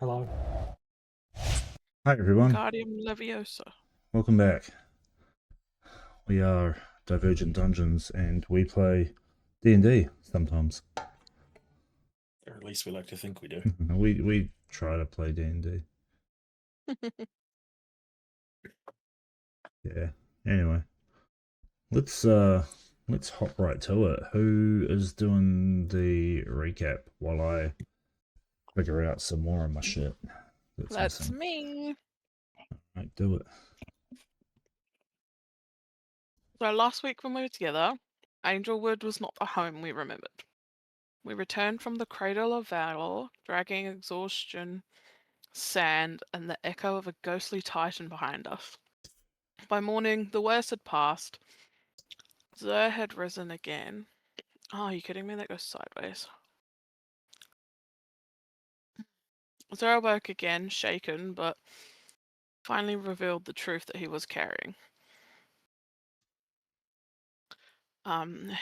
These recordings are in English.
Hello. Hi everyone, Guardium Leviosa. welcome back. We are Divergent Dungeons and we play D&D sometimes. Or at least we like to think we do. we try to play D&D. Yeah. Anyway, let's hop right to it. Who is doing the recap while I figure out some more of my shit that's missing? me. Right, do it. So last week when we were together, Angelwood was not the home we remembered. We returned from the Cradle of Valor, dragging exhaustion, sand, and the echo of a ghostly titan behind us. By morning, the worst had passed. Zer had risen again. Oh, are you kidding me? That goes sideways. Zer awoke again, shaken, but finally revealed the truth that he was carrying.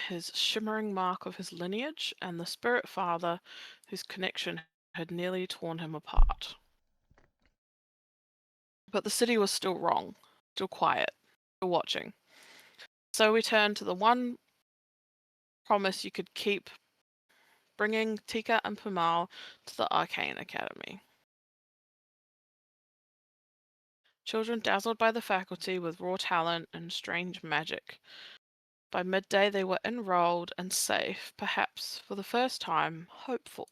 His shimmering mark of his lineage and the spirit father whose connection had nearly torn him apart. But the city was still wrong, still quiet, still watching. So we turned to the one promise you could keep, bringing Tika and Pamal to the Arcane Academy. Children dazzled by the faculty with raw talent and strange magic. By midday they were enrolled and safe, perhaps for the first time, hopeful.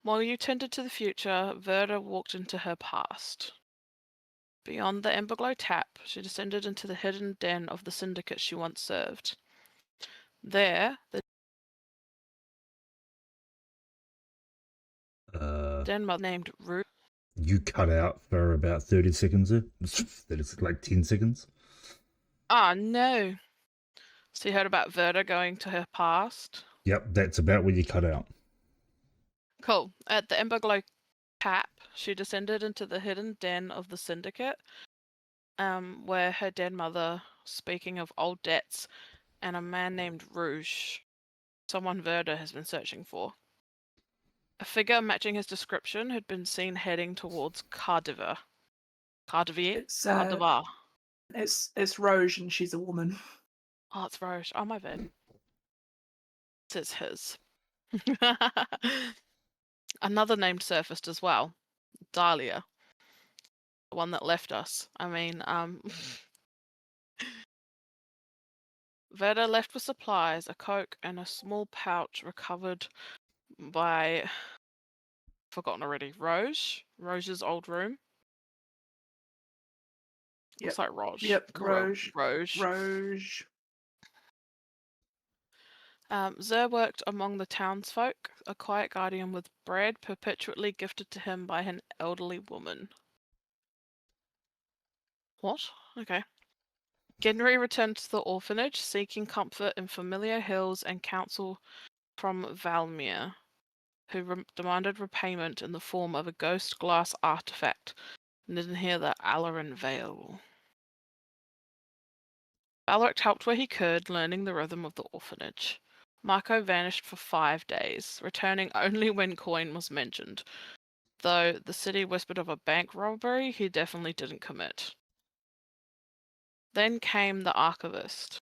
While you tended to the future, Verda walked into her past. Beyond the Emberglow tap, she descended into the hidden den of the syndicate she once served. There, the den mother named Ru. You cut out for about 30 seconds there. It's like 10 seconds. Ah, no. So you heard about Verda going to her past? Yep, that's about where you cut out. Cool. At the Emberglow tap, she descended into the hidden den of the syndicate, where her dead mother, speaking of old debts, and a man named Rouge, someone Verda has been searching for. A figure matching his description had been seen heading towards Cardiva. Cardiva. It's Roge and she's a woman. Oh, it's Rouge. Oh, my bad. It's his. Another named surfaced as well. Dahlia. The one that left us. I mean, Veda left with supplies, a coke, and a small pouch recovered by, forgotten already, Roge's old room. Yep. Looks like Roj. Yep, Roge. Roge. Zer worked among the townsfolk, a quiet guardian with bread perpetually gifted to him by an elderly woman. What? Okay. Genry returned to the orphanage, seeking comfort in familiar hills and counsel from Valmir, who demanded repayment in the form of a ghost glass artifact near the Alaran Vale. Balric helped where he could, learning the rhythm of the orphanage. Marco vanished for 5 days, returning only when coin was mentioned, though the city whispered of a bank robbery he definitely didn't commit. Then came the archivist.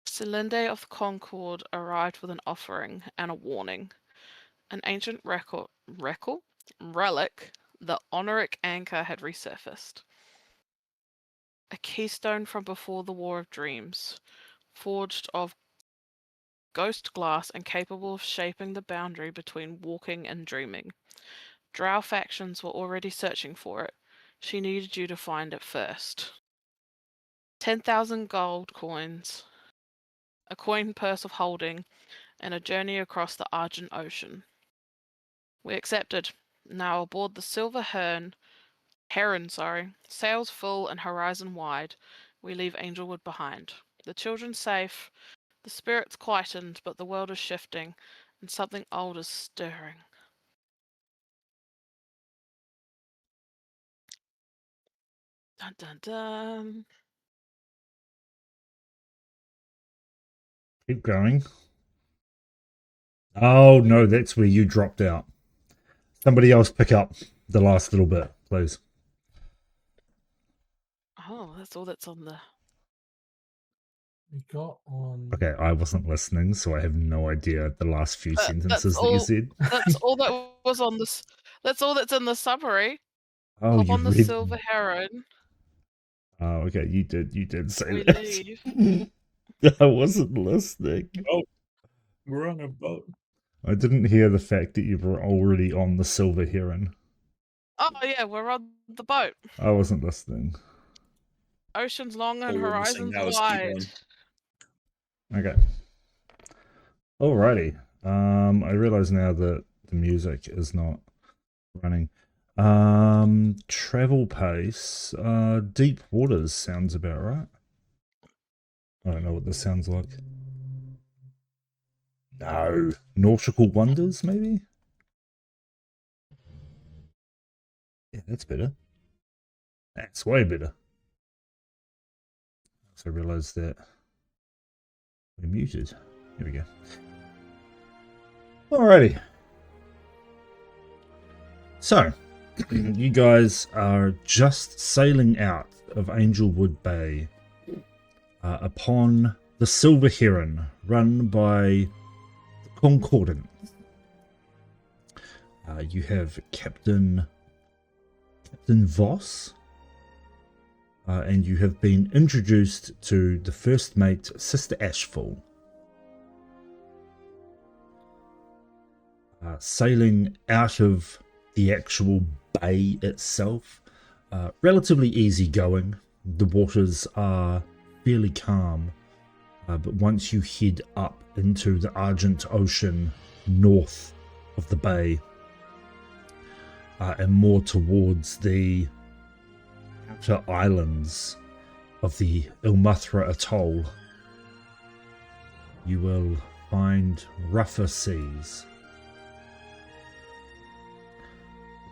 Celinde of the Concord arrived with an offering and a warning. An ancient relic, the Honoric anchor had resurfaced. A keystone from before the War of Dreams, forged of ghost glass and capable of shaping the boundary between walking and dreaming. Drow factions were already searching for it. She needed you to find it first. 10,000 gold coins, a coin purse of holding, and a journey across the Argent Ocean. We accepted. Now aboard the Silver Heron, sails full and horizon wide, we leave Angelwood behind. The children safe, the spirits quietened, but the world is shifting, and something old is stirring. Dun dun dun. Keep going. Oh no, that's where you dropped out. Somebody else pick up the last little bit, please. Oh, that's all that's on the. We got on. Okay, I wasn't listening, so I have no idea the last few That's sentences that you all. said. That's all that was on this. That's all that's in the summary. Oh, you On the read. silver heron, Oh, okay, you did say we that. leave. I wasn't listening. Oh, we're on a boat. I didn't hear the fact that you were already on the Silver Heron. Oh yeah, we're on the boat. I wasn't listening. Ocean's long and All we're missing horizons now is keep wide. on. Okay. Alrighty. I realize now that the music is not running. Travel pace. Deep waters sounds about right. I don't know what this sounds like. No. Nautical wonders, maybe? Yeah, that's better. That's way better. So I realized that we're muted. Here we go. Alrighty. So, you guys are just sailing out of Angelwood Bay upon the Silver Heron, run by the Concordance. You have Captain Voss, and you have been introduced to the first mate, Sister Ashfall. Sailing out of the actual bay itself, relatively easy going. The waters are fairly calm, but once you head up into the Argent Ocean north of the bay, and more towards the outer islands of the Ilmathra Atoll, you will find rougher seas.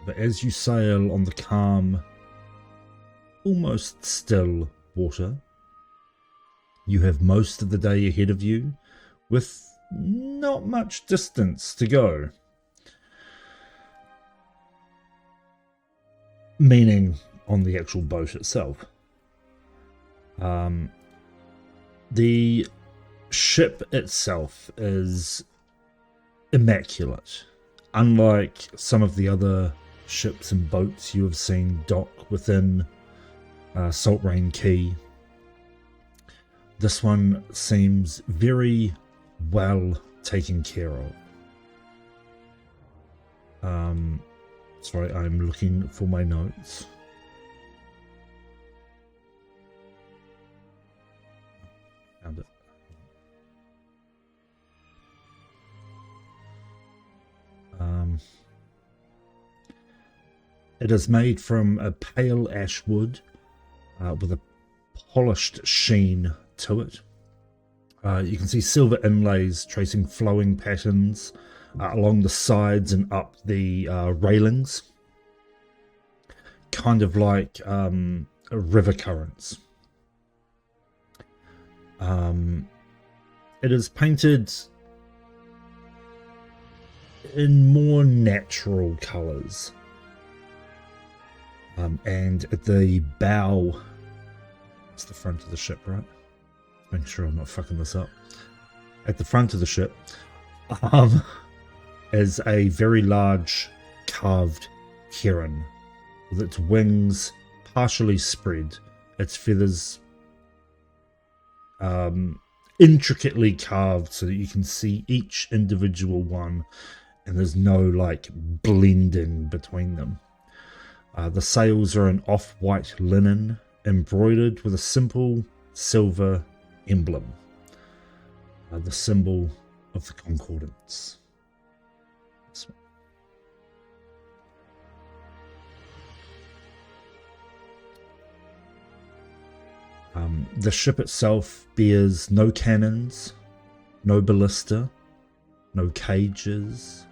But as you sail on the calm, almost still water, you have most of the day ahead of you, with not much distance to go. Meaning on the actual boat itself. The ship itself is immaculate. Unlike some of the other ships and boats you have seen dock within Salt Rain Key, this one seems very well taken care of. Sorry, I'm looking for my notes. Found it. It is made from a pale ash wood with a polished sheen to it. You can see silver inlays tracing flowing patterns along the sides and up the railings, kind of like river currents. It is painted in more natural colours, and at the bow, it's the front of the ship, right? Make sure I'm not fucking this up. At the front of the ship, is a very large carved heron with its wings partially spread, its feathers intricately carved so that you can see each individual one and there's no like blending between them. The sails are in off-white linen embroidered with a simple silver emblem, the symbol of the Concordance. The ship itself bears no cannons, no ballista, no cages,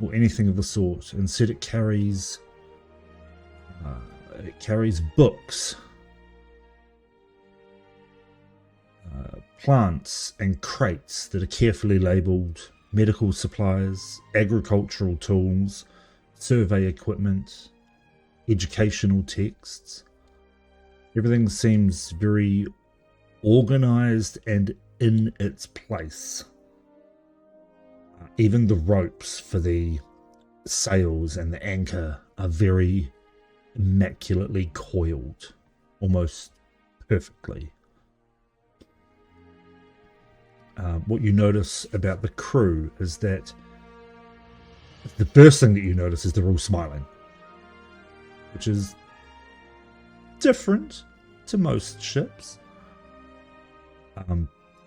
or anything of the sort. Instead, it carries books, plants, and crates that are carefully labelled medical supplies, agricultural tools, survey equipment, educational texts. Everything seems very organized and in its place. Even the ropes for the sails and the anchor are very immaculately coiled, almost perfectly. What you notice about the crew is that the first thing that you notice is they're all smiling, which is different to most ships.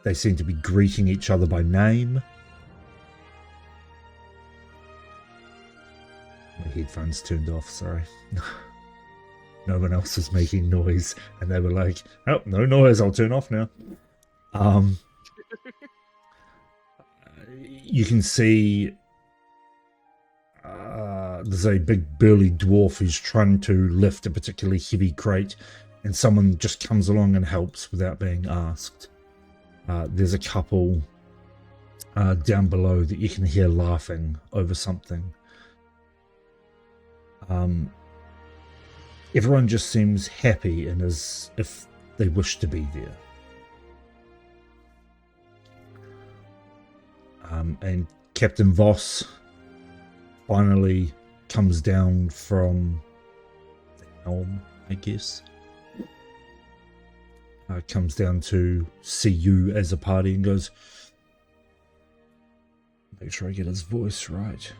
They seem to be greeting each other by name. My headphones turned off, sorry. No one else was making noise, and they were like, oh, no noise, I'll turn off now. You can see there's a big burly dwarf who's trying to lift a particularly heavy crate, and someone just comes along and helps without being asked. There's a couple down below that you can hear laughing over something. Everyone just seems happy and as if they wish to be there. And Captain Voss finally comes down from the helm, I guess. Comes down to see you as a party and goes, make sure I get his voice right.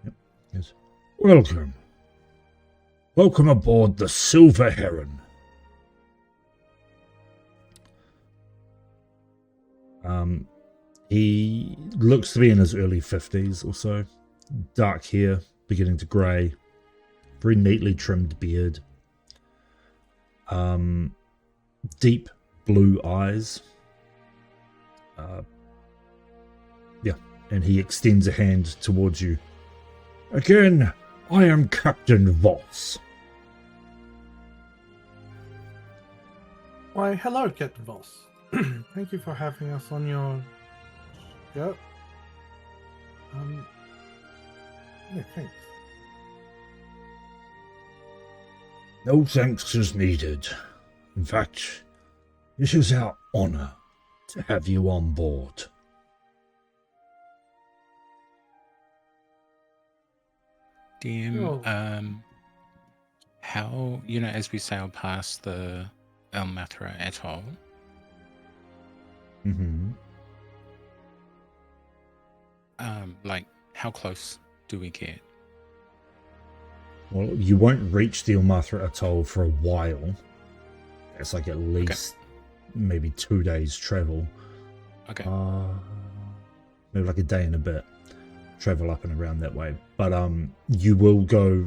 Yep. Yes. Welcome. Welcome aboard the Silver Heron. He looks to be in his early 50s or so. Dark hair, beginning to grey. Very neatly trimmed beard. Deep blue eyes. Yeah, and he extends a hand towards you. Again, I am Captain Voss. Why, hello, Captain Voss. Thank you for having us on your show. Yeah, thanks. No thanks is needed. In fact, it is our honor to have you on board. DM, how, as we sail past the Elmathra Atoll, how close do we get? Well, you won't reach the Elmathra Atoll for a while. It's like at least maybe 2 days travel. Okay. Maybe like a day and a bit. Travel up and around that way. But you will go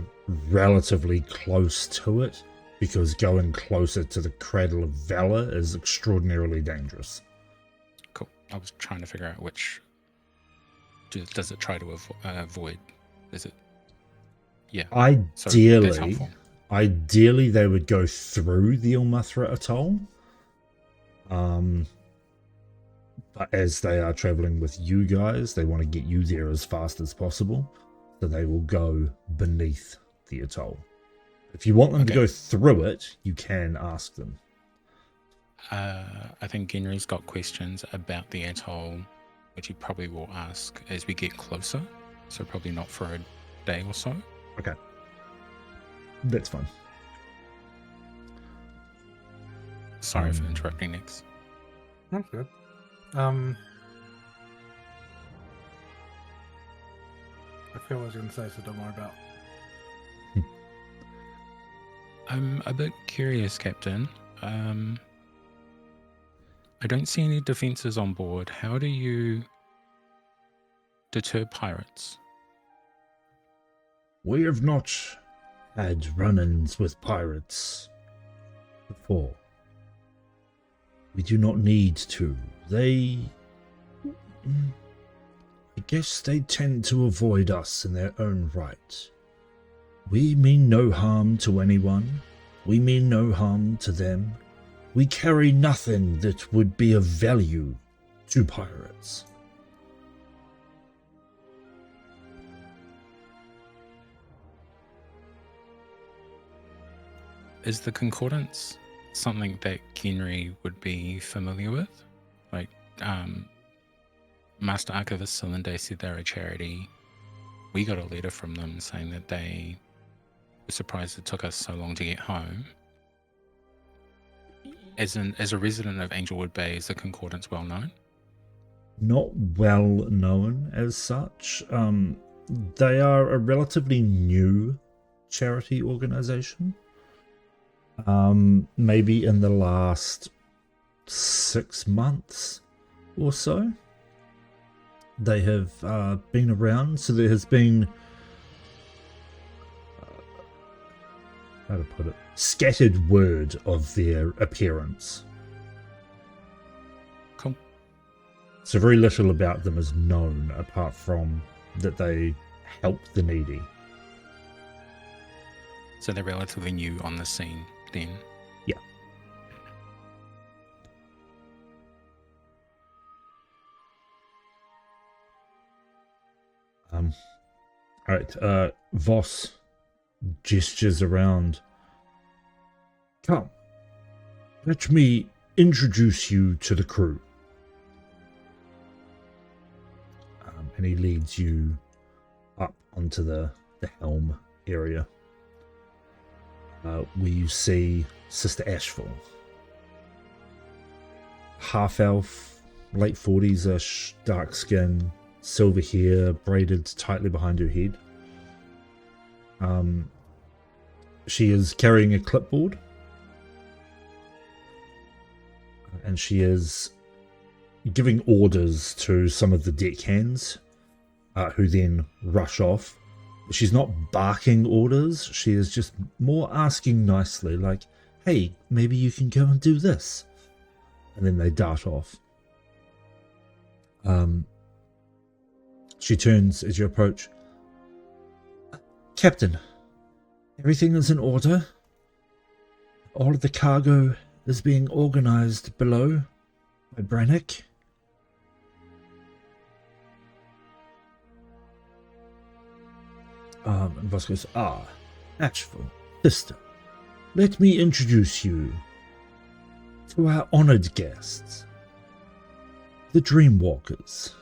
relatively close to it, because going closer to the Cradle of Valor is extraordinarily dangerous. Cool. I was trying to figure out which... Does it try to avoid? Is it... Yeah. Ideally, they would go through the Elmathra Atoll. But as they are traveling with you guys, they want to get you there as fast as possible. So they will go beneath the atoll. If you want them to go through it, you can ask them. I think Henry's got questions about the atoll, which he probably will ask as we get closer. So probably not for a day or so. Okay. That's fine. Sorry for interrupting, Nix. That's good. I feel I was going to say, so don't worry about. I'm a bit curious, Captain. I don't see any defenses on board. How do you deter pirates? We have not had run-ins with pirates before. We do not need to. I guess they tend to avoid us in their own right. We mean no harm to anyone. We mean no harm to them. We carry nothing that would be of value 2 pirates. Is the Concordance something that Kenry would be familiar with? Like, Master Archivist Cylinder said they're a charity. We got a letter from them saying that they were surprised it took us so long to get home. As a resident of Angelwood Bay, is the Concordance well known? Not well known as such. They are a relatively new charity organization. Maybe in the last 6 months or so. They have been around, so there has been, how to put it, scattered word of their appearance. Cool. So very little about them is known, apart from that they help the needy. So they're relatively new on the scene then? Yeah. Alright, Voss gestures around. Come, let me introduce you to the crew. And he leads you up onto the helm area, where you see Sister Ashful. Half-elf, late 40s-ish, dark skin, silver hair braided tightly behind her head. She is carrying a clipboard, and she is giving orders to some of the deckhands, who then rush off. She's not barking orders, she is just more asking nicely, like, hey, maybe you can go and do this. And then they dart off. She turns as you approach. Captain, everything is in order. All of the cargo is being organized below by Brannick. And Voss goes, Ashful, sister, let me introduce you to our honored guests, the Dreamwalkers.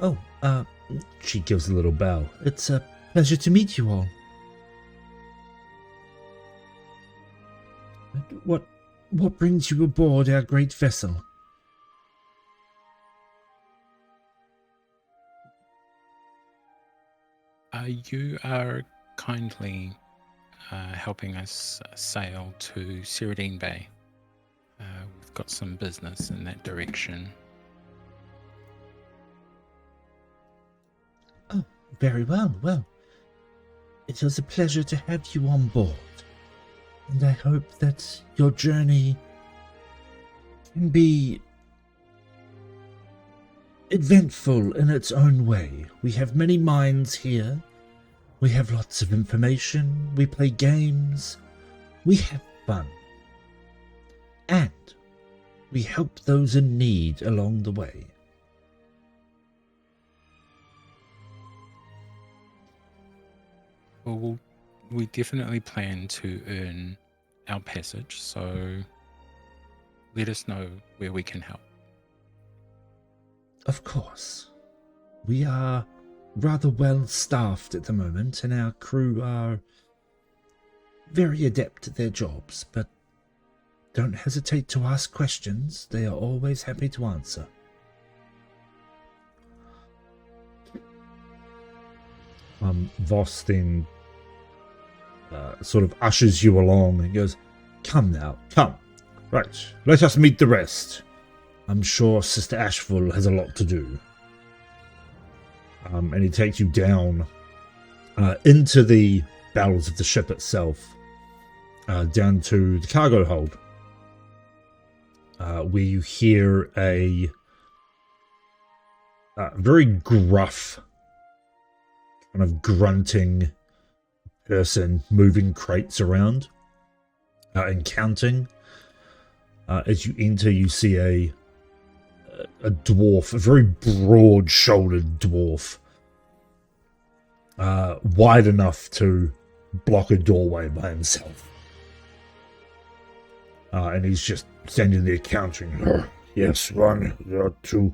Oh, she gives a little bow. It's a pleasure to meet you all. What brings you aboard our great vessel? You are kindly helping us sail to Cyrodiil Bay. We've got some business in that direction. Oh, very well. Well, it was a pleasure to have you on board, and I hope that your journey can be eventful in its own way. We have many minds here. We have lots of information. We play games. We have fun. And we help those in need along the way. Well, we definitely plan to earn our passage, so let us know where we can help. Of course. We are rather well staffed at the moment, and our crew are very adept at their jobs, but don't hesitate to ask questions. They are always happy to answer. Voss then sort of ushers you along and goes, come now, come. Right, let us meet the rest. I'm sure Sister Ashful has a lot to do. And he takes you down into the bowels of the ship itself, down to the cargo hold, where you hear a very gruff, kind of grunting person moving crates around and counting. As you enter, you see a dwarf, a very broad-shouldered dwarf, wide enough to block a doorway by himself. And he's just standing there counting. Yes, 1, 2.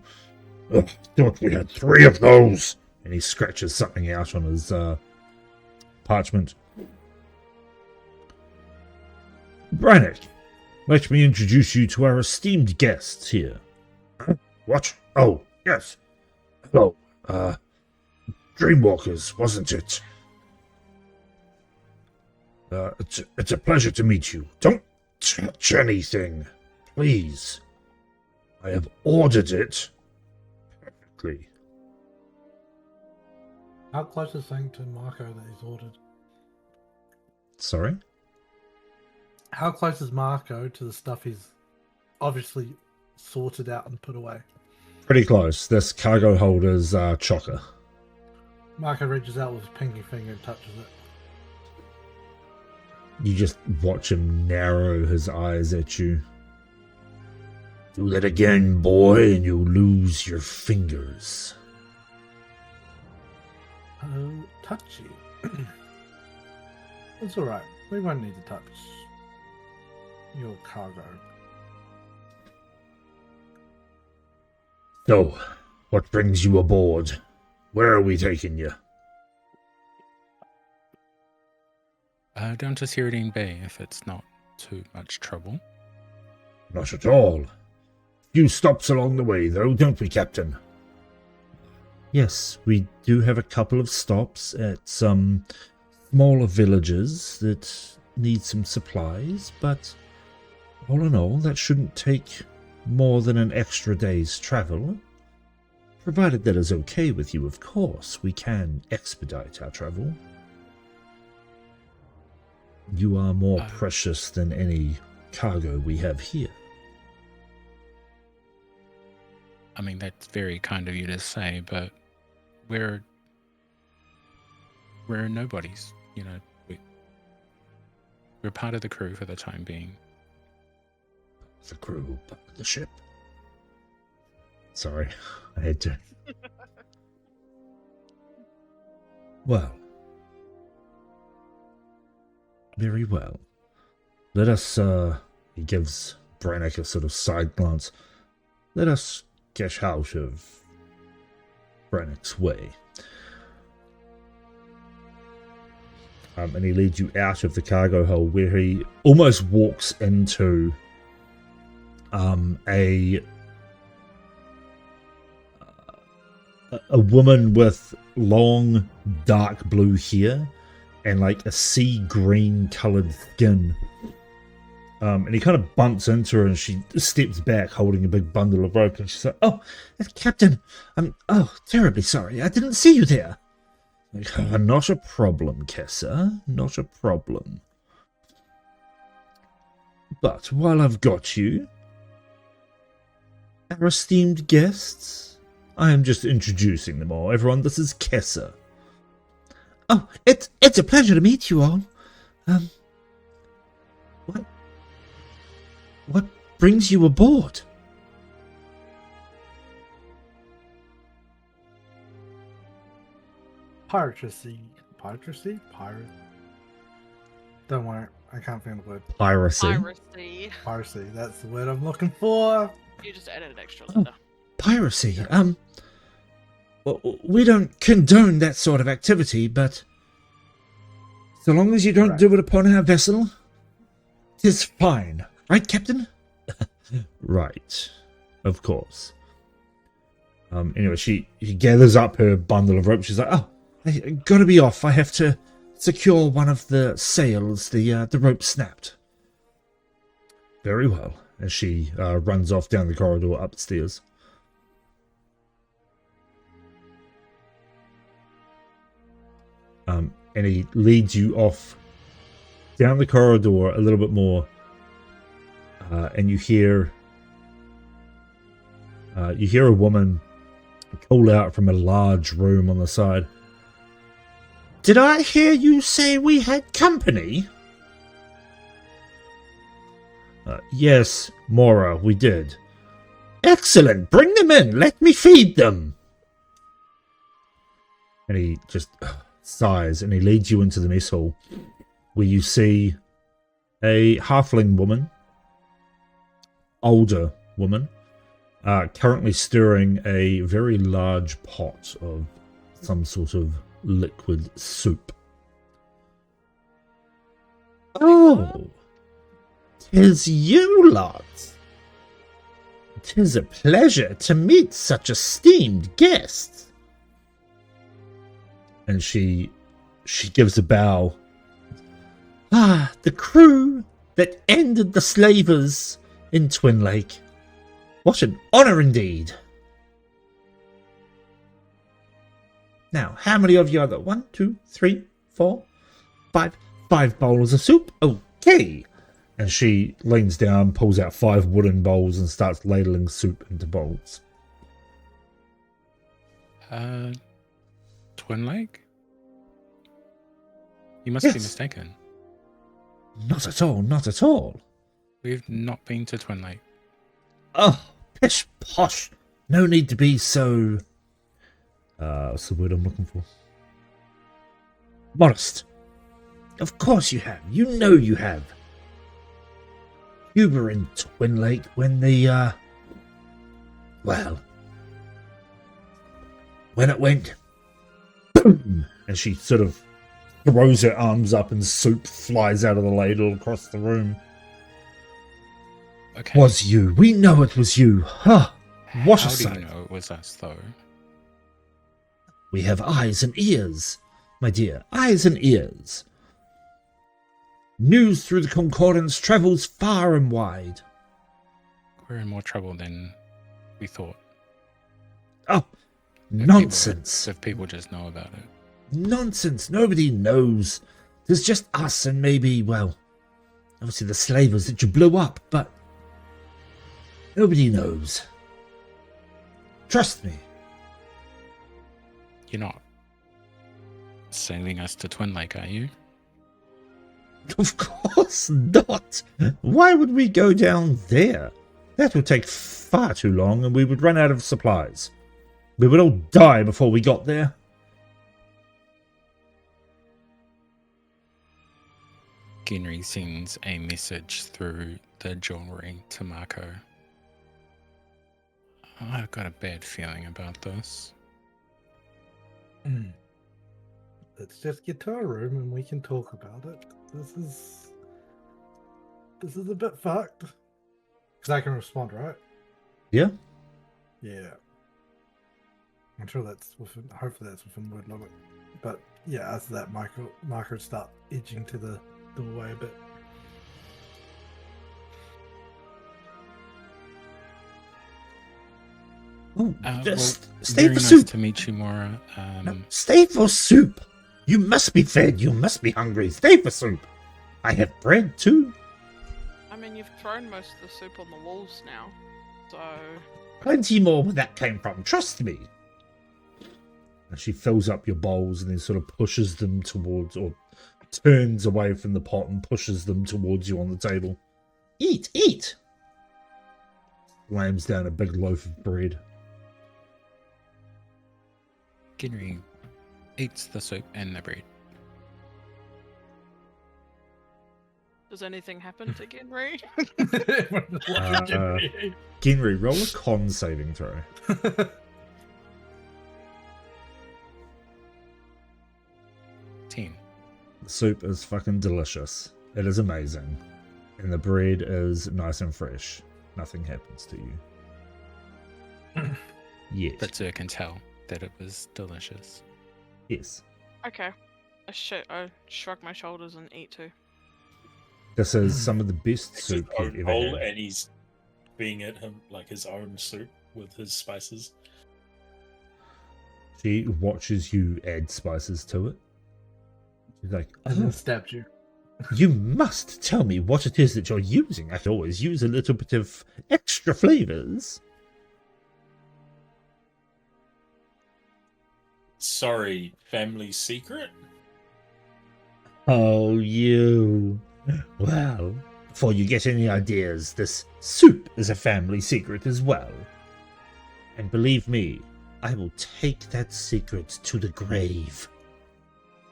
Thought we had 3 of those. And he scratches something out on his parchment. Brannick, let me introduce you to our esteemed guests here. What? Oh, yes. Hello. Dreamwalkers, wasn't it? It's a pleasure to meet you. Don't touch anything, please. I have ordered it perfectly. How close is thing to Marco that he's ordered? Sorry? How close is Marco to the stuff he's obviously sorted out and put away? Pretty close. This cargo holder's chocker. Marco reaches out with his pinky finger and touches it. You just watch him narrow his eyes at you. Do that again, boy, and you'll lose your fingers. Oh, touchy. It's alright. We won't need to touch your cargo. So, what brings you aboard? Where are we taking you? Down to Cyrodian Bay, if it's not too much trouble. Not at all. Few stops along the way, though, don't we, Captain? Yes, we do have a couple of stops at some smaller villages that need some supplies, but all in all, that shouldn't take more than an extra day's travel. Provided that is okay with you, of course, we can expedite our travel. You are more precious than any cargo we have here. I mean, that's very kind of you to say, but we're nobodies, you know. We're part of the crew for the time being. The crew, the ship. Sorry, I had to. Well. Very well. Let us, he gives Brannick a sort of side glance. Let us get out of Brannick's way. And he leads you out of the cargo hold where he almost walks into a woman with long dark blue hair and like a sea green coloured skin. And he kind of bumps into her and she steps back holding a big bundle of rope and she's like, "Oh, Captain, I'm terribly sorry. I didn't see you there." Like, "Not a problem, Kessa, not a problem. But while I've got you, our esteemed guests, I am just introducing them all. Everyone, this is Kessa." "Oh, it's a pleasure to meet you all. What brings you aboard?" Piracy. Don't worry, I can't find the word. Piracy. Piracy, that's the word I'm looking for. You just added an extra letter. Piracy. Well, we don't condone that sort of activity, but so long as you don't do it upon our vessel, 'tis fine. Right, Captain? Right. Of course. Anyway, she gathers up her bundle of rope. She's like, "Oh, I gotta be off. I have to secure one of the sails. The rope snapped." Very well. As she runs off down the corridor upstairs. And he leads you off down the corridor a little bit more. And you hear a woman call out from a large room on the side. "Did I hear you say we had company?" Yes, Mora, we did. Excellent! Bring them in! Let me feed them! And he just sighs and he leads you into the mess hall, where you see a halfling woman, older woman, currently stirring a very large pot of some sort of liquid soup. Oh, 'tis you lot. 'Tis a pleasure to meet such esteemed guests. And she gives a bow. Ah, the crew that ended the slavers in Twin Lake. What an honor indeed. Now, how many of you are there? 1, 2, 3, 4, 5. 5 bowls of soup. Okay. And she leans down, pulls out 5 wooden bowls and starts ladling soup into bowls. Twin Lake? You must Yes. be mistaken. Not at all, not at all. We've not been to Twin Lake. Oh, pish posh. No need to be so... what's the word I'm looking for? Modest. Of course you have. You know you have. You were in Twin Lake when the, well, when it went boom, and she sort of throws her arms up and soup flies out of the ladle across the room. Okay. Was you. We know it was you. Huh. What a How do sight. you know it was us, though? We have eyes and ears, my dear. Eyes and ears. News through the Concordance travels far and wide. We're in more trouble than we thought. Oh, If nonsense. If people just know about it. Nonsense. Nobody knows. There's just us and maybe, well, obviously the slavers that you blew up, but nobody knows. Trust me. You're not sailing us to Twin Lake, are you? Of course not. Why would we go down there? That would take far too long and we would run out of supplies. We would all die before we got there. Genry sends a message through the jewelry to Marco. I've got a bad feeling about this. Let's just get to our room and we can talk about it. This is a bit fucked. Because I can respond, right? Yeah? Yeah. I'm sure that's within, hopefully that's within word limit. But yeah, after that, Marco would start edging to the doorway a bit. Oh, Well, just stay very for nice soup. to meet you, Mora. No, stay for soup. You must be fed. You must be hungry. Stay for soup. I have bread too. I mean, you've thrown most of the soup on the walls now, so Plenty more where that came from. Trust me. And she fills up your bowls and then sort of pushes them towards, or turns away from the pot and pushes them towards you on the table. Eat, eat. Slams down a big loaf of bread. Genry eats the soup and the bread. does anything happen to Genry? Genry, roll a con saving throw. 10. The soup is fucking delicious. It is amazing. And the bread is nice and fresh. Nothing happens to you. Yes. But Zer can tell that it was delicious. Yes. Okay. I shrug my shoulders and eat too. This is some of the best It's soup his you've own ever bowl, had. and he's being at him like his own soup with his spices. She watches you add spices to it. She's like, And then oh, stabbed you. you must tell me what it is that you're using. I could always use a little bit of extra flavors. Sorry, family secret? Oh, you. Well, before you get any ideas, this soup is a family secret as well. And believe me, I will take that secret to the grave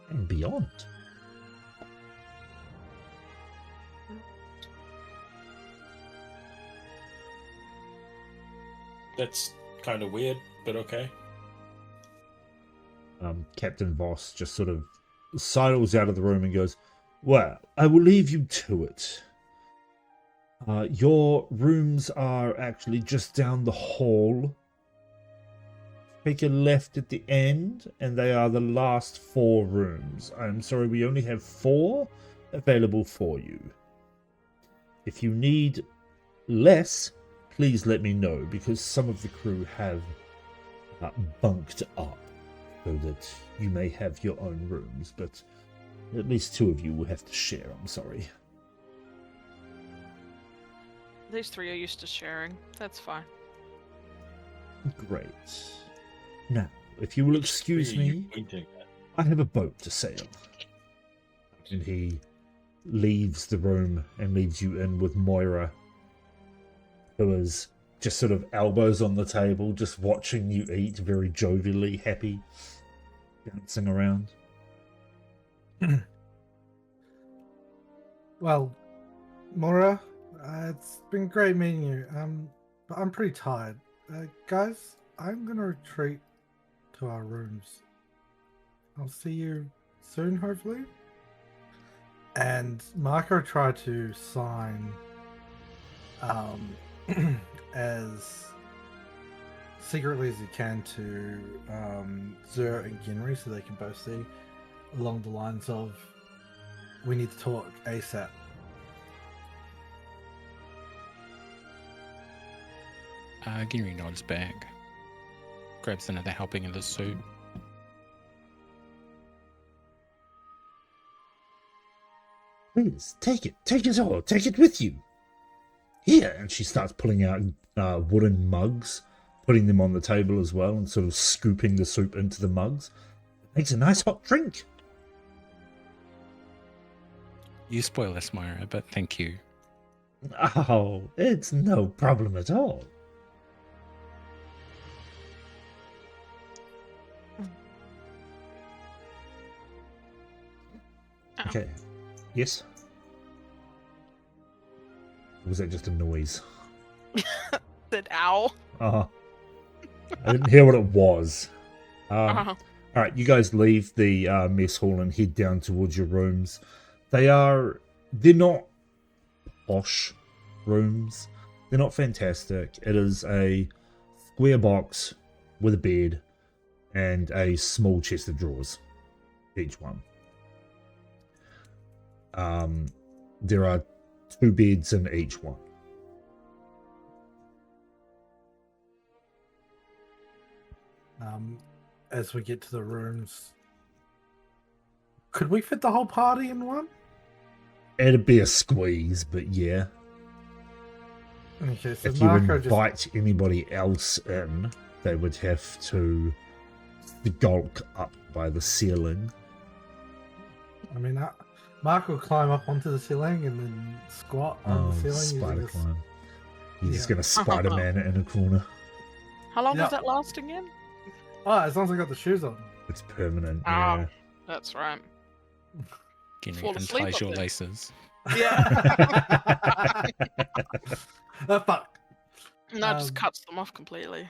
and beyond. That's kind of weird, but okay. Captain Voss just sort of sidles out of the room and goes, well, I will leave you to it. Your rooms are actually just down the hall. Take a left at the end, and they are the last 4 rooms. I'm sorry, we only have 4 available for you. If you need less, please let me know, because some of the crew have bunked up so that you may have your own rooms, but at least 2 of you will have to share, I'm sorry. These 3 are used to sharing. That's fine. Great. Now, if you will excuse Where are you me, pointing at? I have a boat to sail. And he leaves the room and leaves you in with Moira, who is just sort of elbows on the table, just watching you eat, very jovially, happy, dancing around. Well, Mora, it's been great meeting you. But I'm pretty tired. Guys, I'm gonna retreat to our rooms. I'll see you soon, hopefully. And Marco tried to sign as secretly as he can to Zur and Ginry so they can both see, along the lines of, we need to talk ASAP. Ginry nods back, grabs another helping of the soup. Please, take it all, take it with you. Here, and she starts pulling out wooden mugs, putting them on the table as well, and sort of scooping the soup into the mugs. Makes a nice hot drink. You spoil this, Moira, but thank you. Oh, it's no problem at all. Okay. Yes? Or was that just a noise? Said ow. I didn't hear what it was. Alright, you guys leave the mess hall and head down towards your rooms. They're not posh rooms. They're not fantastic. It is a square box with a bed and a small chest of drawers, each one. There are 2 beds in each one. As we get to the rooms, could we fit the whole party in one? It'd be a squeeze, but yeah. Okay, so If you Marco invite anybody else in, they would have to skulk up by the ceiling. I mean, Marco will climb up onto the ceiling and then squat on the ceiling. Spider using climb. You're just Yeah. gonna Spider-Man it in a corner. How long Yeah. does that last again? as long as I got the shoes on. It's permanent. Ah. Yeah. That's right. Ginry, Fall asleep unties up your there. laces. Yeah. Fuck. No, just Um, cuts them off completely.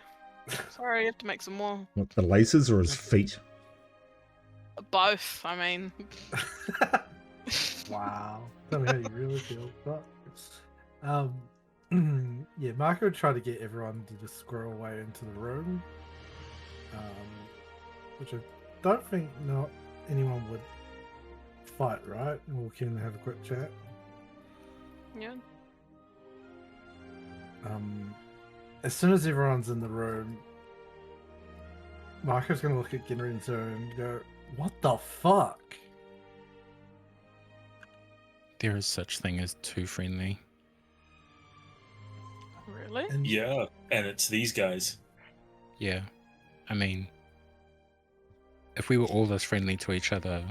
Sorry, you have to make some more. What, the laces or his feet? Both, I mean. Wow. Tell me how you really feel. But, yeah, Marco tried to get everyone to just squirrel away into the room. Which I don't think anyone would fight, right? We can have a quick chat. Yeah. As soon as everyone's in the room, Marco's gonna look at Ginry and Zero and go, "What the fuck?" There is such thing as too friendly. Really? And Yeah, and it's these guys. Yeah. I mean, if we were all this friendly to each other,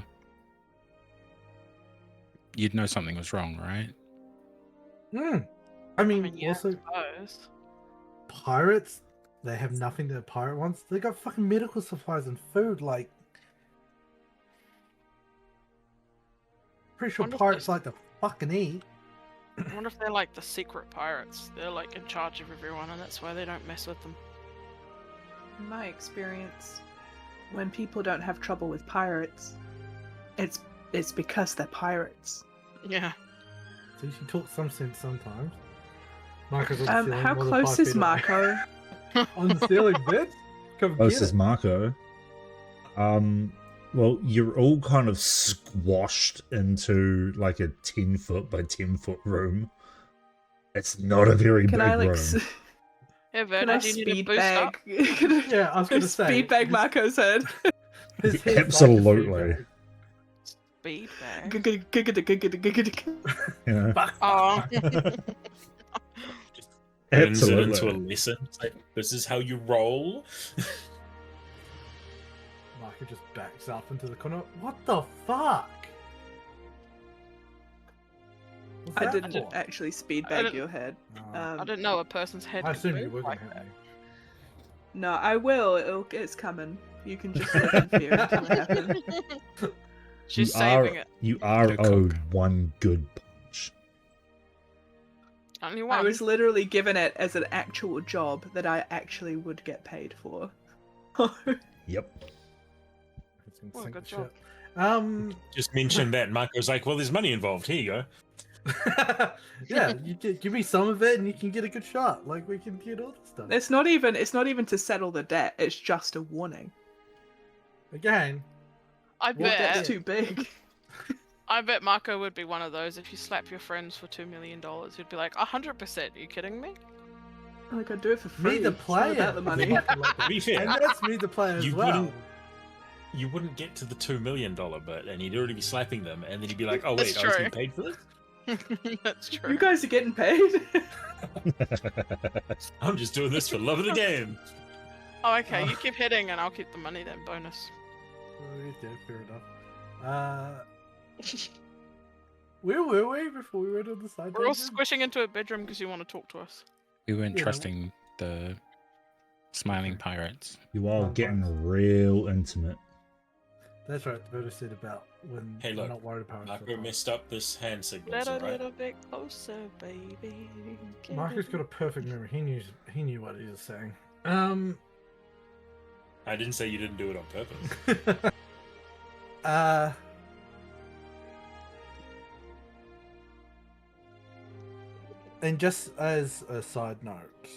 you'd know something was wrong, right? I I mean, mean, yeah, also I suppose. pirates. They have nothing that a pirate wants. They got fucking medical supplies and food. Like, pretty sure Wonder if pirates those- like to fucking eat. I wonder if they're like the secret pirates. They're like in charge of everyone, and that's why they don't mess with them. In my experience, when people don't have trouble with pirates, it's because they're pirates. Yeah. So she talks some sense sometimes. Marco's on the ceiling, How more than close 5 is feet away. Marco? On the ceiling, bitch. Come Oh, get this is it. Marco. Well, you're all kind of squashed into like a 10-foot by 10-foot room. It's not a very Can big I like? room. Yeah, Can I Vernon, do you need a speed boost up? bag? Can I, Yeah, I was gonna say. speed bag his- Marco's head. his head's like a Absolutely. speed Speed bag. You know? Oh. Turns it into a Absolutely. lesson. It's like, this is how you roll. bag. Marco just backs up into the corner. What the fuck? What's I that didn't for? actually speed I bag didn't- your head. Oh, I didn't know a person's head I could assumed you move were gonna like hit that. me. No, I will. It's coming. You can just live in fear until it happens. She's saving it. You are Bit of owed coke. one good punch. Only I one. was literally given it as an actual job that I actually would get paid for. Yep. It's gonna Well, sink good the job. ship. Just mention that. Marco's like, well, there's money involved. Here you go. Yeah, you give me some of it and you can get a good shot. Like, we can get all this stuff. It's not even to settle the debt. It's just a warning. Again, I Well, Debt's bet. too big. I bet Marco would be one of those. If you slap your friends for $2 million, he'd be like, 100%. Are you kidding me? Like I do it for free. me the It's not player. about the money. To be fair, And that's me the player as You well. you wouldn't get to the $2 million bit, and he'd already be slapping them, and then he'd be like, "Oh That's wait, I was true. getting paid for this." That's true. You guys are getting paid. I'm just doing this for love of the game. Oh, okay. You keep hitting, and I'll keep the money then. Bonus. Oh, yeah, fair enough. Where were we before we went on the side? We're all tangent? squishing into a bedroom because you want to talk to us. We weren't Yeah. trusting the smiling pirates. You are Fun getting times. real intimate. That's right. The Buddha said about when Hey, we're look, not worried about Marco messed up this hand signals, Let a alright? little bit closer, baby. Get Marco's it. got a perfect memory. He knew what he was saying. I didn't say you didn't do it on purpose. And just as a side note,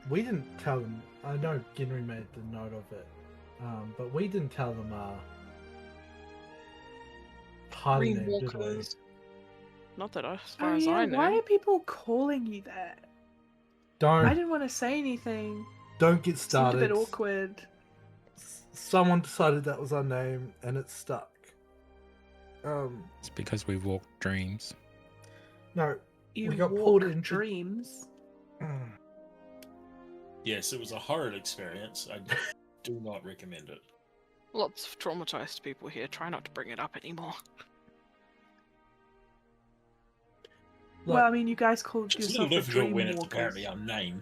we didn't tell them. I know Henry made the note of it, but we didn't tell them party name, did we? Dreamwalkers. Not that, as far as I know. Why are people calling you that? I Don't didn't want to say anything. don't get It seemed started. a bit awkward. Someone decided that was our name, and it stuck. It's because we walk dreams. No. You We got walk pulled into- dreams. Yes, it was a horrid experience. I do not recommend it. Lots of traumatized people here. Try not to bring it up anymore. Look, Well, I mean, you guys called It's a little yourself the difficult when it's Dreamwalkers. apparently our name.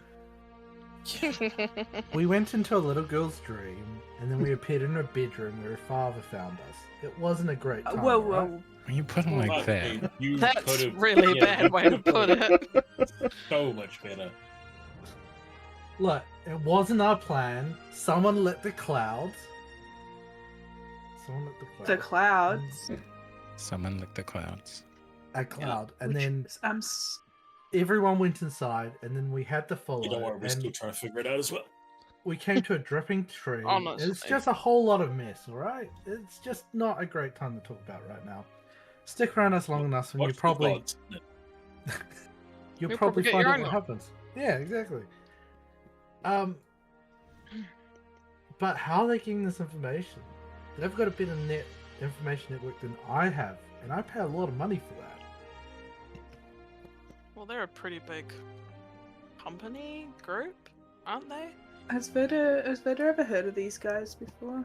we went into a little girl's dream, and then we appeared in her bedroom where her father found us. It wasn't a great time. Whoa, right? whoa. When you put them like Fuck that, me, you That's could've- really yeah, bad you way to could've put it. So much better. Look, it wasn't our plan. Someone lit the clouds. Someone lit the clouds. The clouds. someone licked the clouds. A cloud, and Which then is- I'm s- everyone went inside, and then we had to follow. You don't worry, we're and still trying to figure it out as well. we came to a dripping tree. Honestly. It's just a whole lot of mess, all right? It's just not a great time to talk about right now. Stick around us long enough, and Watch you the probably gods. you'll You'll probably probably get find your out own what one. happens. Yeah, exactly. But how are they getting this information? They've got a better net information network than I have, and I pay a lot of money for that. Well, they're a pretty big company group, aren't they? Has Vida ever heard of these guys before?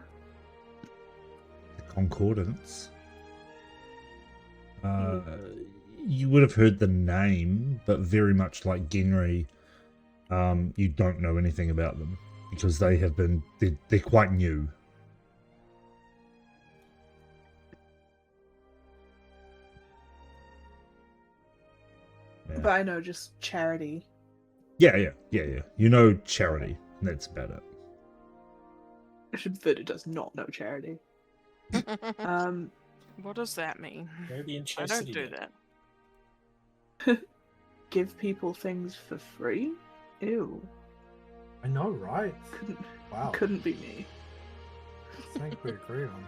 The Concordance. you would have heard the name, but very much like Genry, you don't know anything about them because they're quite new. Yeah. But I know just Charity. Yeah. You know Charity, and that's about it. Vida does not know Charity. What does that mean? Maybe in I don't Chastity do then. that. Give people things for free? Ew. I know, right? Wow. Couldn't be me. I think we agree on.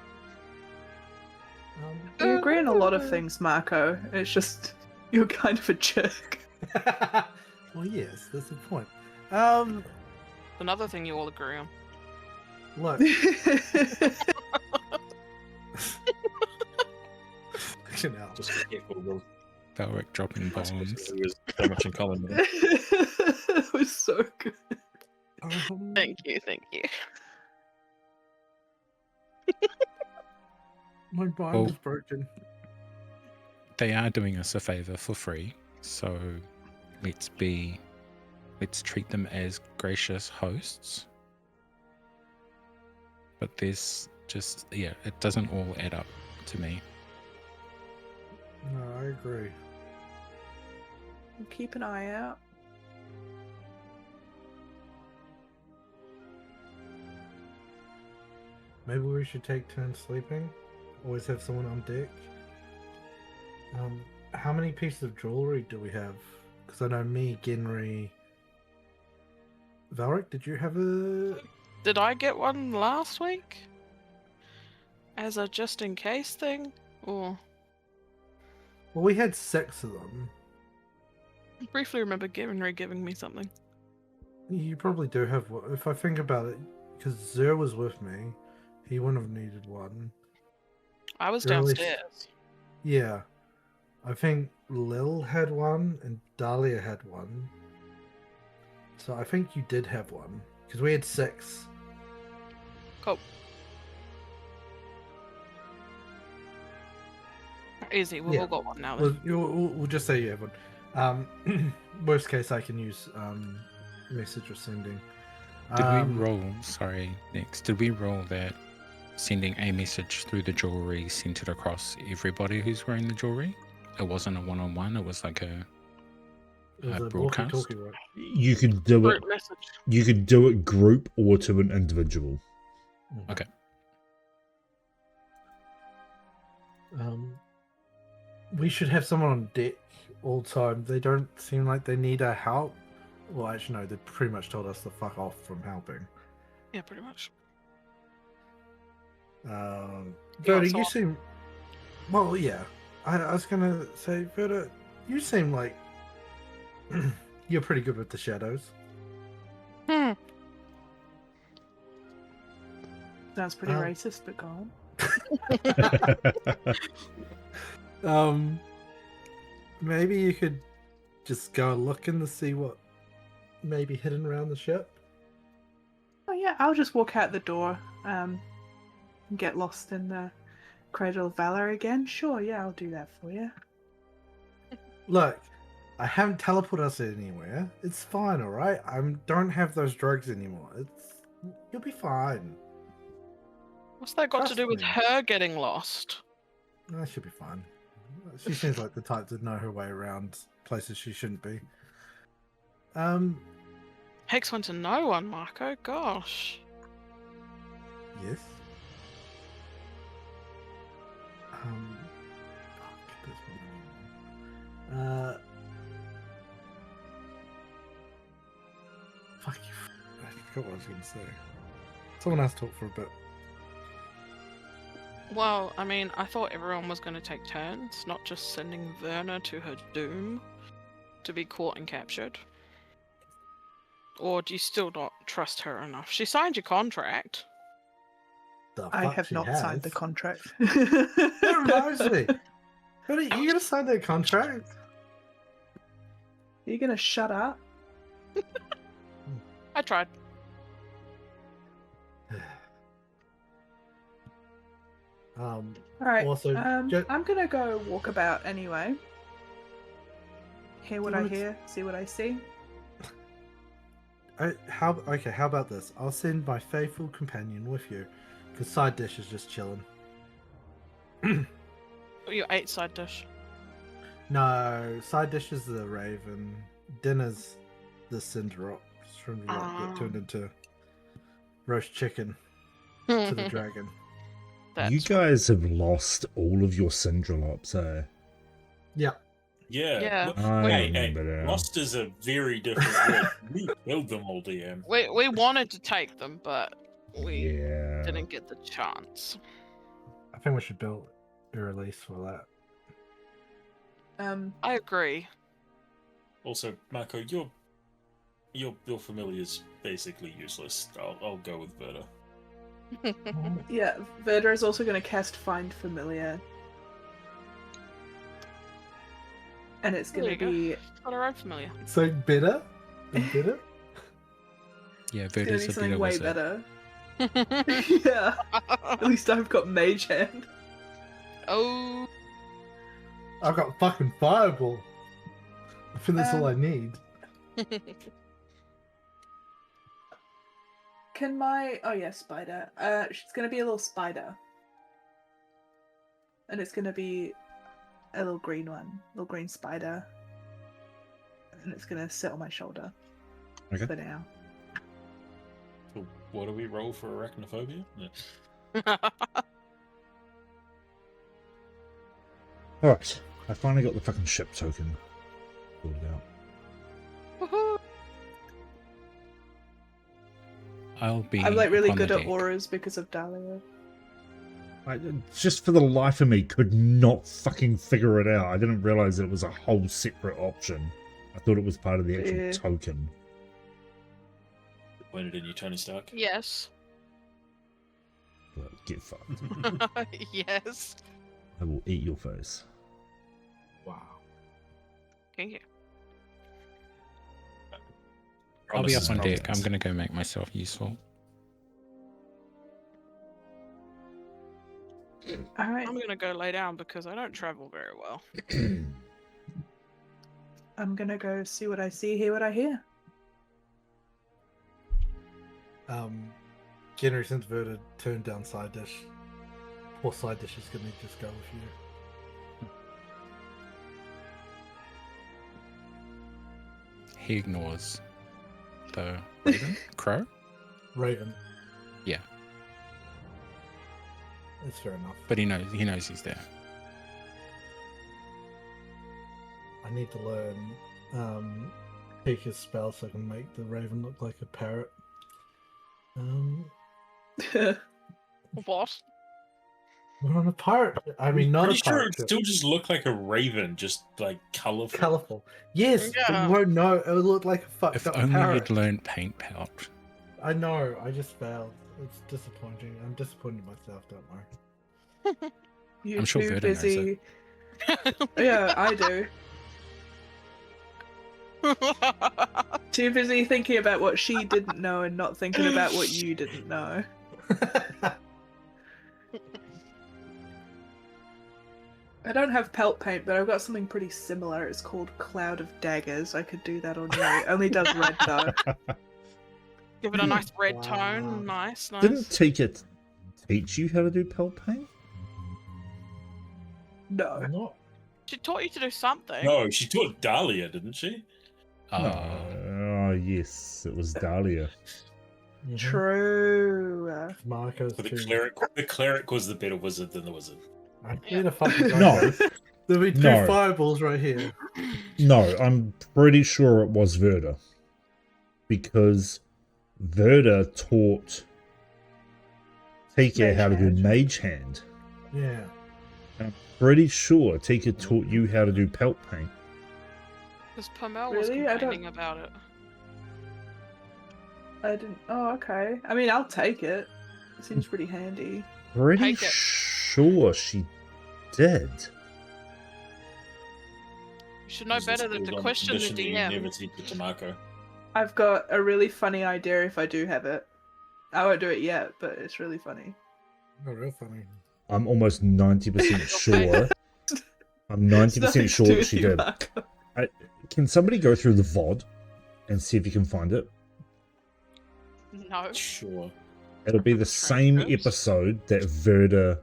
We agree on a lot of things, Marco. It's just you're kind of a jerk. Well, yes, that's the point. Another thing you all agree on. Look. Fucking hell. Just be careful, Will. Valric dropping I suppose bombs. there was so much in common with it. It was so good. Thank you. My bind Oh. is broken. They are doing us a favor for free, so let's treat them as gracious hosts. But there's just, it doesn't all add up to me. No, I agree. Keep an eye out. Maybe we should take turns sleeping. Always have someone on deck. How many pieces of jewelry do we have? Because I know me, Genry, Valric, did you have a? Did I get one last week? As a just in case thing? Or Well, we had 6 of them. I briefly remember giving me something. You probably do have one. If I think about it, because Zer was with me, he wouldn't have needed one. I was Early- downstairs. Yeah. I think Lil had one and Dahlia had one. So I think you did have one. Because we had 6. Cool. Easy, we've Yeah. all got one now then. We'll just say you have one. Worst case, I can use message or sending. Did we roll, did we roll that sending a message through the jewelry sent it across everybody who's wearing the jewelry? It wasn't a one-on-one, it was like a It was a broadcast? walkie-talkie, right? You could do it. Group message. You could do it group or to an individual. Okay. We should have someone on deck all the time. They don't seem like they need our help. Well, actually, no, they pretty much told us to fuck off from helping. Yeah, pretty much. Verda, so- you seem... Well, yeah. I was going to say, Verda, you seem like you're pretty good with the shadows. Sounds pretty Um, racist, but go on. Maybe you could just go looking to see what may be hidden around the ship. Oh yeah, I'll just walk out the door. And get lost in the Cradle of Valor again. Sure, yeah, I'll do that for you. Look, I haven't teleported us anywhere. It's fine, all right. I don't have those drugs anymore. You'll be fine. What's that got to Trust do with me. her getting lost? I should be fine. She seems like the type to know her way around places she shouldn't be. Hex went to no one, Marco. Gosh. Yes. Fuck, there's one. Fuck you. I forgot what I was going to say. Someone else talk for a bit. Well, I mean, I thought everyone was going to take turns, not just sending Verna to her doom to be caught and captured. Or do you still not trust her enough? She signed your contract. The I fuck have she not signed the has. contract. That reminds me. But you gonna sign that contract? Are you gonna shut up? I tried. Alright, Also, I'm gonna go walk about anyway. Hear what You I wanna- hear, see what I see. How about this? I'll send my faithful companion with you, because side dish is just chilling. Your 8 side dish. No, side dish is the raven. Dinner's the cinder rock that turned into roast chicken to the dragon. You That's guys have lost all of your Syndrolops, eh? Yeah. Yeah. Yeah. Look, I hey, remember now. lost is a very different word. We killed them all, DM. we wanted to take them, but we Yeah. didn't get the chance. I think we should build a release for that. I agree. Also, Marco, your familiar's basically useless. I'll go with Verda. Yeah, Verda is also going to cast Find Familiar. And it's There going to you be... Got our own familiar. So better? Better? Yeah, It's going to Verda's be a something better way wizard. better. Yeah, at least I've got Mage Hand. Oh, I've got fucking fireball. I think that's all I need. Can my... Oh yeah, spider. She's going to be a little spider. And it's going to be a little green one. Little green spider. And it's going to sit on my shoulder. Okay. For now. So what do we roll for arachnophobia? Yeah. Alright, I finally got the fucking ship token sorted out. Woohoo. I'll be. I'm like really on the good at deck. auras because of Dahlia. I just for the life of me could not fucking figure it out. I didn't realize it was a whole separate option. I thought it was part of the actual Yeah. token. Pointed in you, Tony Stark. Yes. But get fucked. Yes. I will eat your face. Wow. Thank you. I'll be up Promises, on deck. I'm promises. going to go make myself useful. Alright, I'm gonna go lay down because I don't travel very well. I'm gonna go see what I see, hear what I hear. Henry, since Verda turned down side dish, poor side dish is gonna just go with you. He ignores the raven, crow. Raven. Yeah, That's fair enough. but he knows he's there. I need to learn Pika's spell so I can make the Raven look like a parrot. What? We're on a pirate. I mean, not Pretty a sure pirate. it ship. still just looked like a raven, just like colorful. Colorful. Yes, but Yeah. you won't know. It would look like a fucked If up only parrot. you'd learned paint palette. I know. I just failed. It's disappointing. I'm disappointed in myself. Don't worry. You're I'm sure too Verda knows busy. Yeah, I do. Too busy thinking about what she didn't know and not thinking about what you didn't know. I don't have pelt paint, but I've got something pretty similar. It's called Cloud of Daggers. I could do that on you. It only does red though. Give it a nice red Wow. tone. Nice, nice. Didn't Tika teach you how to do pelt paint? No. Not. She taught you to do something. No, she taught Dahlia, didn't she? Oh, yes, it was Dahlia. Mhm. True. Marco's But too. the cleric was the better wizard than the wizard. I need a fucking No, There'll be two No. fireballs right here. no, I'm pretty sure it was Verda. Because Verda taught Tika Mage how to do hand. Mage Hand. Yeah. And I'm pretty sure Tika taught you how to do pelt paint. Because Pamela was Really? I don't- complaining about it. I didn't. Oh, okay. I mean, I'll take it. It seems pretty handy. Pretty Take it. sure she did. You should know Wizards better than was to on question the condition that you never DM. teach it to Marco. I've got a really funny idea if I do have it. I won't do it yet, but it's really funny. Oh, real funny. I'm almost 90% sure. I'm It's nothing 90% to sure do that with she you, did. Marco. Can somebody go through the VOD and see if you can find it? No. Sure. It'll be the same Transcripts? episode that Verda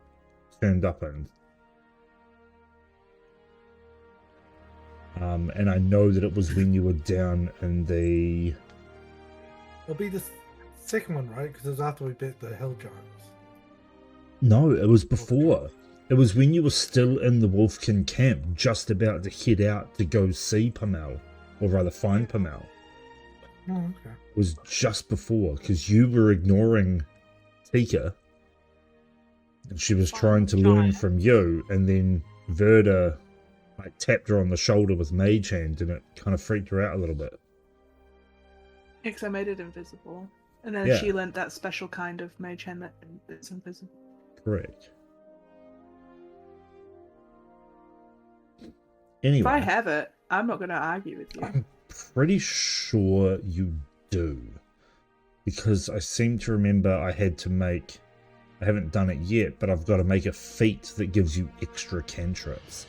turned up in. And I know that it was when you were down in the... It'll be the second one, right? Because it was after we beat the Hell Giants. No, it was before. It was when you were still in the Wolfkin camp, just about to head out to go see Pamel, or rather find Pamel. Oh, okay. It was just before, because you were ignoring Tika, and she was trying to learn from you, and then Verda tapped her on the shoulder with Mage Hand, and it kind of freaked her out a little bit. Because I made it invisible. And then Yeah. she learnt that special kind of mage hand that is invisible. Correct. If Anyway, I have it, I'm not going to argue with you. I'm pretty sure you do. Because I seem to remember I had to make... I haven't done it yet, but I've got to make a feat that gives you extra cantrips.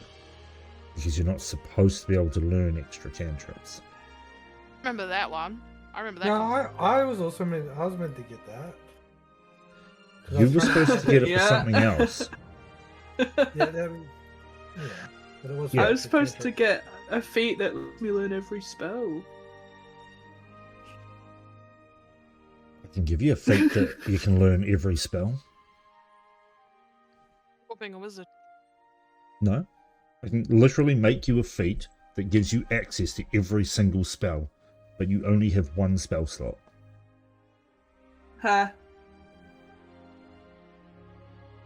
Because you're not supposed to be able to learn extra cantrips. Remember that one? I remember that. No, one. I was also meant. I was meant to get that. 'Cause I You was were trying supposed to get it for Yeah. something else. Yeah, yeah. But it was. Yeah. I was supposed to get a feat that lets me learn every spell. I can give you a feat that you can learn every spell. For being a wizard. No. I can literally make you a feat that gives you access to every single spell, but you only have one spell slot. Ha.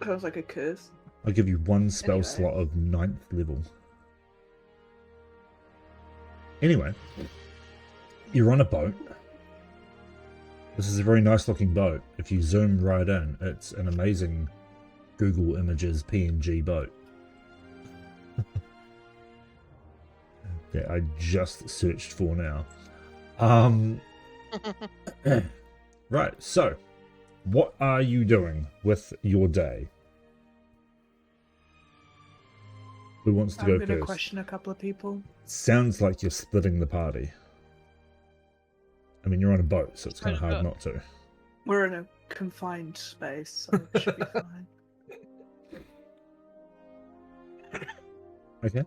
Sounds like a curse. I'll give you one spell Anyway. slot of 9th level. Anyway, you're on a boat. This is a very nice looking boat. If you zoom right in, it's an amazing Google Images PNG boat. Yeah, I just searched for now. Right, so what are you doing with your day? Who wants to I'm go going to first? question a couple of people. Sounds like you're splitting the party. I mean, you're on a boat, so it's kind of hard Good. not to. We're in a confined space, so it should be fine. Okay.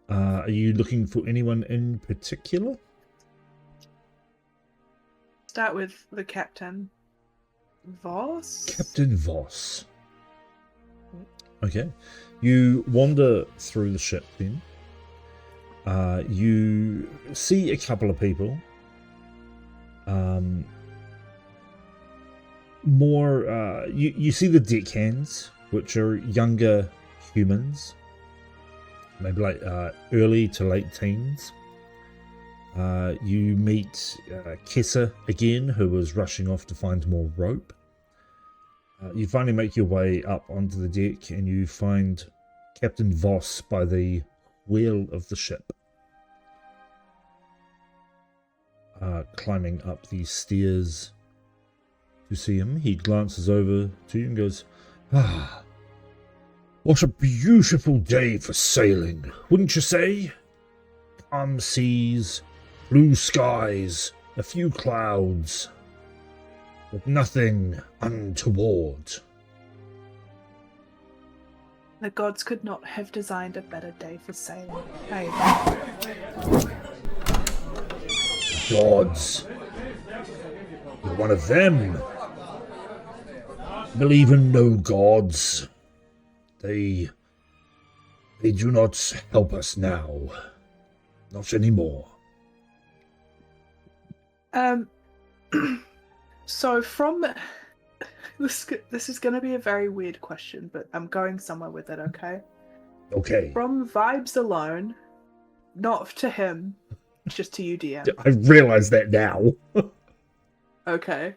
Are you looking for anyone in particular? Start with the captain. Voss? Captain Voss. Okay. You wander through the ship then. You see a couple of people. You see the deckhands, which are younger humans. Maybe like early to late teens. You meet Kessa again, who was rushing off to find more rope. You finally make your way up onto the deck and you find Captain Voss by the wheel of the ship. Climbing up the stairs to see him, he glances over to you and goes, "Ah, what a beautiful day for sailing, wouldn't you say? Calm seas, blue skies, a few clouds, but nothing untoward." The gods could not have designed a better day for sailing. Hey, Gods. You're one of them. Believe in no gods. They do not help us now. Not anymore. So from this is going to be a very weird question, but I'm going somewhere with it, okay? Okay. From vibes alone, not to him, just to you, DM. I realize that now. Okay.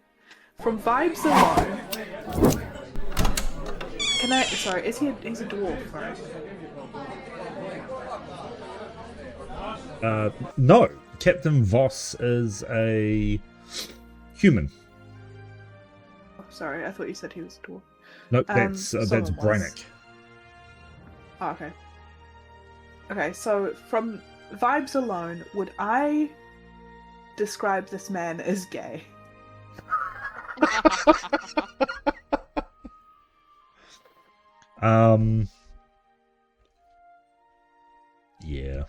From vibes alone. Can I? Sorry, he's a dwarf, right? No. Captain Voss is a human. Oh, sorry, I thought you said he was a dwarf. Nope, that's someone was. Brannick. Oh, okay. Okay, so from vibes alone, would I describe this man as gay? Yeah.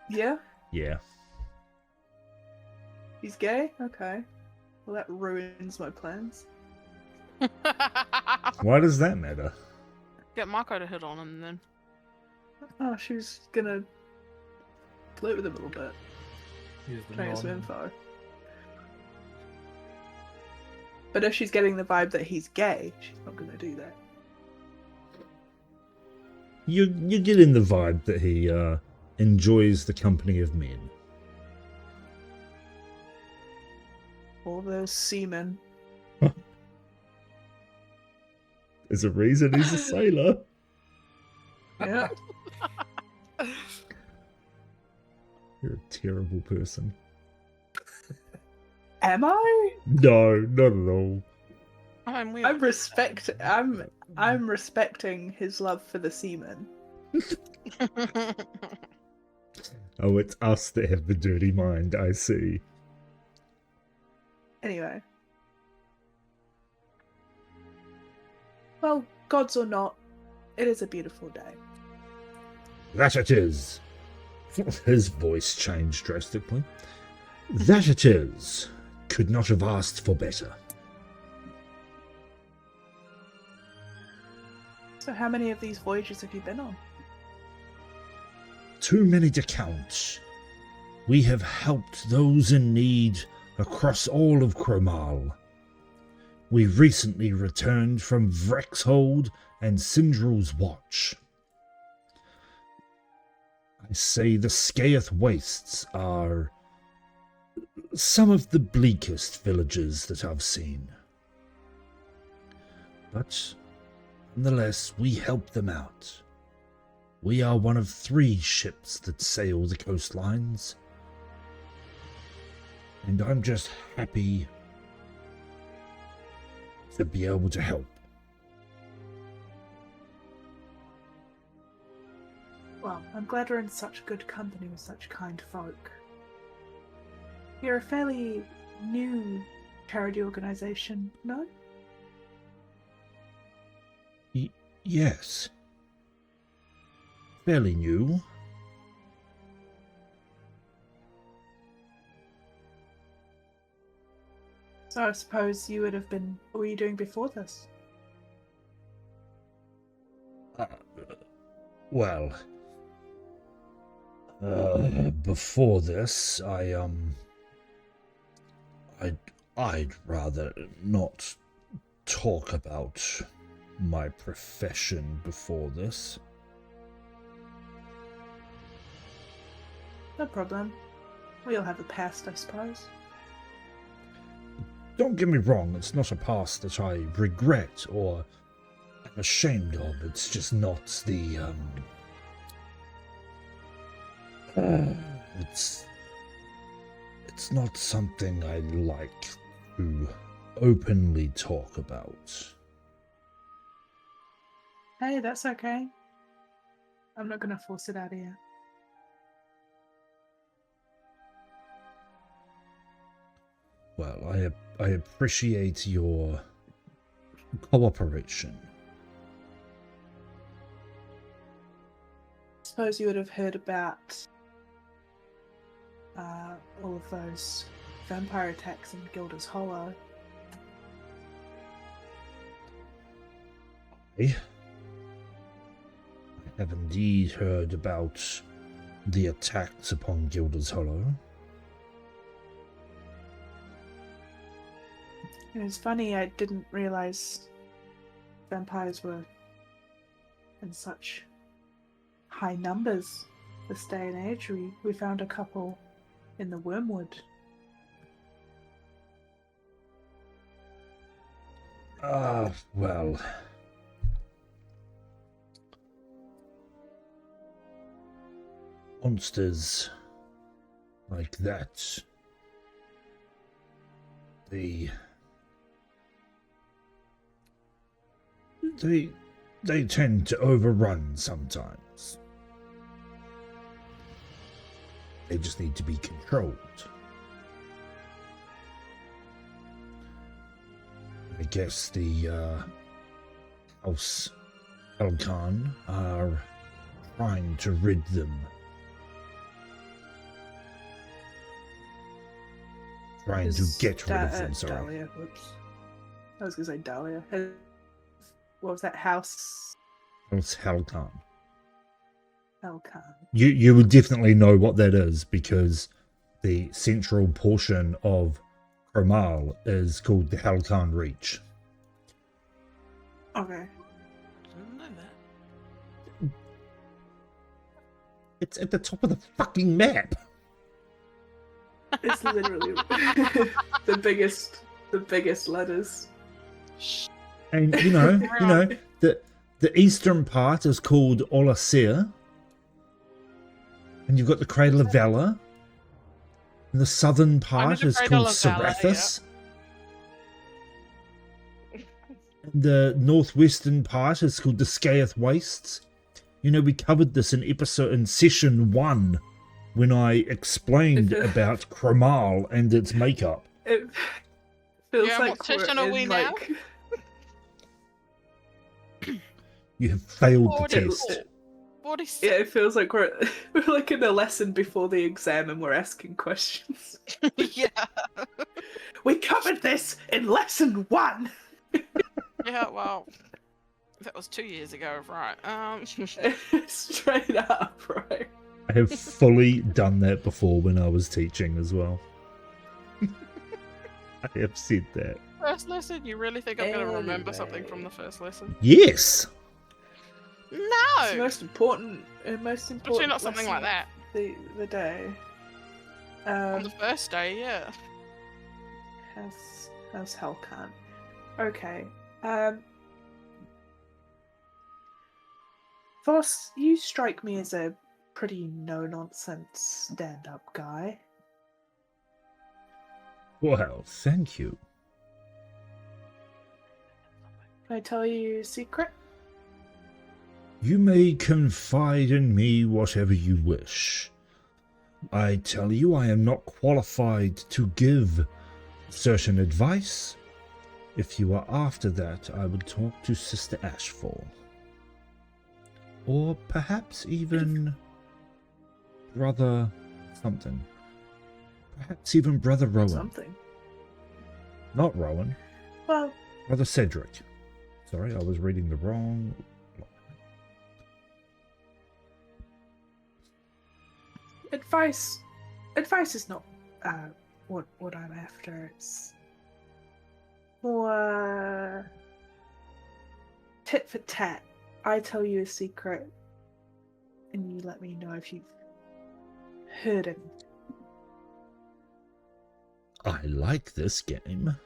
Yeah? Yeah. He's gay? Okay. Well, that ruins my plans. Why does that matter? Get Marco to hit on him then. Oh, she was gonna flirt with him a little bit. Use the Trying to get some non- info. But if she's getting the vibe that he's gay, she's not gonna do that. You get in the vibe that he enjoys the company of men. All those seamen. There's a reason he's a sailor. Yeah. You're a terrible person. Am I? No, not at all. I mean, I'm respecting his love for the seamen. Oh, it's us that have the dirty mind, I see. Anyway. Well, gods or not, it is a beautiful day. That it is. His voice changed drastically. That it is. Could not have asked for better. So how many of these voyages have you been on? Too many to count. We have helped those in need across all of Cromal. We recently returned from Vrexhold and Sindrel's Watch. I say the Skaeth Wastes are some of the bleakest villages that I've seen. But nonetheless, we help them out. We are one of 3 ships that sail the coastlines. And I'm just happy to be able to help. Well, I'm glad we're in such good company with such kind folk. You're a fairly new charity organisation, no? Yes. Fairly new. So I suppose you would have been... What were you doing before this? Well, before this, I'd rather not talk about my profession before this. No problem. We all have a past, I suppose. Don't get me wrong, it's not a past that I regret or am ashamed of. It's just not the, it's not something I like to openly talk about. Hey, that's okay. I'm not gonna force it out of you. Well, I appreciate your cooperation. Suppose you would have heard about all of those vampire attacks in Gilda's Hollow. I have indeed heard about the attacks upon Gilda's Hollow. It was funny, I didn't realise vampires were in such high numbers this day and age. We found a couple in the Wormwood. Well. Monsters like that, they tend to overrun sometimes. They just need to be controlled. I guess the House Elkan are trying to rid them. Trying to get rid of them, sorry. Dahlia, whoops. I was going to say Dahlia. What was that? House Elkan. Elkan. You would definitely know what that is because the central portion of Cromal is called the Halkan Reach. Okay. Didn't know that. It's at the top of the fucking map. It's literally the biggest letters. And you know, the eastern part is called Olasir. And you've got the Cradle of Valor. And the southern part is called Seraphis. And the northwestern part is called the Scaeth Wastes. You know, we covered this in session 1 when I explained about Cromal and its makeup. It feels Yeah, like what session are we now? You have failed the 40. test. 46. Yeah, it feels like we're like in a lesson before the exam and we're asking questions. Yeah. We covered this in lesson 1. Yeah, well, that was 2 years ago, right? Straight up, right? I have fully done that before when I was teaching as well. I have said that. First lesson? You really think I'm going to remember something from the first lesson? Yes! It's the No! most important Especially not something like lesson that. of the day. On the first day, yeah. How's Hellcan? Okay. Voss, you strike me as a pretty no-nonsense stand-up guy. Well, thank you. Can I tell you a secret? You may confide in me whatever you wish. I tell you I am not qualified to give certain advice. If you are after that, I would talk to Sister Ashfall. Or perhaps even Brother something. Perhaps even Brother Rowan. Something. Not Rowan. Well, Brother Cedric. Sorry, I was reading the wrong... advice is not what I'm after. It's more tit for tat. I tell you a secret, and you let me know if you've heard it. I like this game.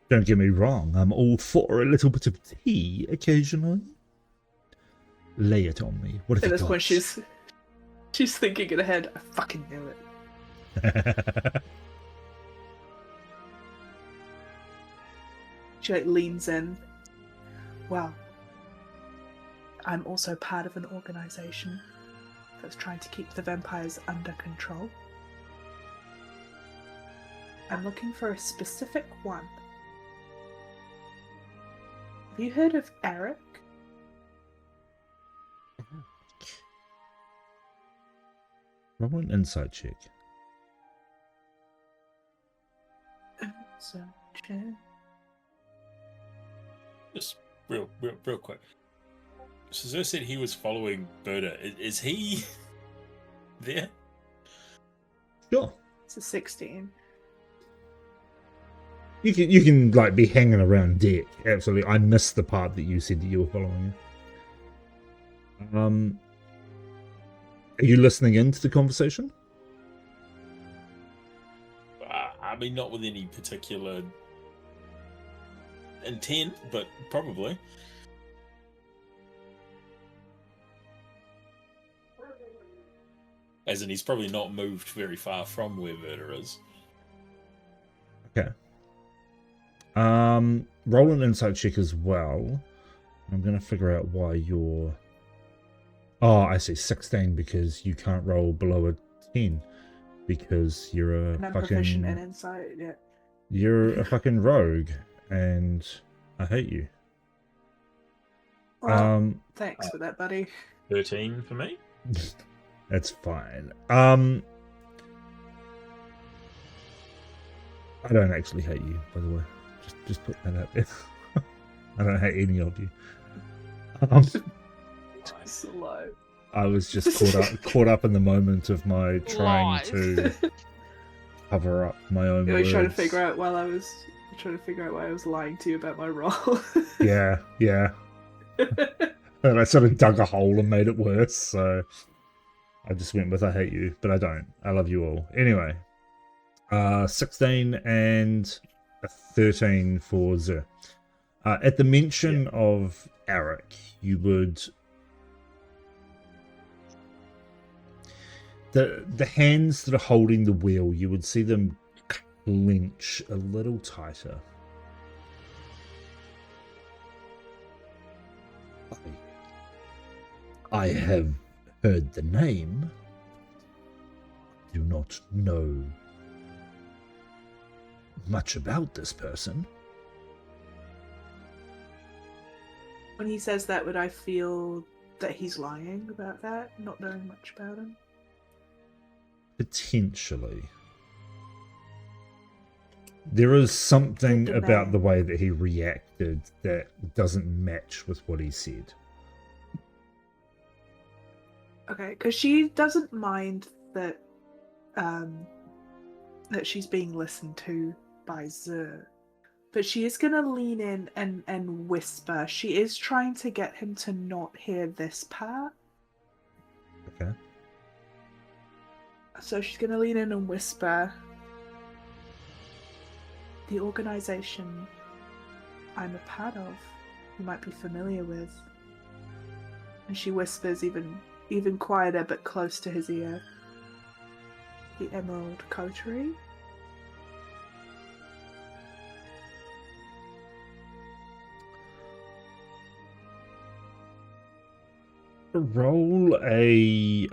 Don't get me wrong, I'm all for a little bit of tea occasionally. Lay it on me. What have At you this got? point, she's thinking in her head, I fucking knew it. She leans in. Well, I'm also part of an organization that's trying to keep the vampires under control. I'm looking for a specific one. Have you heard of Eric? Roll an insight check. So, check. Just real quick. Cesar said he was following Berta. Is he there? Sure. It's a 16. You can like be hanging around deck. Absolutely. I missed the part that you said that you were following. Are you listening into the conversation? I mean, not with any particular intent, but probably. As in, he's probably not moved very far from where Verda is. Okay. Roll an insight check as well. I'm gonna figure out why you're... Oh, I see. 16 because you can't roll below a 10. because you're a And I'm proficient in fucking insight. Yeah. you're a fucking rogue, and I hate you. Well, thanks for that, buddy. 13 for me. That's fine. I don't actually hate you, by the way. Just put that out there. I don't hate any of you. It's alive. I was just caught up in the moment of my trying Lies. to cover up my own I words. was trying to figure out why I was lying to you about my role. Yeah. And I sort of dug a hole and made it worse, so I just went with I hate you, but I don't. I love you all. Anyway, 16 and a 13 for Zer. At the mention of Arik, you would... The hands that are holding the wheel, you would see them clench a little tighter. I have heard the name. Do not know much about this person. When he says that, would I feel that he's lying about that, not knowing much about him? Potentially. There is something Good about name. the way that he reacted that doesn't match with what he said. Okay, because she doesn't mind that that she's being listened to by Zer, but she is going to lean in and whisper. She is trying to get him to not hear this part. Okay. So she's going to lean in and whisper, the organization I'm a part of, you might be familiar with. And she whispers even quieter but close to his ear. The Emerald Coterie? Roll a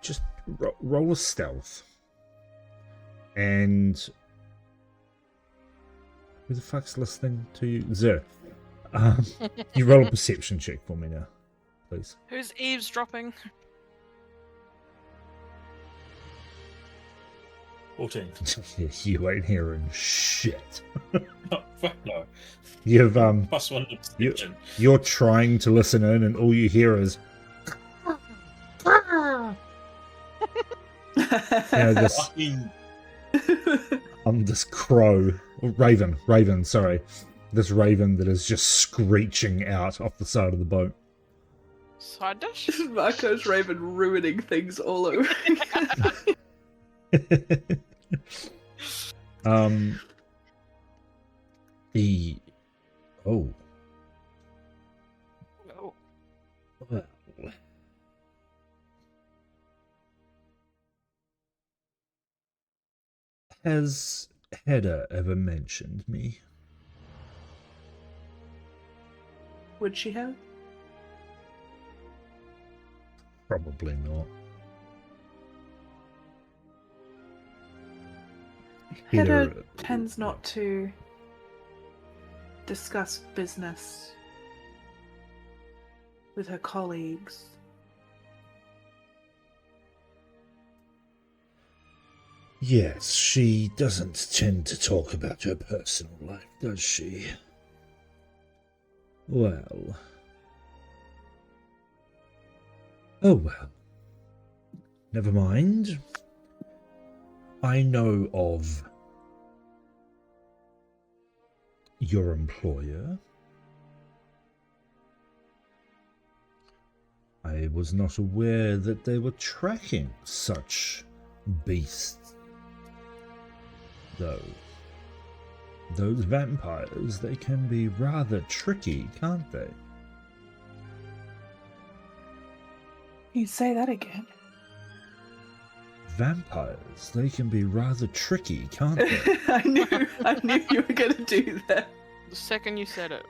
just roll a stealth. And who the fuck's listening to you? Zer. You roll a perception check for me now, please. Who's eavesdropping? 14. You ain't hearing shit. Oh, fuck no. You've Plus 1 to perception. you're trying to listen in, and all you hear is this Fucking this crow, or raven, sorry, this raven that is just screeching out off the side of the boat. Side dish? Marco's Raven ruining things all over. The Oh. well, has Hedda ever mentioned me? Would she have? Probably not. Hedda Either- tends not to discuss business with her colleagues. Yes, she doesn't tend to talk about her personal life, does she? Well. Oh well. Never mind. I know of your employer. I was not aware that they were tracking such beasts. Though, those vampires, they can be rather tricky, can't they? You say that again. Vampires, they can be rather tricky, can't they? I knew you were gonna do that. The second you said it.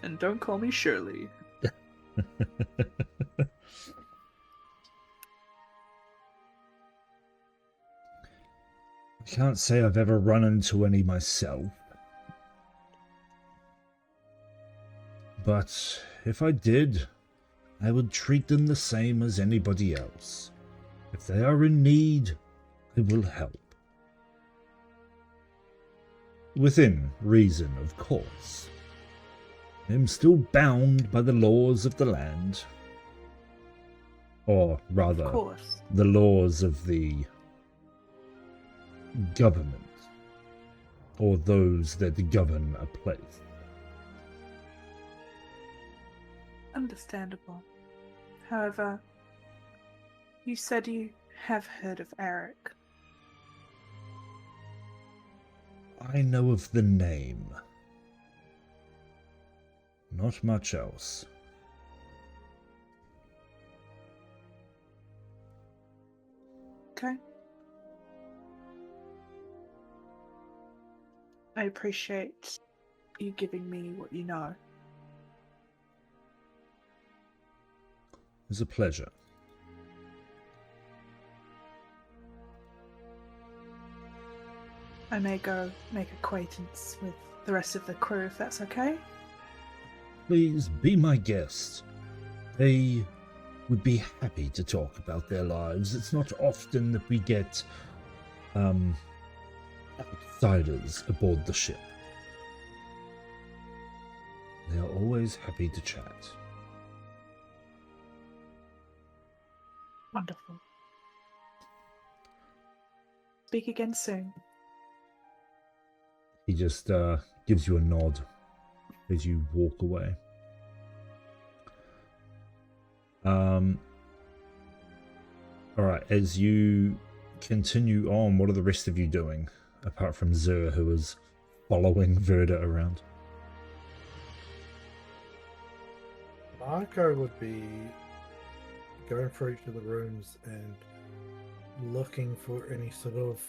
And don't call me Shirley. I can't say I've ever run into any myself. But if I did, I would treat them the same as anybody else. If they are in need, I will help. Within reason, of course. I am still bound by the laws of the land. Or rather, Of course. the laws of the government. Or those that govern a place. Understandable. However, you said you have heard of Eric. I know of the name. Not much else. Okay. I appreciate you giving me what you know. It's a pleasure. I may go make acquaintance with the rest of the crew if that's okay. Please be my guest. They would be happy to talk about their lives. It's not often that we get outsiders aboard the ship. They are always happy to chat. Wonderful. Speak again soon. He just gives you a nod as you walk away. Alright, as you continue on, what are the rest of you doing? Apart from Zur, who is following Verda around. My go would be going through each of the rooms and looking for any sort of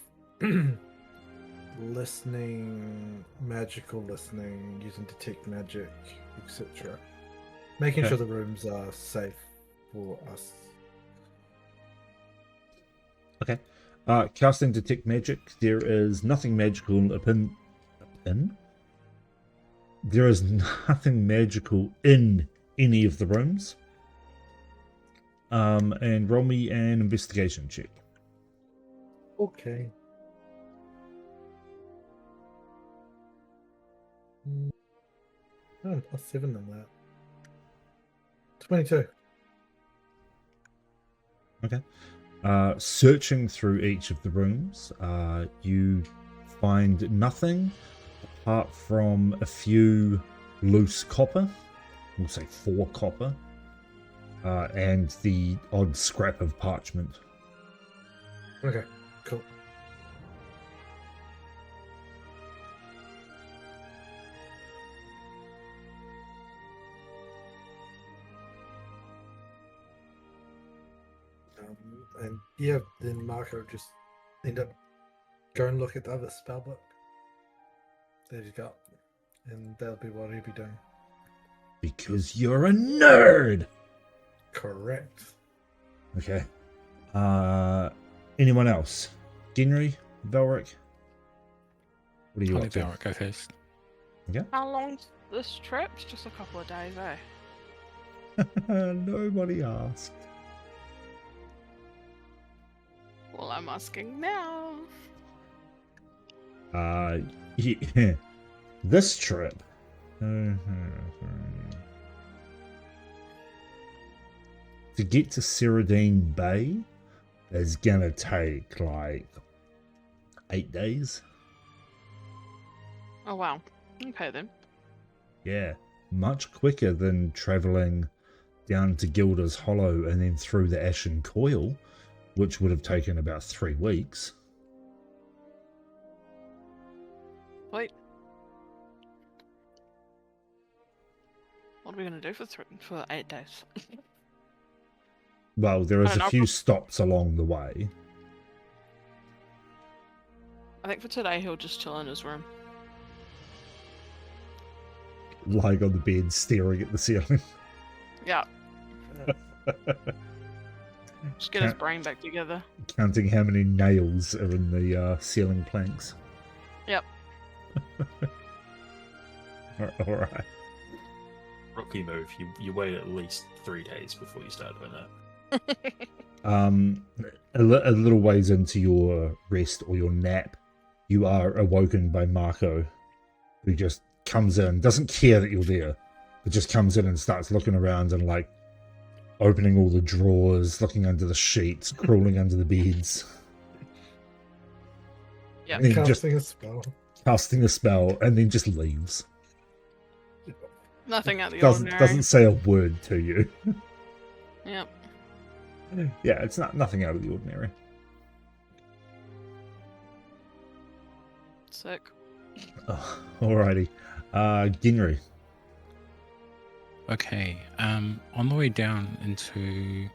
listening, magical listening, using detect magic, etc. Making sure the rooms are safe for us. Okay. Casting detect magic. There is nothing magical in. There is nothing magical in any of the rooms. And roll me an investigation check. Okay. Oh, +7 on that. 22. Okay. Searching through each of the rooms, you find nothing apart from a few loose copper. We'll say 4 copper. And the odd scrap of parchment. Okay, cool. And yeah, then Marco just end up go and look at the other spellbook that he's got, and that'll be what he'll be doing. Because you're a nerd! Correct. Okay. Anyone else? Ginry? Velric? What are you I'll up let to? Velric go first. How long's this trip? It's just a couple of days, eh? Nobody asked. Well, I'm asking now. Yeah. This trip. To get to Cyrodiine Bay is gonna take like 8 days. Oh, wow. Okay, then. Yeah, much quicker than travelling down to Gilda's Hollow and then through the Ashen Coil, which would have taken about 3 weeks. Wait. What are we going to do for 8 days? Well, there is I don't a know. few stops along the way. I think for today he'll just chill in his room. lying on the bed, staring at the ceiling. Yeah. Just get his brain back together. Counting how many nails are in the ceiling planks. Yep. All right. Rookie move. You wait at least 3 days before you start doing that. A little ways into your rest or your nap, you are awoken by Marco, who just comes in, doesn't care that you're there, but just comes in and starts looking around and like opening all the drawers, looking under the sheets, crawling under the beds. Yeah. And then just Casting a spell. casting a spell, and then just leaves. Nothing out of the Doesn't ordinary. say a word to you. Yep. Yeah, it's nothing out of the ordinary. Sick. Oh, alrighty. Ginri. Okay. On the way down into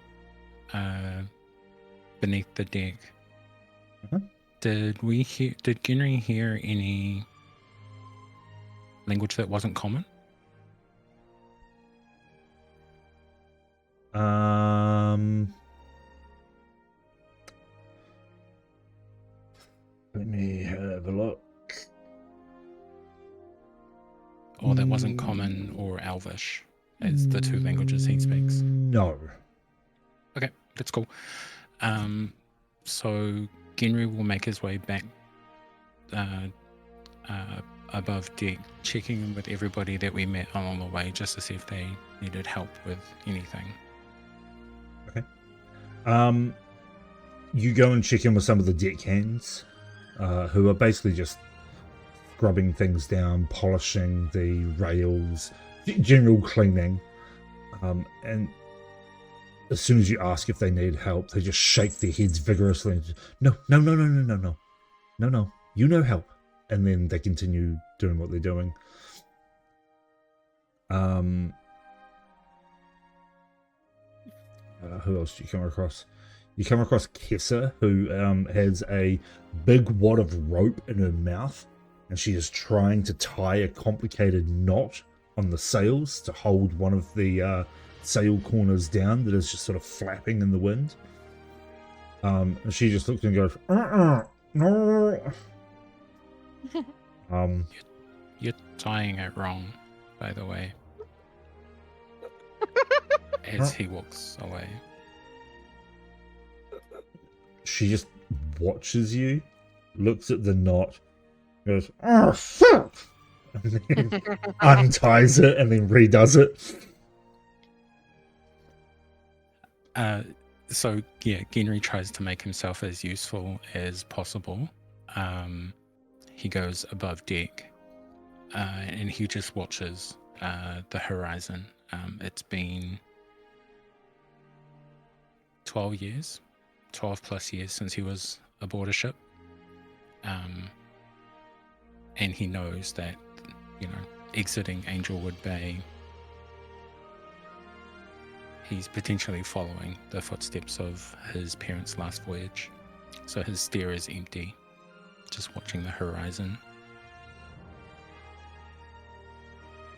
beneath the deck, did Ginri hear any language that wasn't common? Let me have a look. Or that wasn't common or Elvish? It's the two languages he speaks. No. Okay, that's cool. So Genry will make his way back above deck, checking in with everybody that we met along the way just to see if they needed help with anything. Okay. You go and check in with some of the deckhands, who are basically just scrubbing things down, polishing the rails, general cleaning. And as soon as you ask if they need help, they just shake their heads vigorously. And just, no. You know help. And then they continue doing what they're doing. Who else do you come across? You come across Kessa, who has a big wad of rope in her mouth, and she is trying to tie a complicated knot on the sails to hold one of the sail corners down that is just sort of flapping in the wind. And she just looks and goes, no. You're tying it wrong, by the way. As he walks away. She just watches you, looks at the knot, goes, oh, fuck! And then unties it and then redoes it. So, yeah, Genry tries to make himself as useful as possible. He goes above deck and he just watches the horizon. It's been 12 plus years since he was aboard a ship. And he knows that, exiting Angelwood Bay, he's potentially following the footsteps of his parents' last voyage. So his stare is empty, just watching the horizon.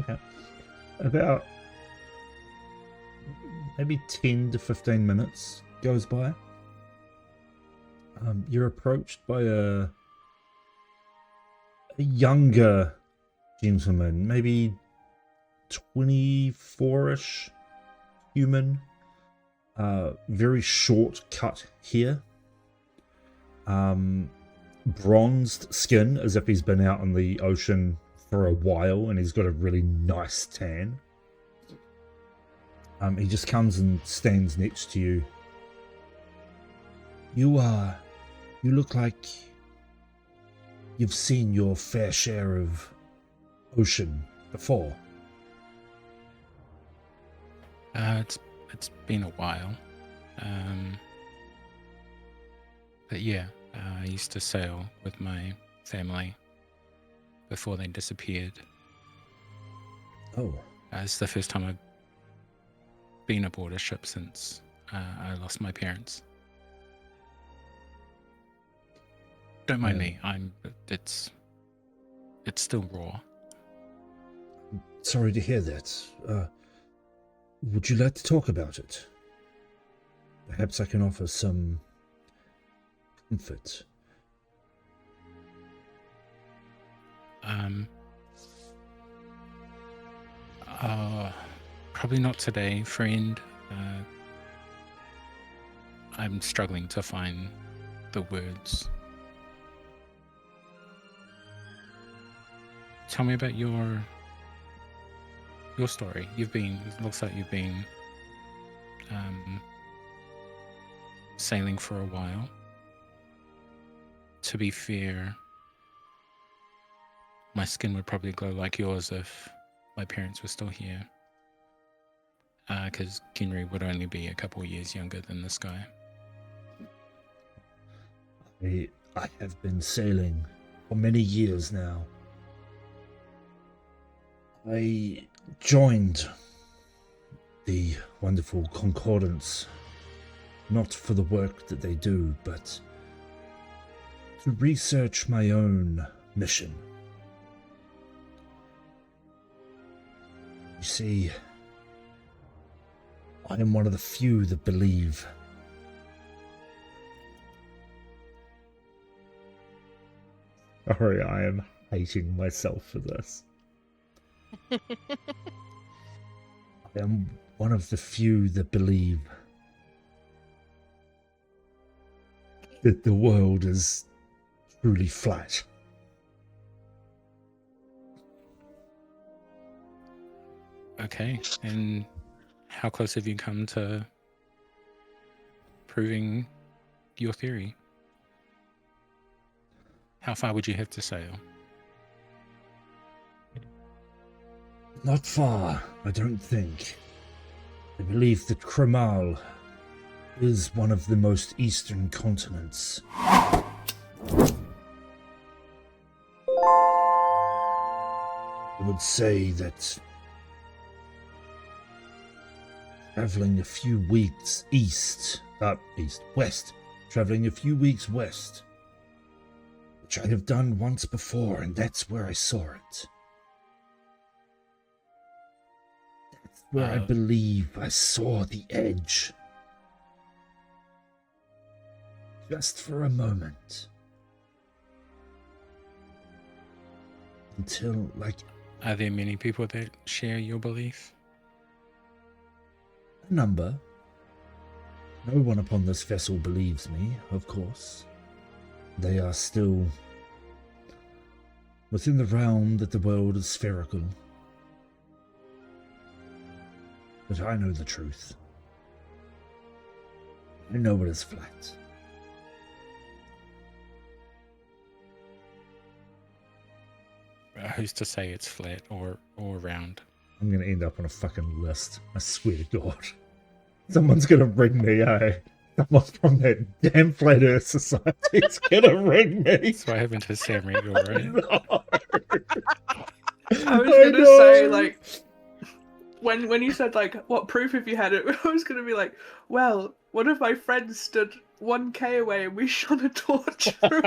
Okay. About maybe 10 to 15 minutes goes by. You're approached by a younger gentleman, maybe 24-ish human, very short cut hair, bronzed skin as if he's been out on the ocean for a while, and he's got a really nice tan. He just comes and stands next to you. You look like you've seen your fair share of ocean before. It's been a while. But yeah, I used to sail with my family before they disappeared. Oh. It's the first time I've been aboard a ship since I lost my parents. Don't mind me. It's still raw. Sorry to hear that. Would you like to talk about it? Perhaps I can offer some comfort. Probably not today, friend. I'm struggling to find the words. Tell me about your story. It looks like you've been sailing for a while. To be fair, my skin would probably glow like yours if my parents were still here. Because Kinry would only be a couple years younger than this guy. I have been sailing for many years now. I joined the wonderful Concordance, not for the work that they do, but to research my own mission. You see, I am one of the few that believe sorry, I am hating myself for this. I am one of the few that believe that the world is truly flat. Okay, and how close have you come to proving your theory? How far would you have to sail? Not far, I don't think. I believe that Kremal is one of the most eastern continents. I would say that traveling a few weeks west, traveling a few weeks west, which I have done once before, and that's where I saw it. That's where I believe I saw the edge. Just for a moment. Until, Are there many people that share your belief? a number. No one upon this vessel believes me, of course. They are still within the realm that the world is spherical. But I know the truth. I know it is flat. Who's to say it's flat or round? I'm gonna end up on a fucking list. I swear to God. Someone's gonna ring me, eh? Someone from that damn Flat Earth Society is gonna ring me. So I haven't to Sam Riegel, right? No. I was gonna say, like, when you said, like, what proof have you had it, I was gonna be like, well, one of my friends stood 1k away and we shone a torch through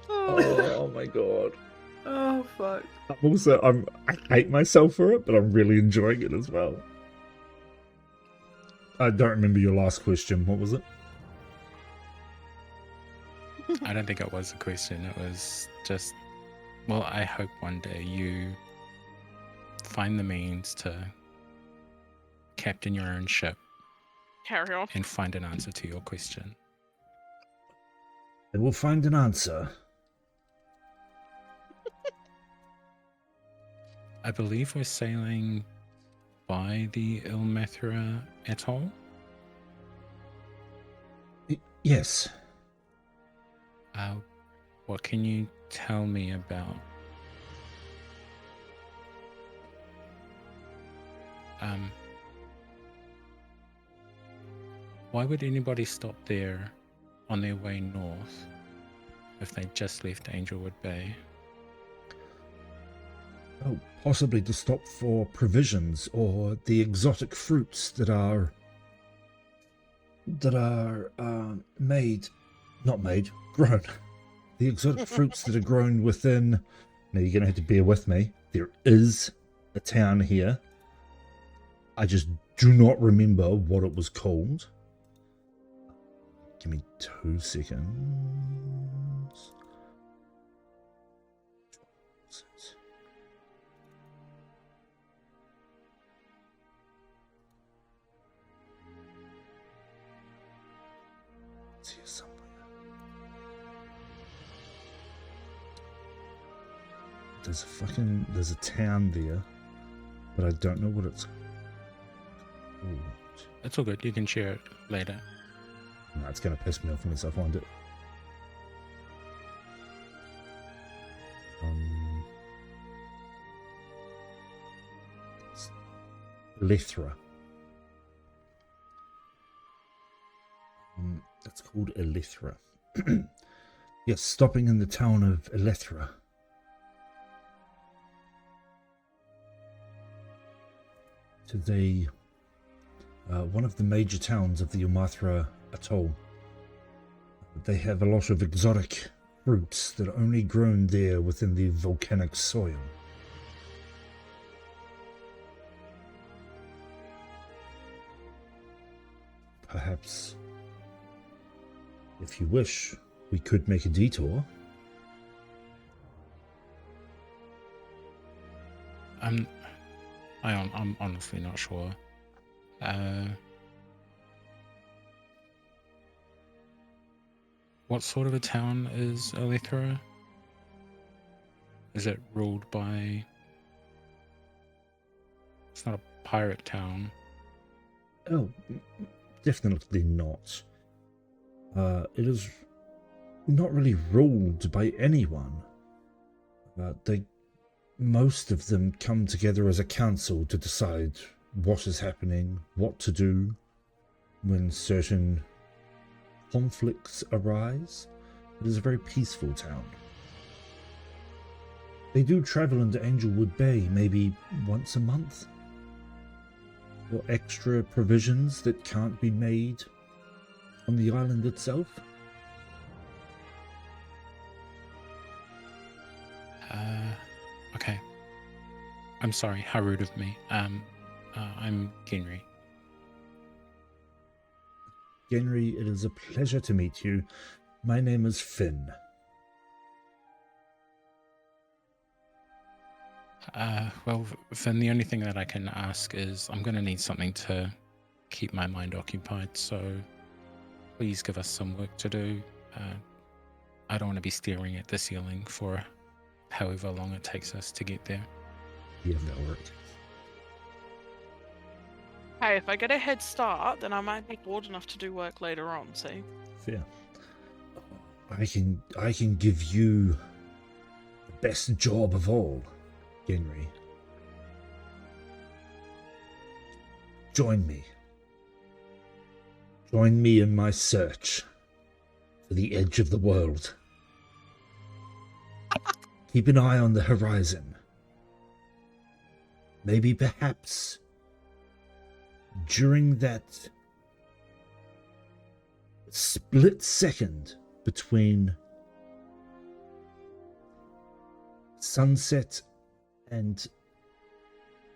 Oh my God. Oh, fuck. I hate myself for it, but I'm really enjoying it as well. I don't remember your last question. What was it? I don't think it was a question. It was just, well, I hope one day you find the means to captain your own ship Carry on. and find an answer to your question. I will find an answer. I believe we're sailing by the Ilmathra Atoll. Yes. What can you tell me about why would anybody stop there on their way north if they just left Angelwood Bay? Oh, possibly to stop for provisions or the exotic fruits that are that are grown. The exotic fruits that are grown within. Now you're going to have to bear with me. There is a town here. I just do not remember what it was called. Give me 2 seconds. It's here somewhere. There's a town there, but I don't know what it's called. It's all good. You can share it later. No, it's going to piss me off unless I find it. Elethra. It's called Elethra. Yes, stopping in the town of Elethra. To the one of the major towns of the Umathra Atoll. They have a lot of exotic fruits that are only grown there within the volcanic soil. Perhaps, if you wish, we could make a detour. I'm honestly not sure. What sort of a town is Elethra? Is it ruled by... It's not a pirate town. Oh, definitely not. It is not really ruled by anyone. Most of them come together as a council to decide what is happening, what to do when certain conflicts arise. It is a very peaceful town. They do travel into Angelwood Bay maybe once a month, for extra provisions that can't be made on the island itself. Okay. I'm sorry, how rude of me. I'm Genry. Genry, it is a pleasure to meet you. My name is Finn. Well, Finn, the only thing that I can ask is I'm going to need something to keep my mind occupied, so please give us some work to do. I don't want to be staring at the ceiling for however long it takes us to get there. Yeah, that worked. Hey, if I get a head start, then I might be bored enough to do work later on, see? Fair. I can give you the best job of all, Genry. Join me. Join me in my search for the edge of the world. Keep an eye on the horizon. Maybe perhaps during that split second between sunset and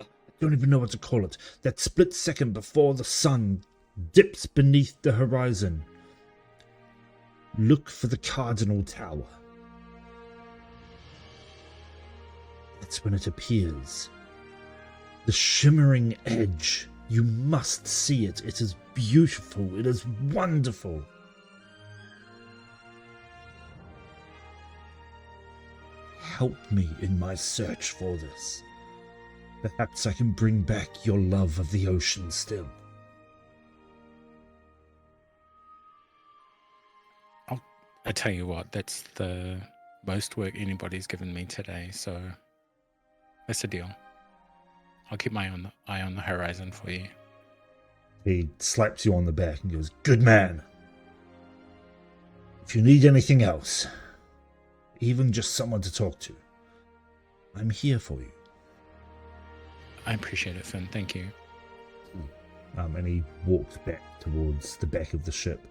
I don't even know what to call it. That split second before the sun dips beneath the horizon. Look for the Cardinal Tower. That's when it appears. The shimmering edge. You must see it. It is beautiful. It is wonderful. Help me in my search for this. Perhaps I can bring back your love of the ocean still. I tell you what, that's the most work anybody's given me today, so that's a deal. I'll keep my eye on the horizon for you. He slaps you on the back and goes, "Good man. If you need anything else, even just someone to talk to, I'm here for you." I appreciate it, Finn. Thank you. And he walks back towards the back of the ship,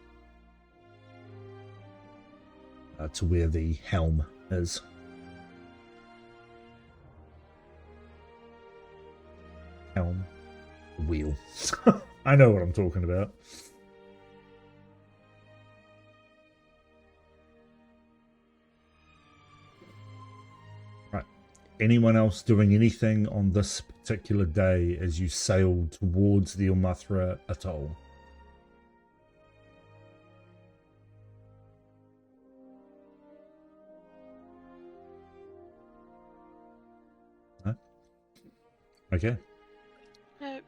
to where the helm is. Helm, wheel. I know what I'm talking about. Right. Anyone else doing anything on this particular day as you sail towards the Umathra Atoll? No? Okay. Nope.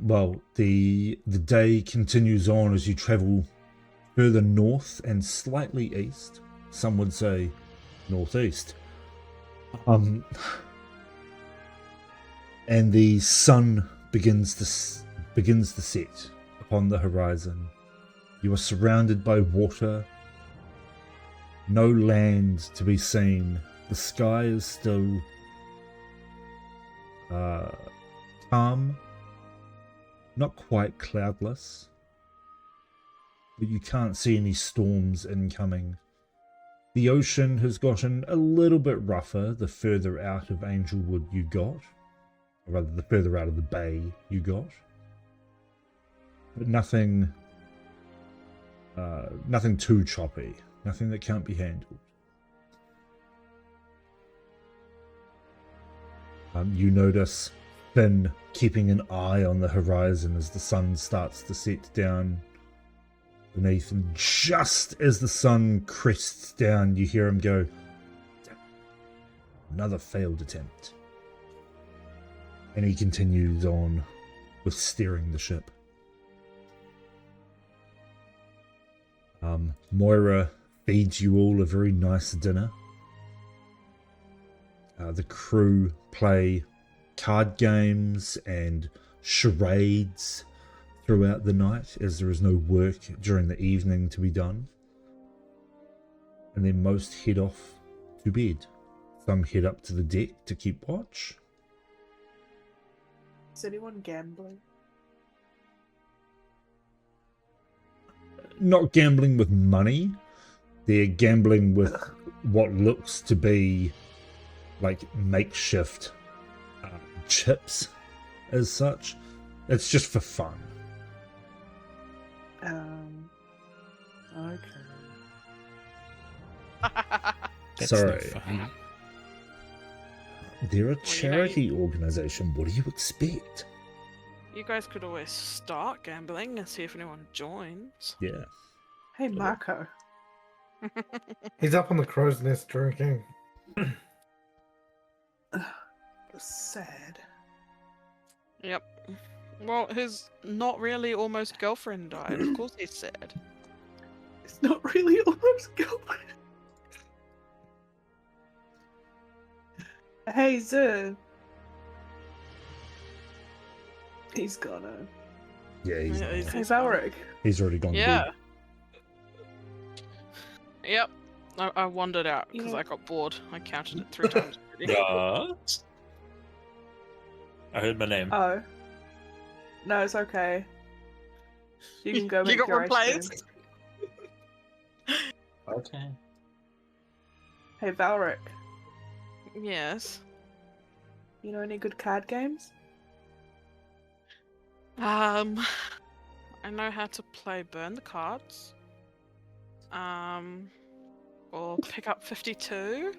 Well, the day continues on as you travel further north and slightly east. Some would say northeast. And the sun begins to set upon the horizon. You are surrounded by water. No land to be seen. The sky is still calm. Not quite cloudless, but you can't see any storms incoming. The ocean has gotten a little bit rougher the further out of Angelwood you got, or rather the further out of the bay you got. But nothing too choppy, nothing that can't be handled. You notice Finn keeping an eye on the horizon as the sun starts to set down beneath, and just as the sun crests down, you hear him go, "Another failed attempt." And he continues on with steering the ship. Moira feeds you all a very nice dinner. The crew play card games and charades throughout the night, as there is no work during the evening to be done. And then most head off to bed. Some head up to the deck to keep watch. Is anyone gambling? Not gambling with money. They're gambling with what looks to be like makeshift chips as such. It's just for fun. Okay. That's Sorry. not fun. They're a you know, charity organization. What do you expect? You guys could always start gambling and see if anyone joins. Yeah. Hey, Marco. He's up on the crow's nest drinking. Sad. Yep. Well, his not really almost girlfriend died. Of course he's sad. It's not really almost going. Hey, Zoo. He's gonna. Yeah, he's, Yeah, Hey, he's Valric. he's already gone. Yeah. Good. Yep. I wandered out because Yeah. I got bored. I counted it 3 times already. Yes. I heard my name. Oh. No, it's okay. You can go You make got your ice replaced? cream. Okay. Hey, Valric. Yes. You know any good card games? I know how to play Burn the Cards. Or pick up 52.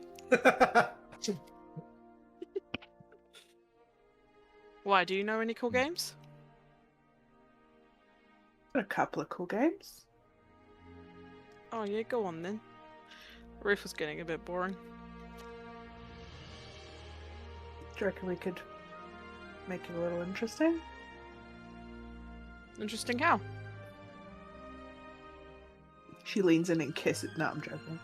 Why, do you know any cool games? A couple of cool games. Oh yeah, go on then. Roof was getting a bit boring. Do you reckon we could make it a little interesting? Interesting how? She leans in and kisses. No, I'm joking.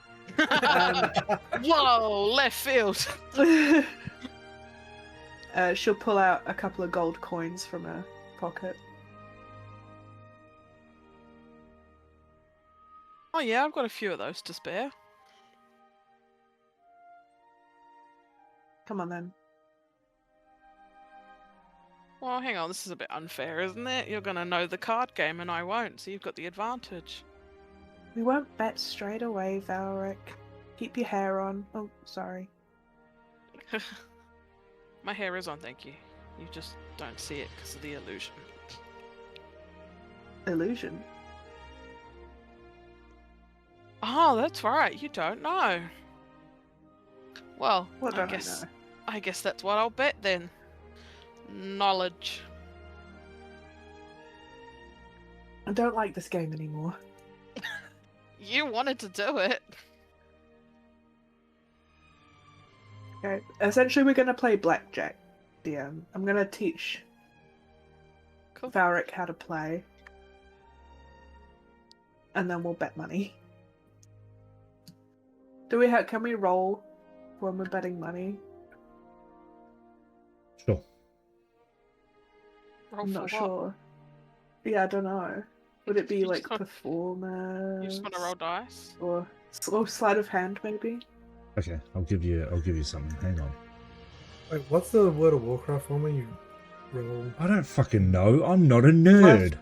Whoa, left field. She'll pull out a couple of gold coins from her pocket. Oh yeah, I've got a few of those to spare. Come on then. Well, hang on, this is a bit unfair, isn't it? You're gonna know the card game and I won't, so you've got the advantage. We won't bet straight away, Valric. Keep your hair on. Oh, sorry. My hair is on, thank you. You just don't see it because of the illusion. Illusion. Oh, that's right, you don't know. Well, What I don't guess I know? I guess that's what I'll bet then. Knowledge. I don't like this game anymore. You wanted to do it. Okay, essentially we're gonna play blackjack, DM. I'm gonna teach Cool. Valric how to play. And then we'll bet money. Can we roll when we're betting money? Sure. Roll I'm for not what? sure. Yeah, I don't know. Would it be You like just got- performance? You just want to roll dice? Or sleight of hand, maybe? Okay, I'll give you something. Hang on. Wait, what's the World of Warcraft one when you roll? I don't fucking know. I'm not a nerd.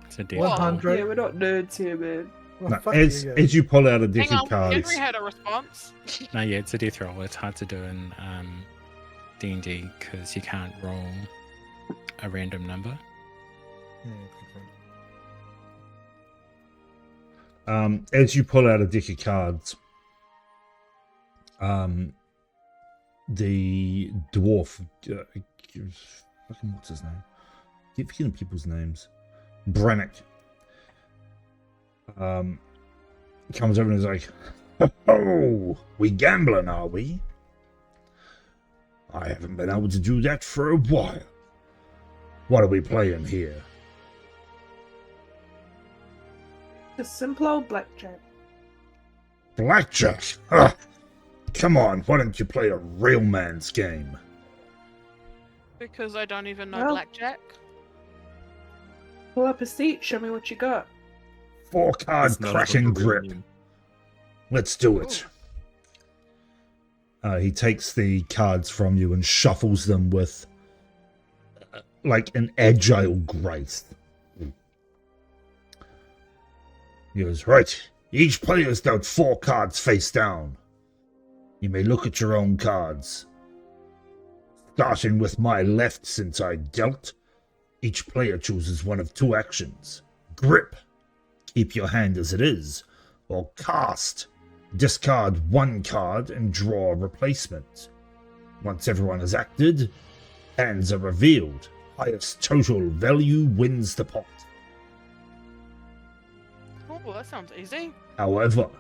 It's a D4. 100? Yeah, we're not nerds here, man. Well, No, fuck as you guys. you pull out a deck Hang of on, cards. Henry had a response. No, yeah, it's a death roll. It's hard to do in D&D because you can't roll a random number. As you pull out a deck of cards, the dwarf, fucking what's his name? Keep forgetting people's names. Brannick. Comes over and is like, "Oh, we gambling, are we? I haven't been able to do that for a while. What are we playing here?" Just simple old blackjack. Blackjack? Ugh. Come on, why don't you play a real man's game? Because I don't even know Well- blackjack. Pull up a seat, show me what you got. 4-card It's not cracking about the grip. reunion. Let's do it. He takes the cards from you and shuffles them with like an agile grace. He goes, "Right, each player's dealt 4 cards face down. You may look at your own cards. Starting with my left since I dealt, each player chooses one of 2 actions. Grip, keep your hand as it is, or cast, discard 1 card and draw a replacement. Once everyone has acted, hands are revealed. Highest total value wins the pot. Oh, that sounds easy. However,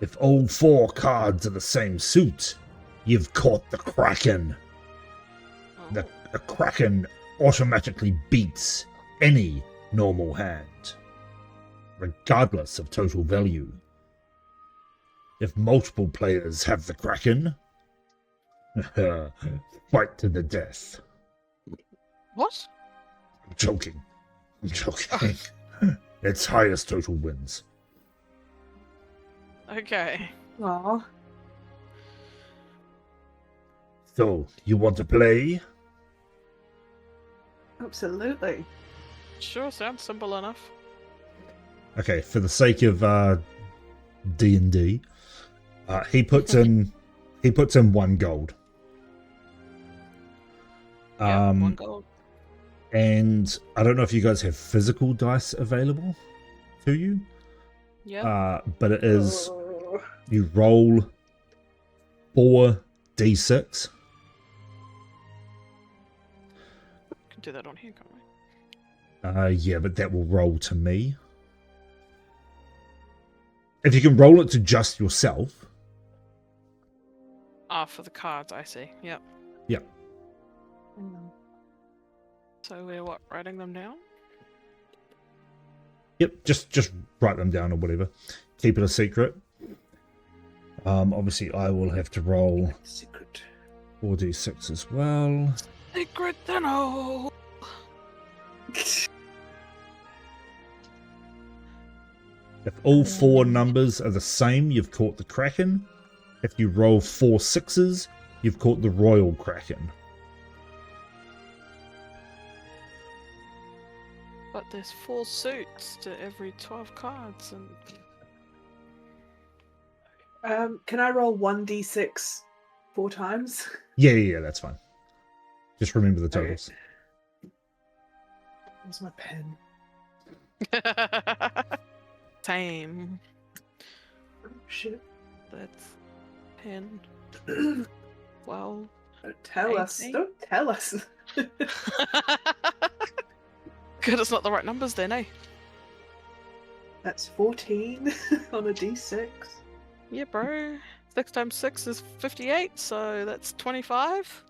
if all 4 cards are the same suit, you've caught the Kraken. Oh. The Kraken automatically beats any normal hand, regardless of total value. If multiple players have the Kraken, fight to the death. What? I'm joking. Its highest total wins. Okay. Aw. So, you want to play? Absolutely. Sure, sounds simple enough. Okay, for the sake of D&D, he puts in 1 gold. Yeah, 1 gold. And I don't know if you guys have physical dice available to you. Yeah. But it is Oh. you roll 4d6. Can do that on here, can't we? Yeah, but that will roll to me. If you can roll it to just yourself. Ah, for the cards, I see. Yep. Hang on. So we're what, writing them down? Yep, just write them down or whatever. Keep it a secret. Obviously I will have to roll Secret. 4d6 as well. Secret Dino! If all 4 numbers are the same, you've caught the Kraken. If you roll 4 6s, you've caught the Royal Kraken. what? There's 4 suits to every 12 cards, and Can I roll 1d6 4 times? Yeah, that's fine. Just remember the totals. Where's my pen? same. Oh, shit. That's 10. Well, Don't tell us. 18. Don't tell us. good. It's not the right numbers then, eh? That's 14 on a d6. Yeah, bro. 6 times 6 is 58, so that's 25.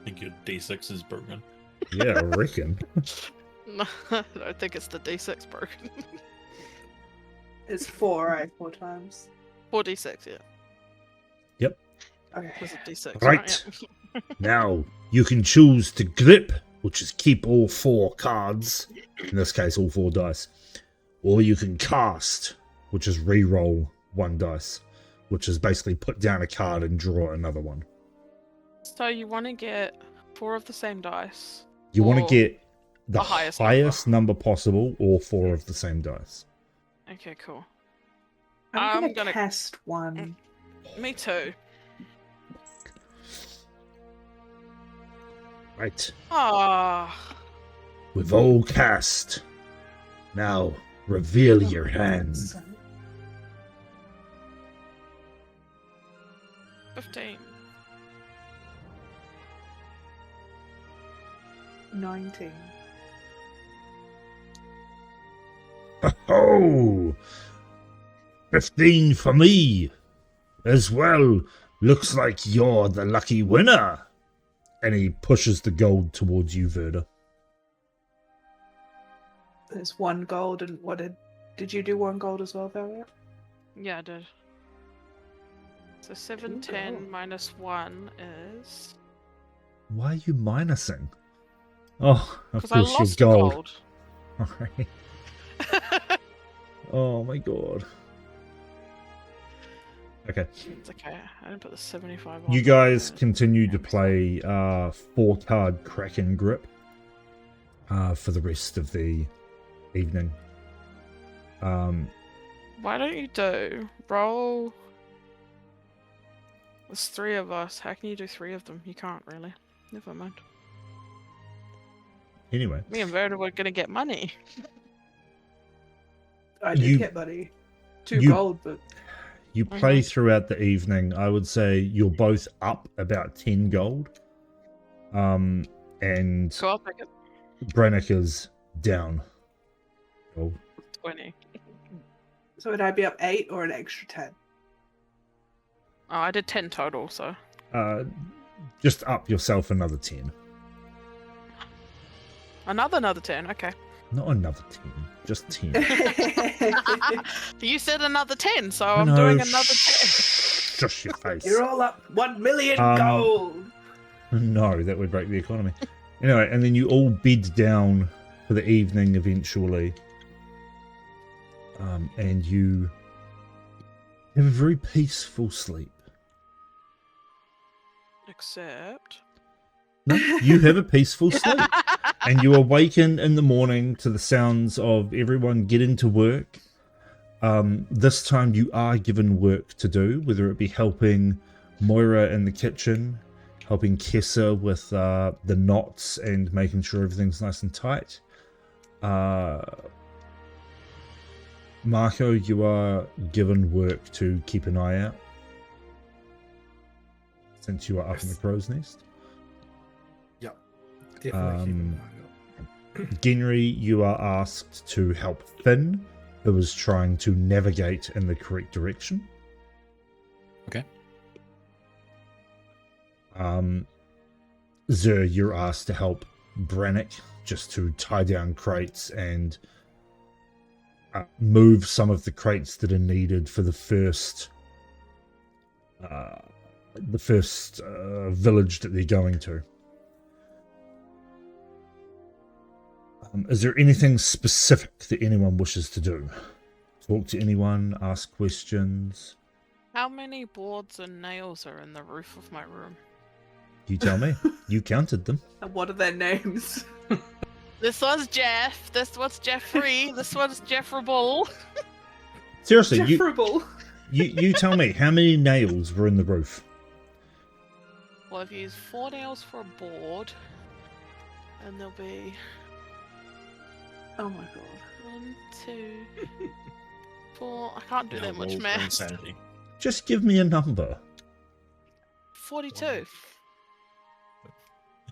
I think your D6 is broken. Yeah, I reckon. No, I don't think it's the D6 broken. It's 4, right? 4 times. 4d6, yeah. Okay. Was it D6? Right. Yeah. Now, you can choose to grip, which is keep all 4 cards, in this case all 4 dice, or you can cast, which is re-roll 1 dice, which is basically put down a card and draw another one. So you want to get 4 of the same dice. You want Or to get the the highest highest number possible, or 4 of the same dice. Okay, cool. I'm I'm gonna gonna- cast one. Me too. Right. Ah, We've all cast. Now, reveal your hands. 15. 19. Oh! 15 for me! As well, looks like you're the lucky winner! And he pushes the gold towards you, Verda. There's 1 gold, and what did you do 1 gold as well, Valia? Yeah, I did. So 7, Two 10 gold. minus 1 is... Why are you minusing? Oh, of Because I course lost you're a gold. gold. Alright. Oh my god. Okay. It's okay. I didn't put the 75 on. You guys continue to play 4-card Kraken Grip for the rest of the evening. Why don't you do roll? There's 3 of us. How can you do 3 of them? You can't really. Never mind. Anyway, Me and Verda were gonna get money. I did You- get money. 2 you- gold, but you play throughout the evening. I would say you're both up about 10 gold. And So I'll take it. Brannick is down. Oh, 20. so would I be up 8 or an extra 10? Oh, I did 10 total, so. just up yourself another 10. Another 10, okay. Not another 10, just 10. You said another 10, so I I'm know, doing another 10. Shush your face. You're all up 1 million gold. No, that would break the economy. Anyway, and then you all bed down for the evening eventually. And you have a very peaceful sleep. Except. No, you have a peaceful sleep. And you awaken in the morning to the sounds of everyone getting to work. This time you are given work to do, whether it be helping Moira in the kitchen, helping Kessa with the knots and making sure everything's nice and tight. Marco, you are given work to keep an eye out, since you are up in the crow's nest. Yep. Definitely keep an eye out. Genry, you are asked to help Finn, who is trying to navigate in the correct direction. Okay. Zer, you're asked to help Brannick, just to tie down crates and move some of the crates that are needed for the first village that they're going to. Is there anything specific that anyone wishes to do? Talk to anyone, ask questions? How many boards and nails are in the roof of my room? You tell me. You counted them. And what are their names? This one's Jeff. This one's Jeffrey. This one's Jeffrable. Seriously, Jeffrable. you tell me, how many nails were in the roof? Well, I've used 4 nails for a board. And there'll be Oh my god. 1, 2, 4. I can't do Now that much roll for math. insanity. Just give me a number. 42.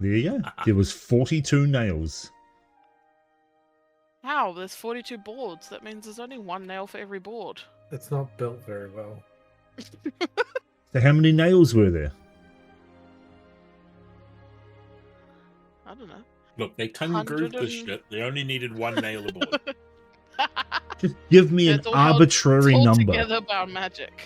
There you go. There was 42 nails. How? There's 42 boards. That means there's only 1 nail for every board. It's not built very well. So how many nails were there? I don't know. Look, they tongue-grooved 100 this shit. They only needed 1 nail aboard. Just give me an It's all held arbitrary all number. together by magic.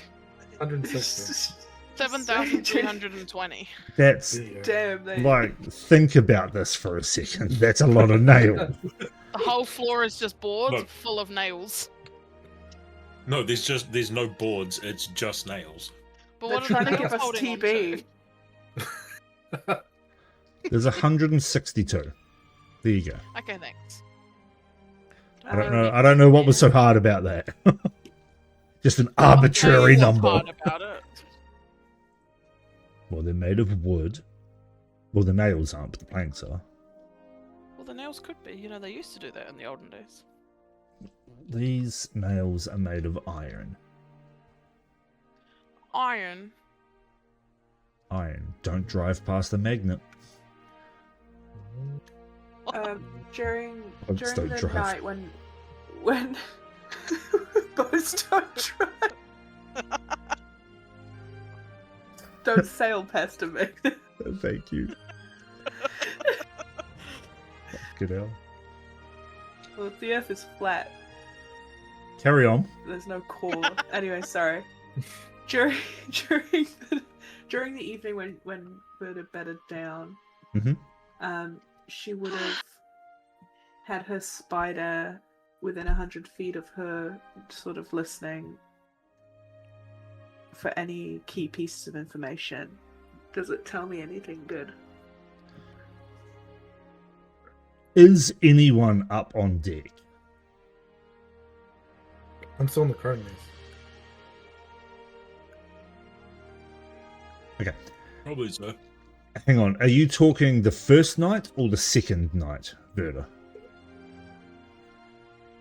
160. 7,320. That's Damn, they... like, think about this for a second. That's a lot of nails. The whole floor is just boards Look. full of nails. No, there's no boards. It's just nails. But They're what trying are to the give nails us holding on TB. to? There's 162. There you go. Okay, thanks. I don't know what was so hard about that. Just an arbitrary What's number. hard about it? Well, they're made of wood. Well, the nails aren't, but the planks are. Well, the nails could be. You know, they used to do that in the olden days. These nails are made of iron. Iron. Iron. Don't drive past the magnet. During Boats don't the drive. night when boats don't drive. Don't sail past a magnet. Thank you. Good hell. Well, if the Earth is flat, Carry on. there's no core. Anyway, sorry. During the evening when Berta bedded down, Mhm. She would have had her spider within 100 feet of her, sort of listening for any key pieces of information. Does it tell me anything good? Is anyone up on deck? I'm still in the crone nest. Okay. Probably so. Hang on. Are you talking the first night or the second night, Verda?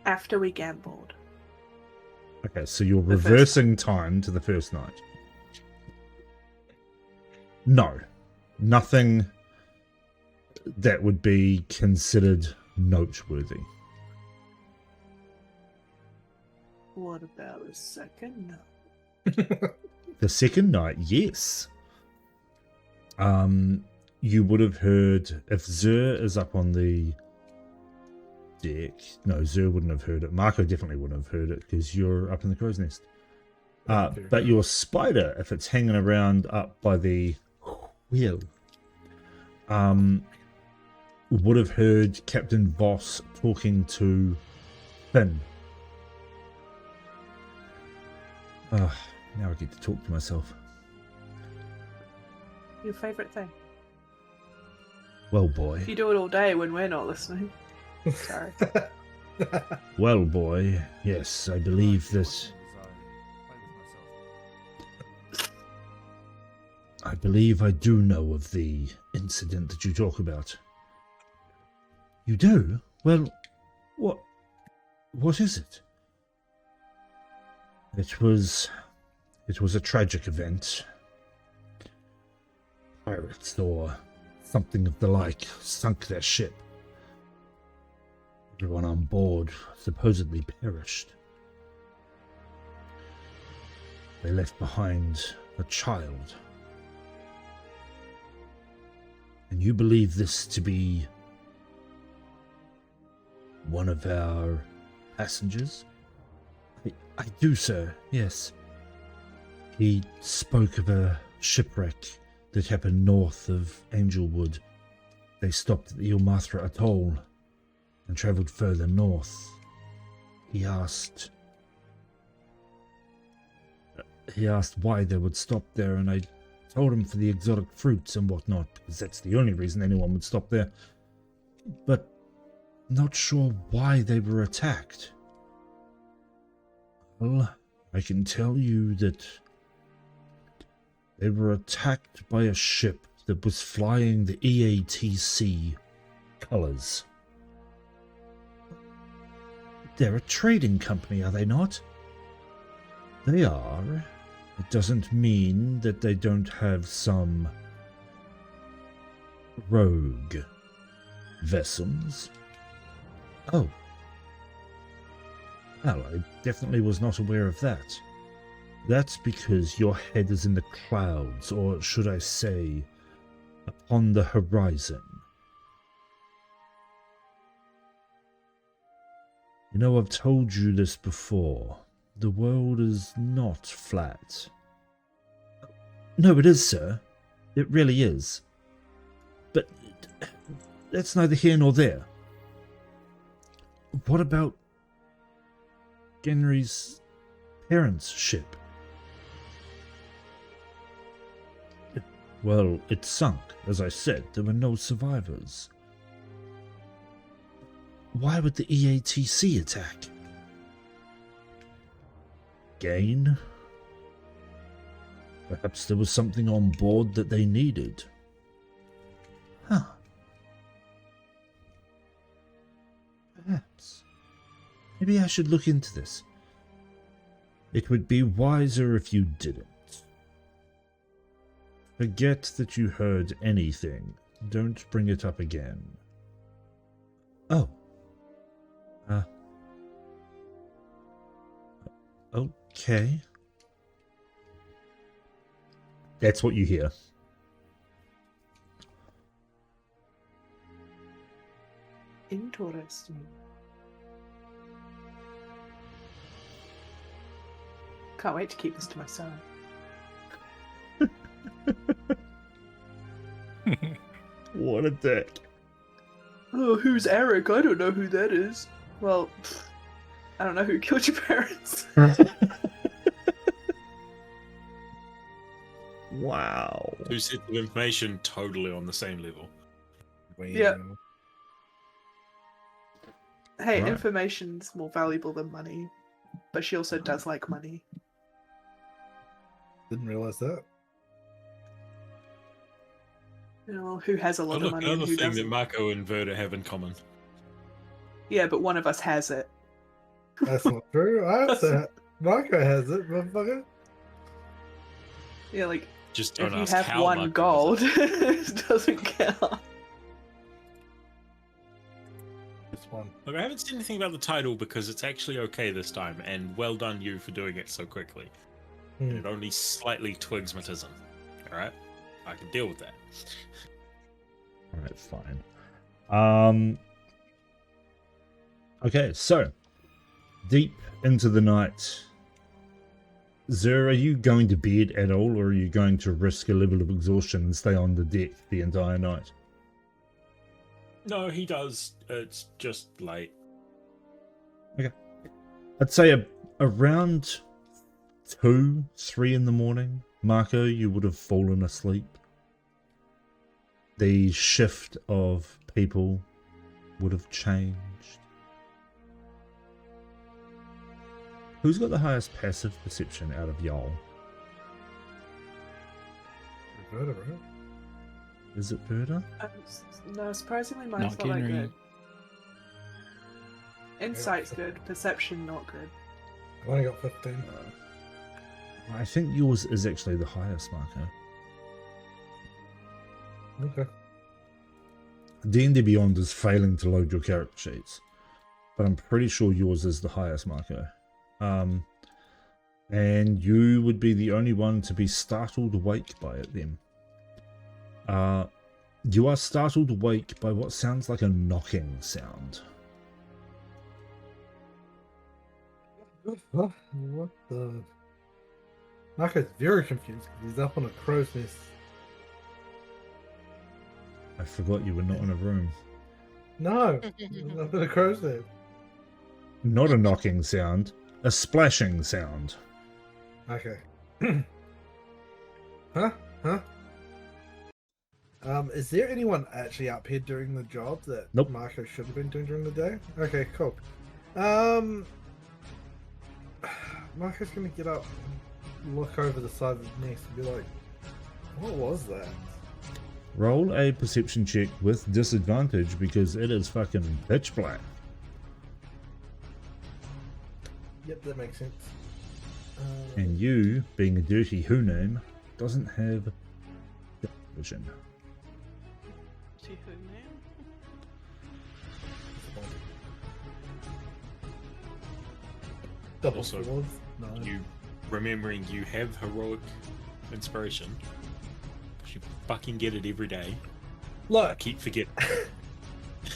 After we gambled. Okay, so you're The first reversing time to the first night. No. Nothing that would be considered noteworthy. What about the second night? The second night, yes. You would have heard, if Zur is up on the deck, no, Zur wouldn't have heard it. Marco definitely wouldn't have heard it because you're up in the crow's nest. But your spider, if it's hanging around up by the wheel, would have heard Captain Voss talking to Finn. Now I get to talk to myself. Your favourite thing? Well, boy. You do it all day when we're not listening. Sorry. Well, boy. Yes, I believe that. I believe I do know of the incident that you talk about. You do? Well, what is it? It was a tragic event. Pirates or something of the like sunk their ship. Everyone on board supposedly perished. They left behind a child. And you believe this to be one of our passengers? I do, sir, yes. He spoke of a shipwreck that happened north of Angelwood. They stopped at the Ilmathra Atoll and travelled further north. He asked why they would stop there, and I told him for the exotic fruits and whatnot, because that's the only reason anyone would stop there. But not sure why they were attacked. Well, I can tell you that they were attacked by a ship that was flying the EATC colors. They're a trading company, are they not? They are. It doesn't mean that they don't have some rogue vessels. Oh. Well, I definitely was not aware of that. That's because your head is in the clouds, or should I say, upon the horizon. You know, I've told you this before. The world is not flat. No, it is, sir. It really is. But that's neither here nor there. What about Genry's parents' ship? Well, it sunk. As I said, there were no survivors. Why would the EATC attack? Gain? Perhaps there was something on board that they needed. Huh. Perhaps. Maybe I should look into this. It would be wiser if you didn't. Forget that you heard anything. Don't bring it up again. Oh. Okay. That's what you hear. Interesting. Can't wait to keep this to myself. What a dick. Oh, who's Eric? I don't know who that is. Well, I don't know who killed your parents. Wow. Two sets of information totally on the same level. Yeah. Hey, Right. information's more valuable than money, but she also does like money. Didn't realize that. You know, who has a Oh, lot of look, money and another who thing doesn't? that Marco and Verda have in common. Yeah, but one of us has it. That's not true. I also Marco has it, motherfucker. Yeah, like Just if don't you ask have how one Marco gold, does it. it doesn't count. This one. Look, I haven't seen anything about the title because it's actually okay this time, and well done you for doing it so quickly. And it only slightly twigs Matism. Alright? I can deal with that. Alright, fine. Okay, so deep into the night. Zer, are you going to bed at all, or are you going to risk a level of exhaustion and stay on the deck the entire night? No, he does. It's just late. I'd say around 2, 3 in the morning, Marco, you would have fallen asleep. The shift of people would have changed. Who's got the highest passive perception out of y'all? Roberta, right? Is it Verda? No, surprisingly, mine's Not not that Genry. good. Insight's good, perception not good. I've only got 15. I think yours is actually the highest, Marco. Okay. D&D Beyond is failing to load your character sheets, but I'm pretty sure yours is the highest, Marco. And you would be the only one to be startled awake by it then. You are startled awake by what sounds like a knocking sound. What the? Marco's very confused because he's up on a crow's nest. I forgot you were not in a room. No, he's up in a crow's nest. Not a knocking sound, a splashing sound. Okay. Huh? Is there anyone actually up here doing the job that Nope. Marco should have been doing during the day? Okay, cool. Marco's gonna get up, and look over the side of the nest, and be like, "What was that?" Roll a perception check with disadvantage because it is fucking pitch black. Yep, that makes sense. And you, being a dirty who name, doesn't have vision. See who now? Double Also, swords. No. You remembering you have heroic inspiration. You fucking get it every day. I Look, keep forgetting.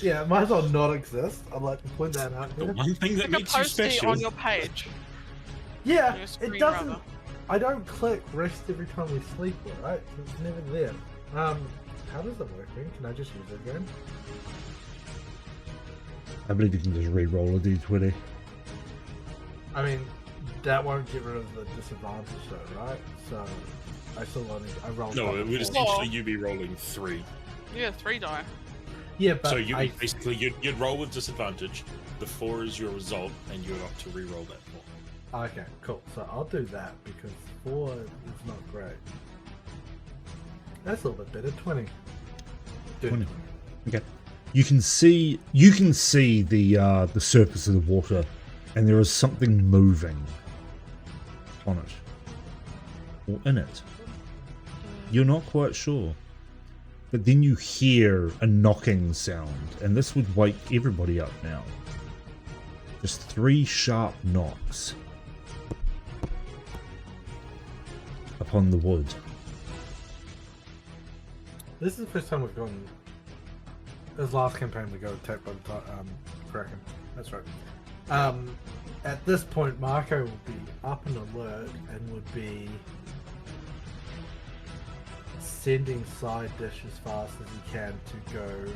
yeah, it might as well not exist. I'd like to point that out The here. one thing that Like a makes you postie special. on your page. Yeah, On your it screen, doesn't. rather. I don't click rest every time we sleep, right? It's never there. How does it work, man? Can I just use it again? I believe you can just re-roll a d20. I mean, that won't get rid of the disadvantage, though, right? So I still only I rolled. No, double it would fours. essentially you be rolling 3. Yeah, 3 die. Yeah, but So you I, basically you'd roll with disadvantage. The 4 is your result, and you'd opt to re-roll that 4. okay, cool. So I'll do that because 4 is not great. That's a little bit better. 20. Dude, 20. Okay. You can see the surface of the water, and there is something moving on it or in it. You're not quite sure, but then you hear a knocking sound, and this would wake everybody up now. Just 3 sharp knocks upon the wood. This is the first time we've gone. This last campaign we got attacked by the Kraken. That's right. At this point, Marco will be up and alert and would be sending side dish as fast as he can to go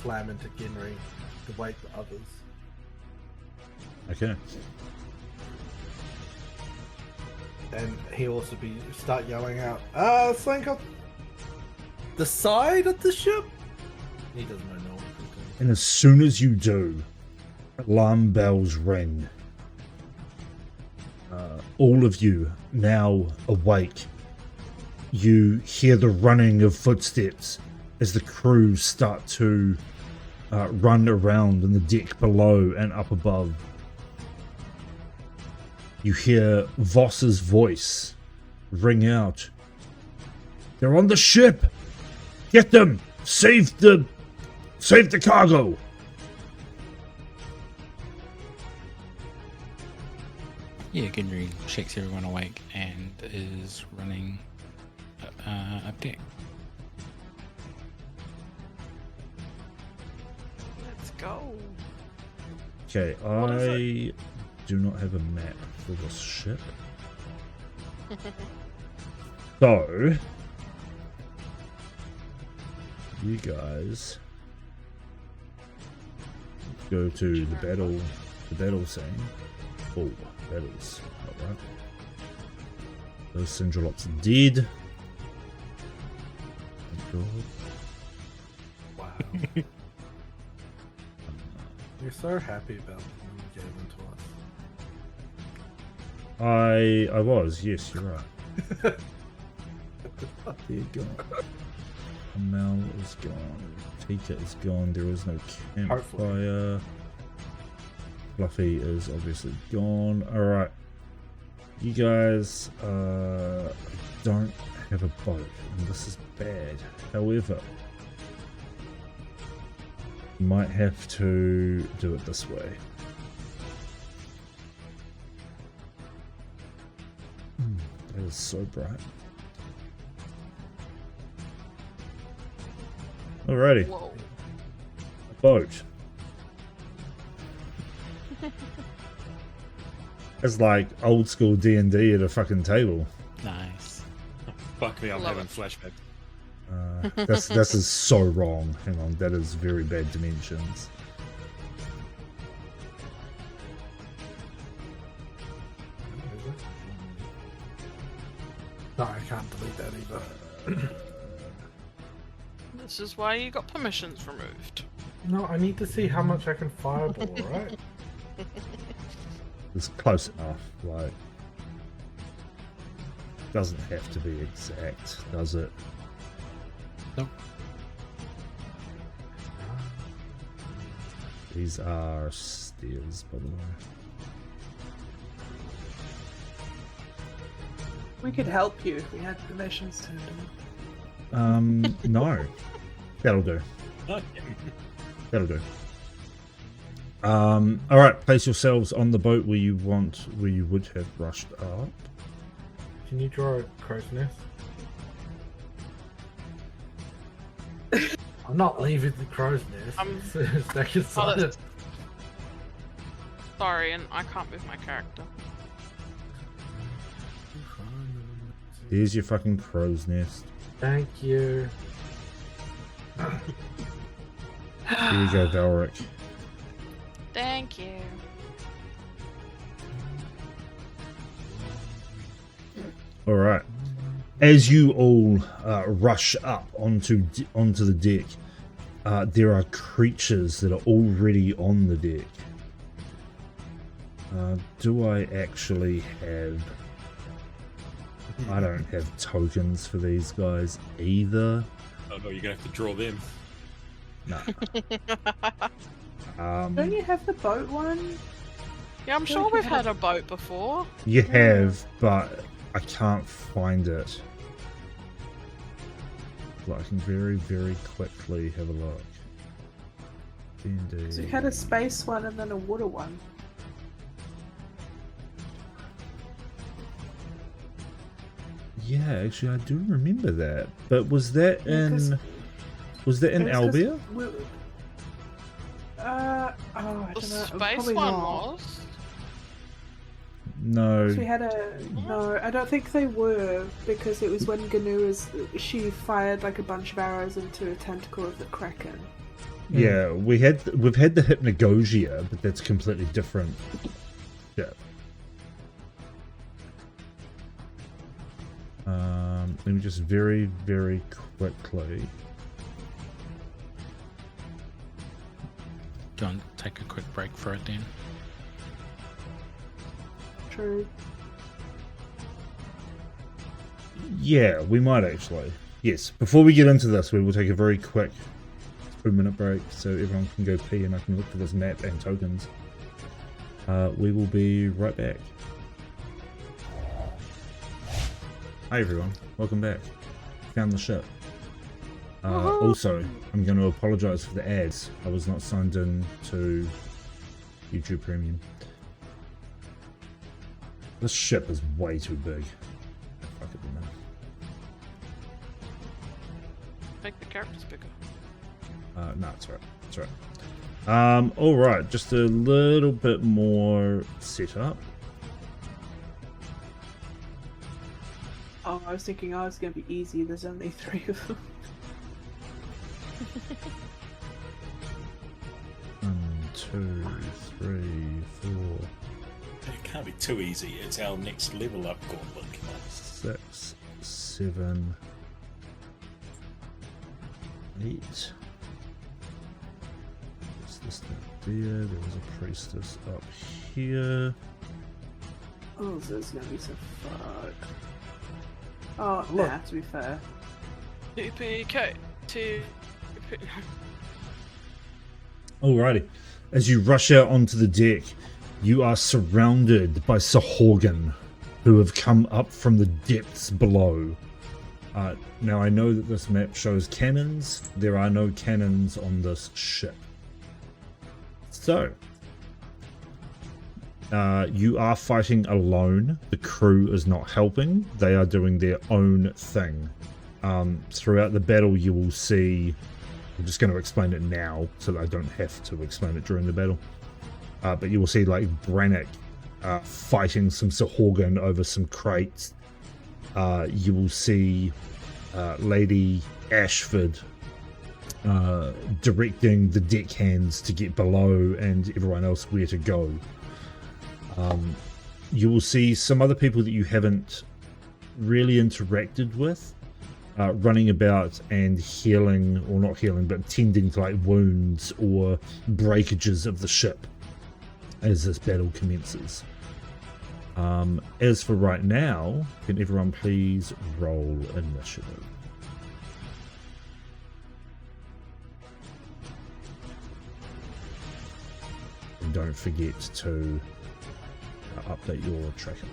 slam into Genry to wake the others. Okay. And he'll also start yelling out, slank up the side of the ship? He doesn't know what to do. And as soon as you do, alarm bells ring. All of you now awake. You hear the running of footsteps as the crew start to run around in the deck below and up above. You hear Voss's voice ring out. They're on the ship! Get them! Save the cargo! Yeah, Gendry shakes everyone awake and is running up deck. Let's go. Okay, What is I do not have a map for this ship. So, you guys go to the battle scene. Oh, battles. Alright. Those Syndrolops are dead. Thank God. Wow. You're so happy about when you gave them to us. I was, yes, you're right. They're gone. Mel is gone. Tika is gone. There is no campfire. Fluffy is obviously gone. Alright. You guys don't have a boat, and this is bad. However, you might have to do it this way. That is so bright. Alrighty, Whoa. boat. It's like old school D&D at a fucking table. Nice. Fuck me, I'm Love having it. flashbacks. This is so wrong. Hang on, that is very bad dimensions. No, I can't delete that either. This is why you got permissions removed. No, I need to see how much I can fireball, right? It's close enough, like... Doesn't have to be exact, does it? Nope. These are stairs, by the way. We could help you if we had permissions turned on. No. That'll do. Okay. That'll do. Alright, place yourselves on the boat where you would have rushed up. Can you draw a crow's nest? I'm not leaving the crow's nest. Stay inside it. Sorry, and I can't move my character. There's your fucking crow's nest. Thank you. Here you go, Valric. Thank you. Alright. As you all rush up onto the deck, there are creatures that are already on the deck. Do I actually have... I don't have tokens for these guys either. Oh no, you're gonna have to draw them. No. Don't you have the boat one? Yeah, I'm sure we've had a boat before. You have, but I can't find it. But I can very, very quickly have a look. So you had a space one and then a water one. Yeah, actually, I do remember that. But was that in? Was that in Albia? I don't know. The space probably one not. was. No. So we had a no. I don't think they were because it was when she fired like a bunch of arrows into a tentacle of the kraken. Yeah, we've had the Hypnagogia, but that's completely different. Yeah. Let me just very, very quickly. Don't take a quick break for it then. True. Yeah, we might actually. Yes. Before we get into this, we will take a very quick 2-minute break so everyone can go pee and I can look for this map and tokens. We will be right back. Hi everyone, welcome back. Found the ship. Also, I'm going to apologise for the ads. I was not signed in to YouTube Premium. This ship is way too big. Fuck it, man. Make the characters bigger. No, it's right. It's right. Alright, just a little bit more setup. Oh, I was thinking, oh, it's going to be easy. There's only 3 of them. 1, 2, 3, 4, It can't be too easy. It's our next level up gauntlet. Come on. 6, 7, 8. What's this not there? There was a priestess up here. Oh, so it's going to be so fuck. Oh, Look. nah, to be fair. TPK. Alrighty. As you rush out onto the deck, you are surrounded by sahuagin who have come up from the depths below. Now I know that this map shows cannons. There are no cannons on this ship. So, you are fighting alone. The crew is not helping. They are doing their own thing. Throughout the battle you will see... I'm just going to explain it now so that I don't have to explain it during the battle. But you will see like Brannick fighting some sahuagin over some crates. You will see Lady Ashford directing the deckhands to get below and everyone else where to go. You will see some other people that you haven't really interacted with. running about and healing, or not healing, but tending to like wounds or breakages of the ship as this battle commences. As for right now, can everyone please roll initiative? And don't forget to update your tracker.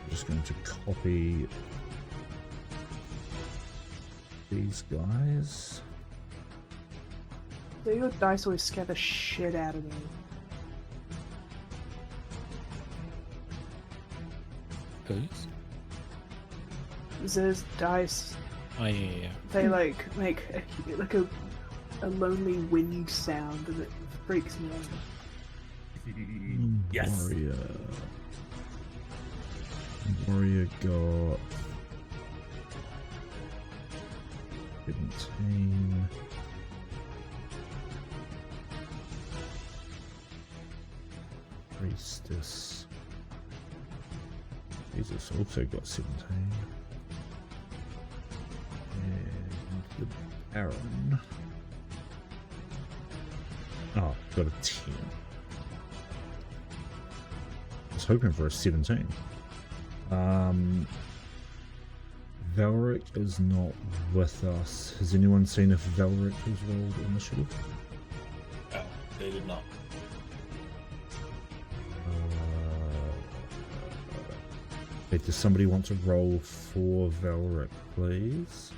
I'm just going to copy these guys. Your dice always scare the shit out of me. Whose? Those dice, Oh, yeah. they like make a lonely wind sound and it freaks me out. Yes. Warrior got 17. Priestess. Jesus also got 17. And the Baron. Oh, got a 10. I was hoping for a 17. Valric is not with us. Has anyone seen if Valric has rolled initiative? No, they did not. Okay, does somebody want to roll for Valric, please?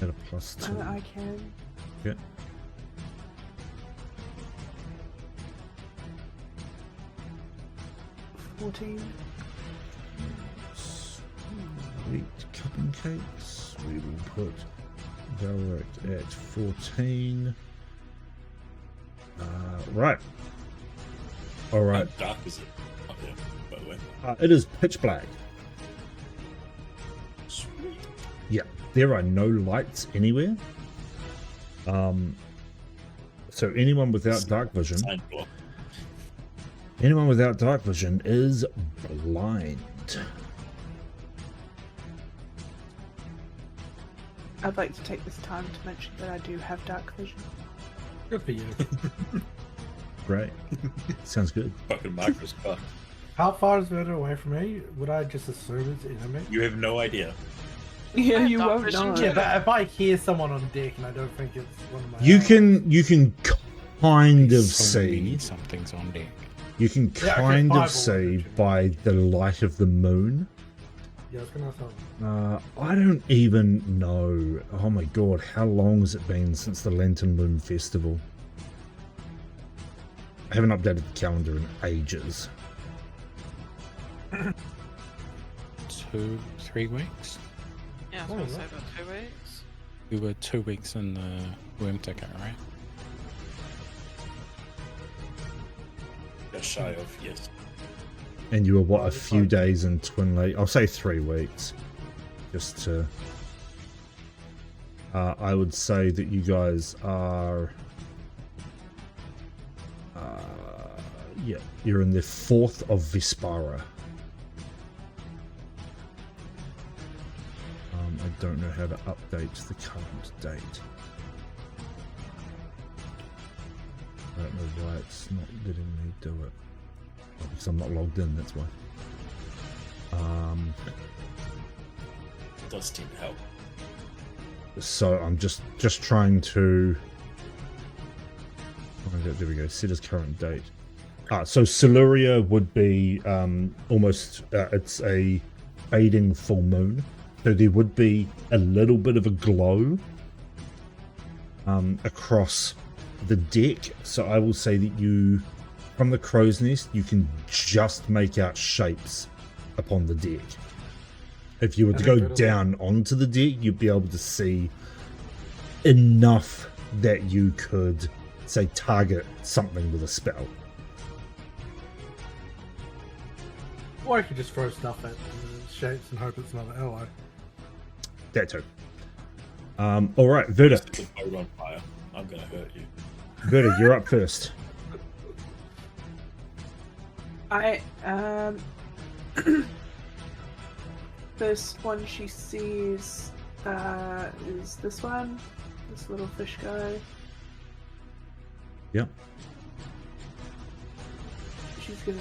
At a +2. I can. Yeah. $14. Sweet cupping cakes. We will put Valric at 14. Right. Alright. How dark is it up here, by the way? It is pitch black. Sweet. Yeah, there are no lights anywhere. So anyone without dark vision, Sign block. anyone without dark vision is blind. I'd like to take this time to mention that I do have dark vision. Good for you. Great. Sounds good. Fucking microscope. How far is it away from me? Would I just assume it's enemy? You have no idea. Yeah, have you dark won't vision know. too. Yeah, but if I hear someone on deck and I don't think it's one of my You allies- can kind of So see. something's on deck. You can Yeah, okay, kind fireball of see energy. by the light of the moon. Yeah, I was gonna ask that. I don't even know. Oh my god, how long has it been since the Lantern Moon Festival? I haven't updated the calendar in ages. 2-3 weeks. Yeah, I was Oh, going to say right. about 2 weeks. We were 2 weeks in the worm ticket, right? Just shy of, yes. And you were what, a it's few fine. days in Twin Lake? I'll say 3 weeks. Just to I would say that you guys are yeah, you're in the 4th of Vespara. I don't know how to update the current date. I don't know why it's not letting me do it. Oh, because I'm not logged in, that's why. Does tend to help. So I'm just trying to. Oh, there we go. Set as current date. So Siluria would be almost. It's a fading full moon, so there would be a little bit of a glow across the deck. So I will say that you, from the crow's nest, you can just make out shapes upon the deck. If you were to go down onto the deck, you'd be able to see enough that you could, say, target something with a spell. Or I could just throw stuff at the shapes and hope it's another ally. That too. All right, Verda. Set the boat on fire. I'm gonna hurt you. Verda, you're up first. first one she sees is this one, this little fish guy. Yep. She's gonna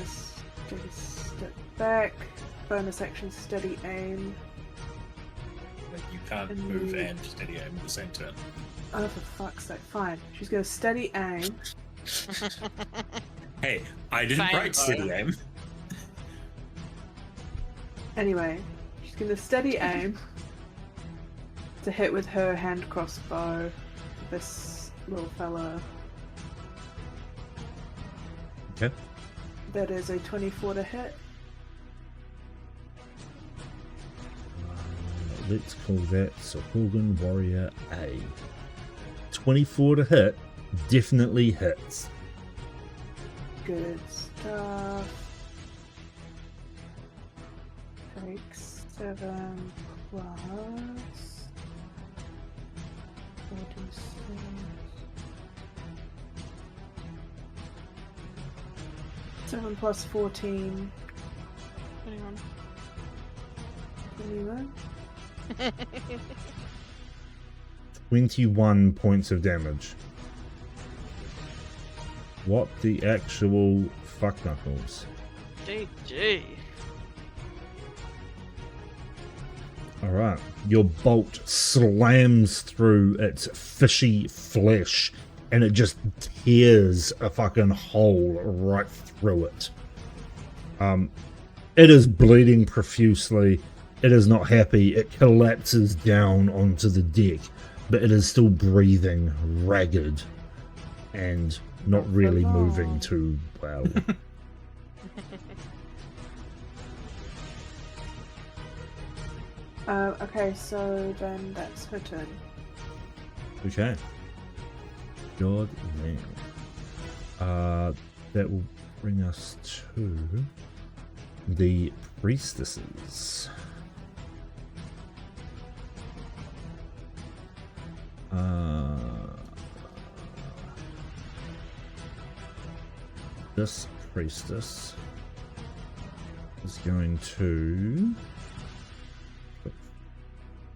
take a step back, bonus action, steady aim. You can't move and steady aim at the same turn. Oh, for fuck's sake! Fine. She's gonna steady aim. Hey, I didn't Fine. write steady aim. Anyway, she's gonna steady aim to hit with her hand crossbow this little fella. Okay. That is a 24 to hit. Let's call that Sahuagin Warrior A. 24 to hit. Definitely hits. Good stuff. Takes 7 plus 46. 7 plus 14. 21. 21. 21 points of damage. What the actual fuck knuckles? GG. Alright, your bolt slams through its fishy flesh and it just tears a fucking hole right through it. It is bleeding profusely. It is not happy. It collapses down onto the deck, but it is still breathing ragged and not really moving too well. Okay, so then that's her turn. Okay. God damn. That will bring us to the priestesses. This priestess is going to put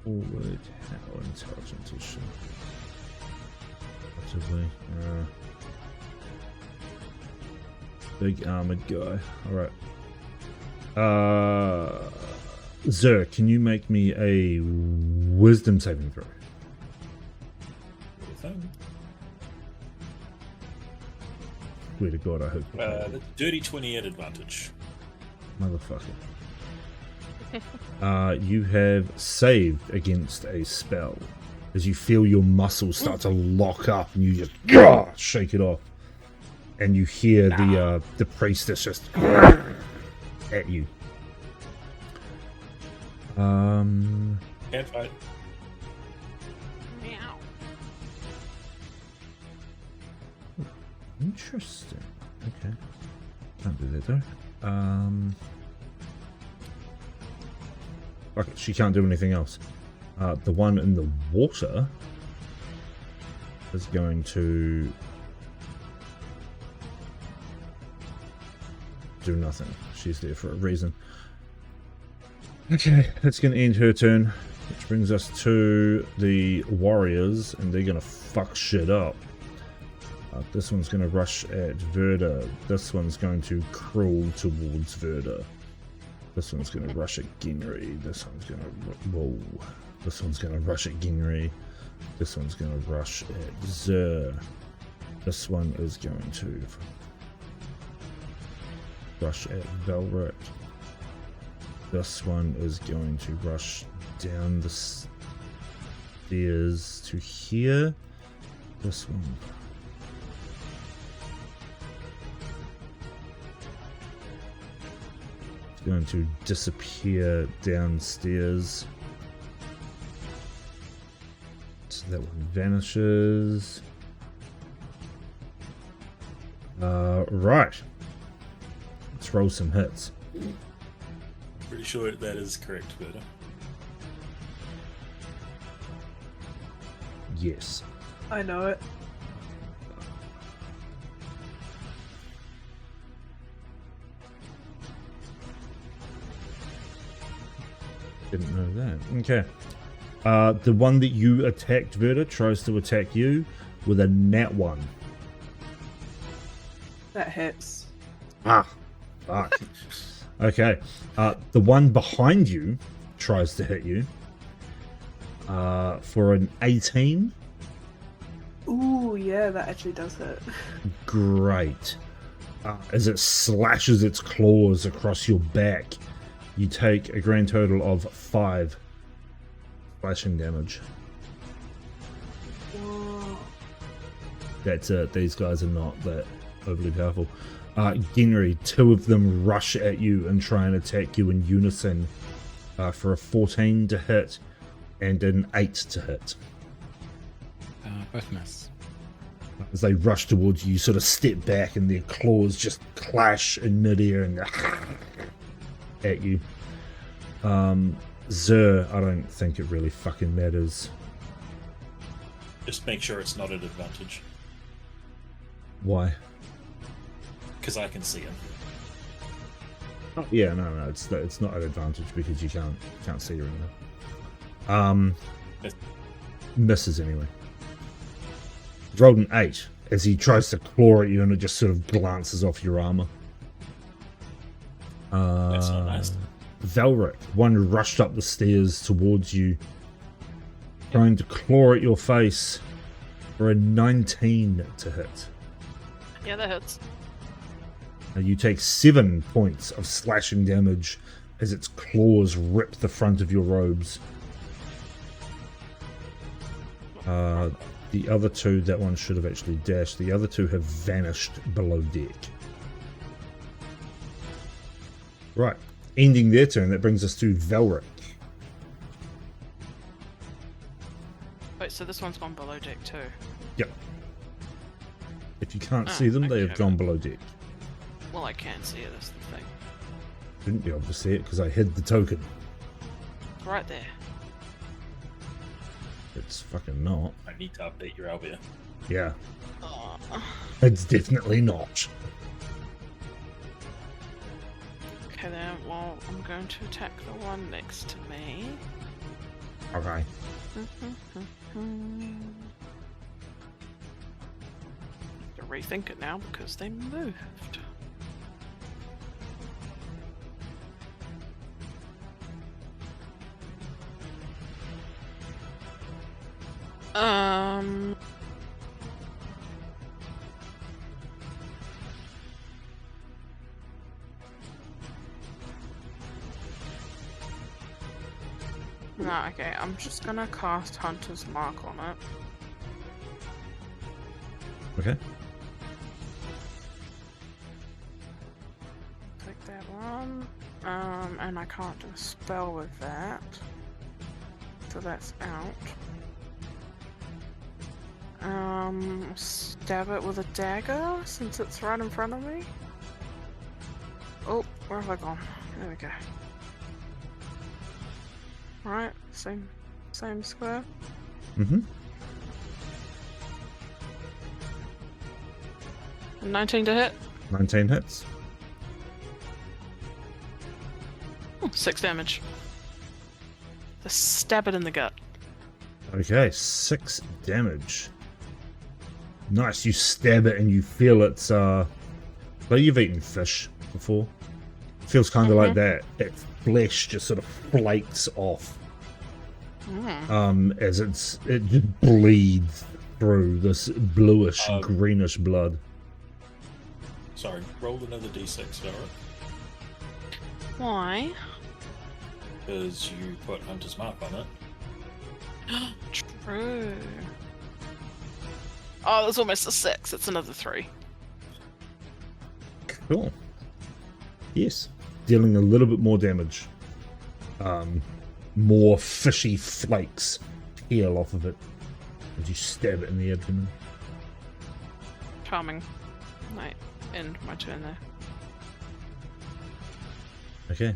forward. How intelligent is she? Possibly. Big armored guy. Alright. Zer, can you make me a wisdom saving throw? Swear to God, I hope. The dirty 20 at advantage. Motherfucker. You have saved against a spell as you feel your muscles start to lock up and you just shake it off. And you hear the priestess just at you. Can't fight. Meow. Interesting. Okay. Can't do that though. Okay, she can't do anything else. The one in the water is going to do nothing. She's there for a reason. Okay, that's going to end her turn, which brings us to the warriors, and they're going to fuck shit up. This one's going to rush at Verda. This one's going to crawl towards Verda. This one's going to rush at Ginri. This one's going to... Whoa. This one's going to rush at Ginri. This one's going to rush at Zer. This one is going to rush at Velvet. This one is going to rush down the stairs to here. This one... going to disappear downstairs. So that one vanishes. Right. Let's roll some hits. Pretty sure that is correct, Verda. Yes. I know it. Didn't know that. Okay. The one that you attacked, Verta, tries to attack you with a nat 1. That hits. Ah, fuck. Okay. The one behind you tries to hit you for an 18. Ooh, yeah, that actually does hit. Great. As it slashes its claws across your back, you take a grand total of 5 slashing damage. Whoa. That's it. These guys are not that overly powerful. Genry, 2 of them rush at you and try and attack you in unison for a 14 to hit and an 8 to hit. Both miss. As they rush towards you, you sort of step back and their claws just clash in midair and at you. Zer, I don't think it really fucking matters. Just make sure it's not an advantage, Why? because I can see him. Oh, yeah, no, it's not an advantage because you can't see her anymore. Misses anyway. Rolled an 8 as he tries to claw at you and it just sort of glances off your armor. That's not nice. Valric, one rushed up the stairs towards you, trying to claw at your face for a 19 to hit. Yeah, that hits. You take 7 points of slashing damage as its claws rip the front of your robes. The other 2, that one should have actually dashed. The other 2 have vanished below deck. Right, ending their turn, that brings us to Valric. Wait, so this one's gone below deck too. Yep. If you can't Ah, see them, they have okay. gone below deck. Well, I can see it, that's the thing. Shouldn't be able to see it because I hid the token. It's right there. It's fucking not. I need to update your Albia. Yeah, Oh. it's definitely not. Okay then, well, I'm going to attack the one next to me. Okay. To rethink it now because they moved. No, okay, I'm just gonna cast Hunter's Mark on it. Okay. Take that one. And I can't do a spell with that. So that's out. Stab it with a dagger since it's right in front of me. Oh, where have I gone? There we go. Right, same square. Mm-hmm. 19 to hit. 19 hits. 6 damage. Just stab it in the gut. Okay, 6 damage. Nice, you stab it and you feel it's, well, you've eaten fish before. It feels kind of like that. That flesh just sort of flakes off. As it just bleeds through this bluish, greenish blood. Sorry, roll another d6, alright? Why? Because you put Hunter's Mark on it. True. Oh, it was almost a 6. It's another 3. Cool. Yes. Dealing a little bit more damage. More fishy flakes peel off of it as you stab it in the abdomen. Charming. Might end my turn there. Okay.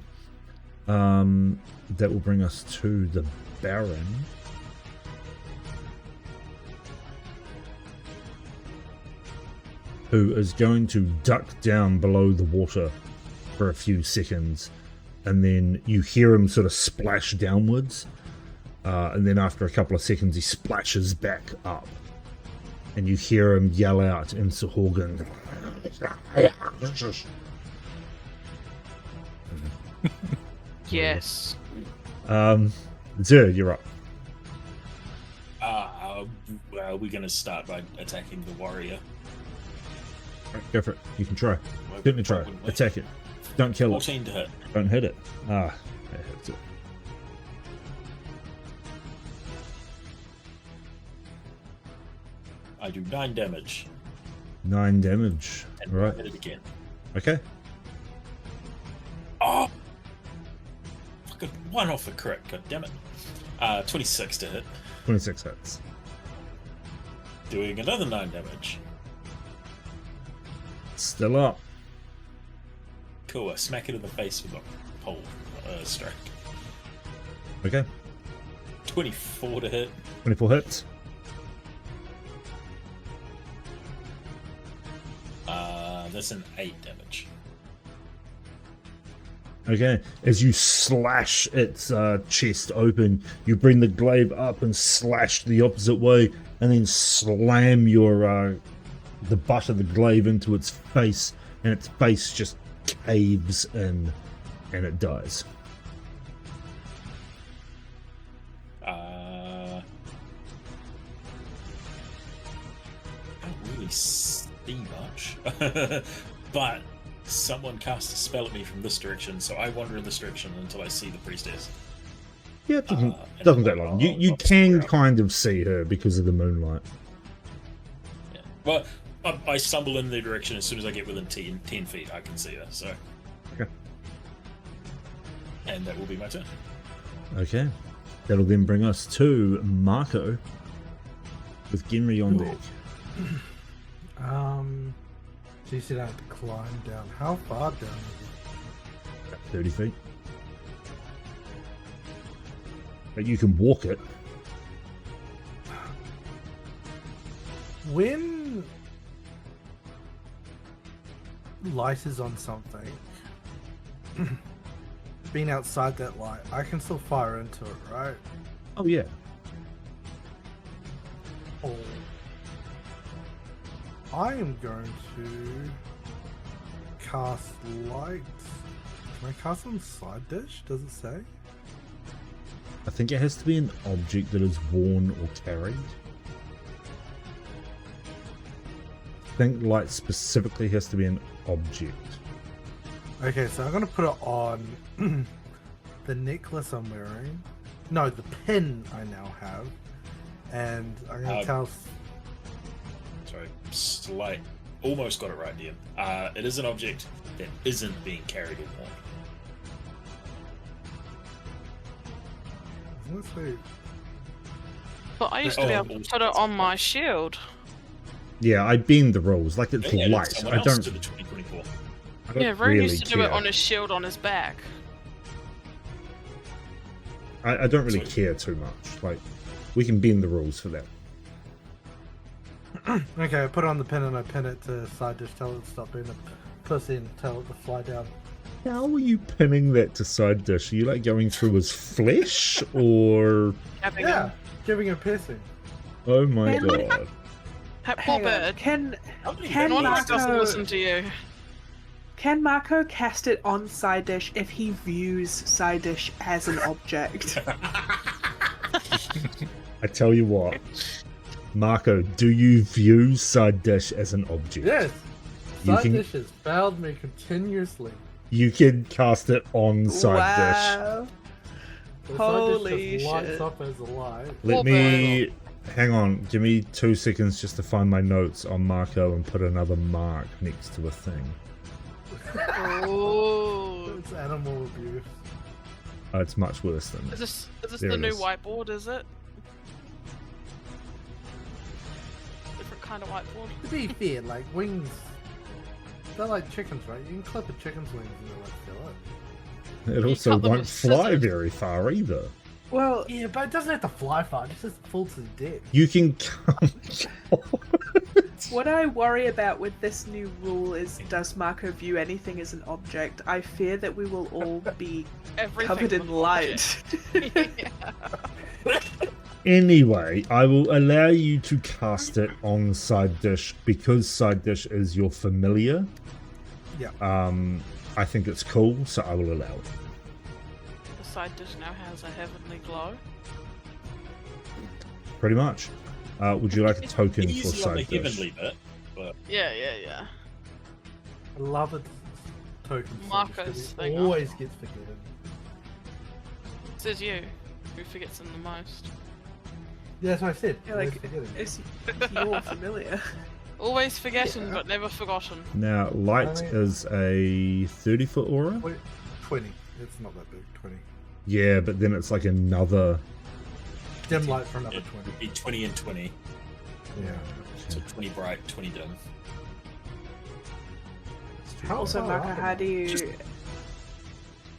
That will bring us to the Baron. Who is going to duck down below the water for a few seconds and then you hear him sort of splash downwards, and then after a couple of seconds he splashes back up, and you hear him yell out in sahuagin. Yes. Zer, you're up. Well, we're going to start by attacking the warrior. Right, go for it. You can try. Certainly try. Attack it. Don't kill it. 14 to hit. Don't hit it. That hits it. I do 9 damage. 9 damage. And Right. hit it again. Okay. Oh! Fucking 1 off a crit, god damn it. 26 to hit. 26 hits. Doing another 9 damage. Still up. Cool, I smack it in the face with a pole strike. Okay. 24 to hit. 24 hits. That's an 8 damage. Okay. As you slash its chest open, you bring the glaive up and slash the opposite way, and then slam your the butt of the glaive into its face, and its face just caves in, and it dies. Don't really see much, but someone cast a spell at me from this direction, so I wander in this direction until I see the priestess. Yeah, it doesn't, And doesn't then take long. I'll- You I'll can figure out. kind of see her because of the moonlight. Yeah. Well, I stumble in the direction as soon as I get within 10 feet. I can see her, so. Okay. And that will be my turn. Okay. That'll then bring us to Marco with Genry on deck. So you said I have to climb down. How far down is About 30 feet. But you can walk it. it? When light is on something, being outside that light, I can still fire into it, right? Oh, yeah. Oh. I am going to cast light. Can I cast on side dish? Does it say? I think it has to be an object that is worn or carried. I think light specifically has to be an object. Okay, so I'm gonna put it on the necklace I'm wearing. No, the pin I now have, and I'm gonna tell. Sorry, slight. Almost got it right, Ian. It is an object that isn't being carried or worn. I was gonna say, But I used to be able to put it on my shield. Yeah, I bend the rules. Like, it's Yeah, light. someone I else don't, did the 2024. I don't Yeah, Rune really used to do it care. on his shield on his back. I don't really So- care too much. Like, we can bend the rules for that. okay, I put it on the pin and I pin it to side dish. Tell it to stop being a pussy and tell it to fly down. How are you pinning that to side dish? Are you like going through his flesh, or Having Yeah, him. giving it piercing. oh my Hang god? Poor Hang on. bird. Can Anonymous doesn't Marco, listen to you. can Marco cast it on side dish if he views side dish as an object? I tell you what, Marco, do you view side dish as an object? Yes. You Side can- dish has failed me continuously. You can cast it on side dish. Wow. The Holy side dish just lights shit. up as a light. Let Poor me hang on. Give me 2 seconds just to find my notes on Marco and put another mark next to a thing. Oh. It's animal abuse. It's much worse than Is this. this There the it new is. whiteboard, is it? Different kind of whiteboard. To be fair, like wings, they're like chickens, right? You can clip a chicken's wings and they'll like kill it. It You also cut them won't with fly scissors. very far either. Well, Yeah, but it doesn't have to fly far. It just falls to the deck. You can What I worry about with this new rule is, does Marco view anything as an object? I fear that we will all be covered in light. Anyway, I will allow you to cast it on side dish because side dish is your familiar. Yeah. I think it's cool, so I will allow it. The side dish now has a heavenly glow. Pretty much. Would you like a token for Easy on the side dish? heavenly bit, but Yeah. I love it. Token. Marco's thing. Always gets forgiven. Says you, who forgets them the most. Yeah, that's what I said. Yeah, always like, forgetting. it's your familiar. Always forgotten, Yeah. but never forgotten. Now, light I mean- is a 30-foot aura? 20. It's not that big. 20. Yeah, but then it's like another... Dim light for another it 20. would be 20 and 20. Yeah. So 20 bright, 20 dim. How Also, far Marco, up how am do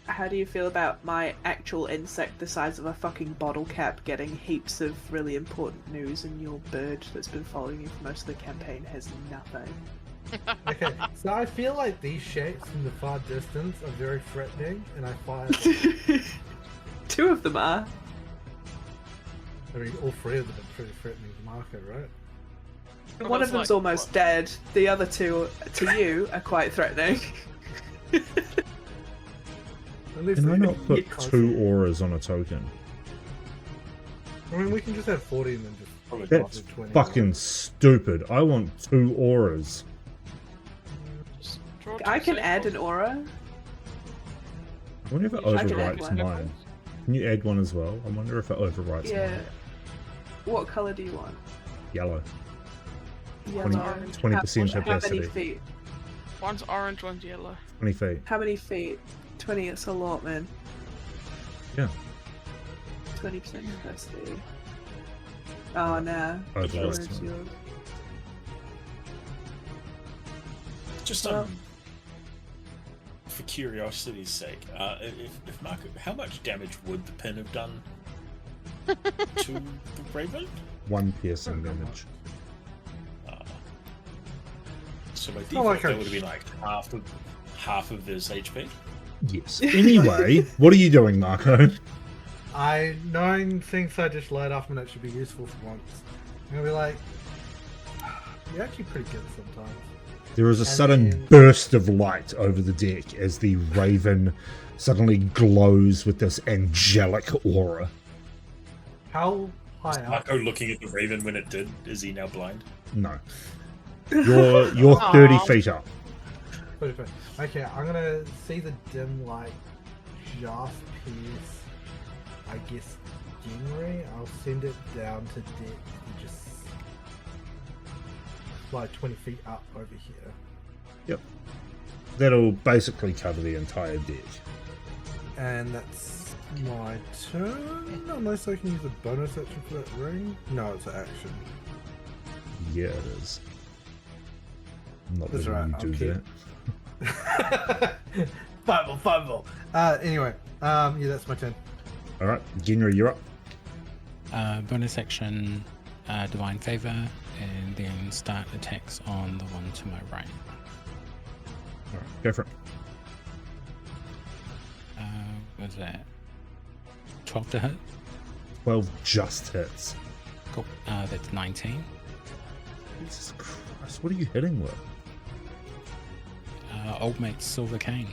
I? you feel about my actual insect the size of a fucking bottle cap getting heaps of really important news, and your bird that's been following you for most of the campaign has nothing? Okay, so I feel like these shapes from the far distance are very threatening, and I fire. Two of them are. I mean, all three of them are pretty threatening to Marco, right? Well, One that's of them's like- almost dead. The other two, to you, are quite threatening. At least Can I they not put get 2 auras on a token? I mean, we can just have 40 and then just. Probably That's do 20. fucking stupid. I want 2 auras. Just draw I two can add an circles. aura. I wonder if it I can add overwrites one. mine. Can you add one as well? I wonder if it overwrites Yeah. mine. What color do you want? Yellow. Yellow. 20% How many opacity. feet? One's orange, one's yellow. 20 feet. How many feet? 20, it's a lot, man. Yeah. 20% capacity. Oh, nah. Overwrites Yours, mine. yours. Just Well- for curiosity's sake, if Marco, how much damage would the pin have done to the Raven? 1 piercing damage. So by not default, like that a- would have been like half of his HP. Yes. Anyway, what are you doing, Marco? Knowing things I just light off and that should be useful for once. I'm gonna be like, you're actually pretty good sometimes. There is a And sudden then- burst of light over the deck as the Raven suddenly glows with this angelic aura. How Is high up? Marco looking at the Raven when it did? Is he now blind? No. You're 30 feet up. Okay, I'm gonna see the dim light just pierce, I guess, January. I'll send it down to deck and just fly 20 feet up over here. Yep. That'll basically cover the entire deck. And that's my turn, unless I can use a bonus action for that ring. No, it's an action. Yeah, it is. I'm not That's letting right, you I'll do keep- that. Fireball. Anyway, yeah, that's my turn. Alright, Genra, you're up. Bonus action, Divine Favor, and then start attacks on the one to my right. Alright, go for it. Was that 12 to hit? 12 just hits. Cool. That's 19. Jesus Christ, what are you hitting with? Old mate's Silver Cane.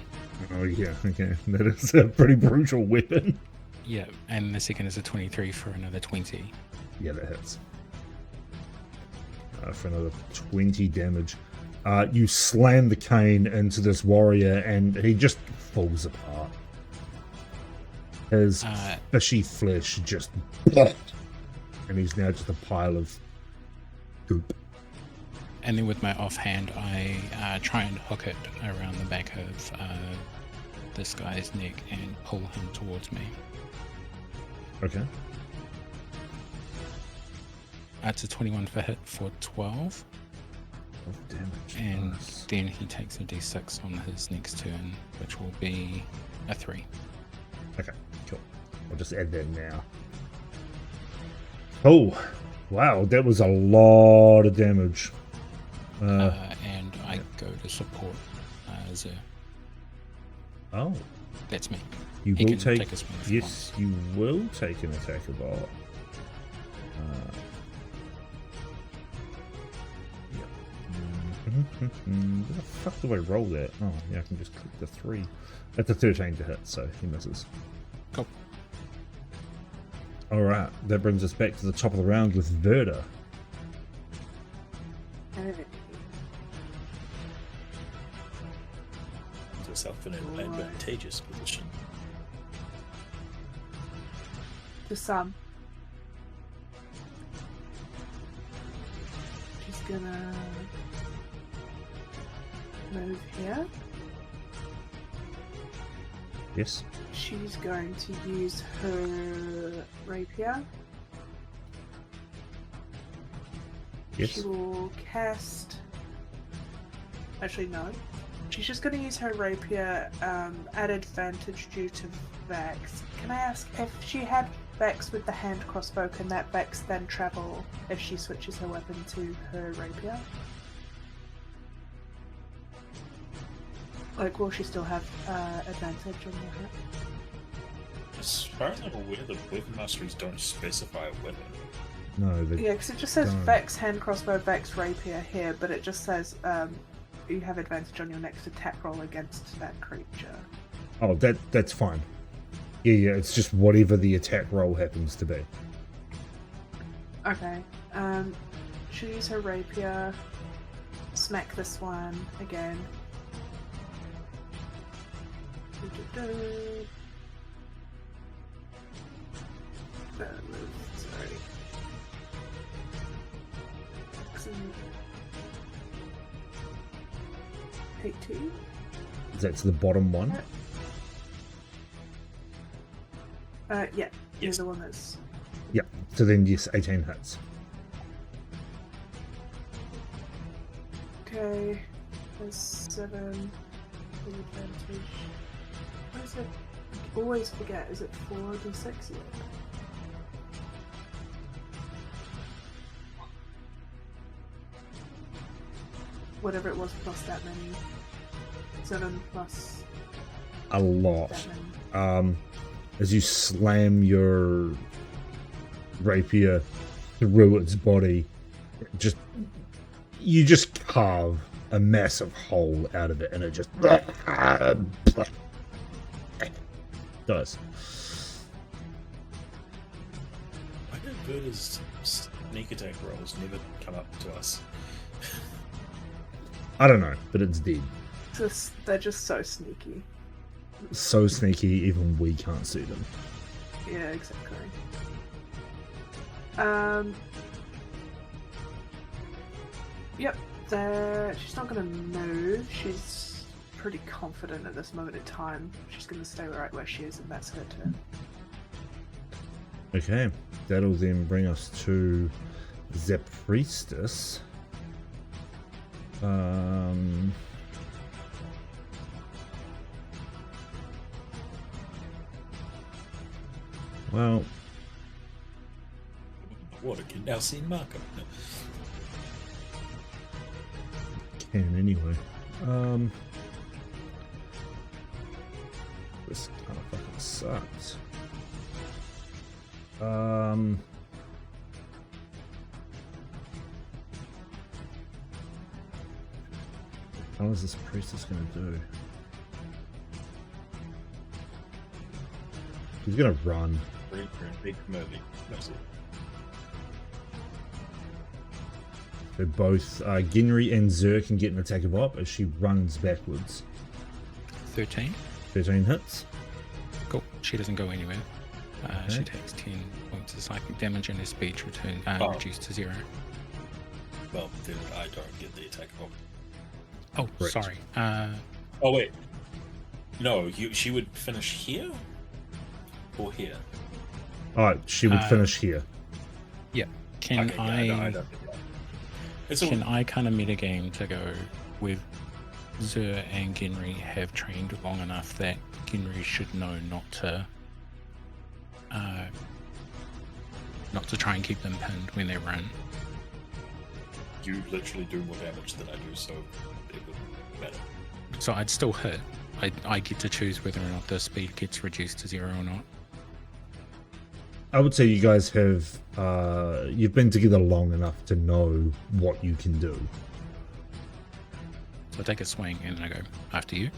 Oh yeah, okay. That is a pretty brutal weapon. Yeah, and the second is a 23 for another 20. Yeah, that hits. For another 20 damage. You slam the cane into this warrior and he just falls apart. His fishy flesh just... And he's now just a pile of goop. And then with my offhand, I try and hook it around the back of this guy's neck and pull him towards me. Okay. That's a 21 for hit for 12. Oh, damage. And Nice. then he takes a d6 on his next turn, which will be a 3. Okay, cool. I'll just add that now. Oh, wow, that was a lot of damage. and I go to support Zer. Oh, That's me. you He will can take. take a swing if he Yes, you will take an attack of all. Where the fuck do I roll that? Oh, yeah, I can just click the 3. That's a 13 to hit, so he misses. Cool. Alright, that brings us back to the top of the round with Verda. Put yourself in an advantageous position. To some. She's gonna move here. Yes. She's going to use her rapier. Yes. She will cast. Actually, no. She's just going to use her rapier at advantage due to Vex. Can I ask if she had Vex with the hand crossbow, can that Vex then travel if she switches her weapon to her rapier? Like, will she still have advantage on the hit? As far as I'm aware, the weapon masteries don't specify a weapon. No, they Yeah, because it just says don't. Vex hand crossbow, Vex rapier here, but it just says you have advantage on your next attack roll against that creature. Oh, that's fine. Yeah, it's just whatever the attack roll happens to be. Okay. She'll use her rapier. Smack this one again. Sorry. Hate two. That's the bottom one. Yeah. Yes. The one that's. Yeah. So then, yes, 18 hits. Okay. There's 7. Full advantage. What is it? I always forget. Is it 4d6 yet? Whatever it was plus that many. 7 plus A lot. that many. As you slam your rapier through its body, you just carve a massive hole out of it, and it just does. Why do Verda's sneak attack rolls never come up to us? I don't know, but it's dead. They're just so sneaky. So sneaky, even we can't see them. Yeah, exactly. Yep. She's not going to move. She's pretty confident at this moment in time. She's going to stay right where she is, and that's her turn. Okay, that'll then bring us to the priestess. Well, Water can now see Markham. can anyway. This kind of fucking sucks. How is this priestess gonna do? He's gonna run. Big movie. That's it. So both Ginry and Zer can get an attack of op as she runs backwards. 13. 13 hits. Cool. She doesn't go anywhere. She Okay. takes 10 points of psychic damage and her speed Oh. reduced to 0. Well, then I don't get the attack of. Oh, Correct. sorry. Oh wait. No, she would finish here or here. Alright, she would finish here. Can Okay, yeah, I don't get that. It's all can I kind of metagame to go with Zer and Ginry have trained long enough that Ginry should know not to try and keep them pinned when they run. you literally do more damage than I do, so it would matter. So I'd still hit. I get to choose whether or not the speed gets reduced to 0 or not. I would say you guys have you've been together long enough to know what you can do. So I take a swing and I go, after you.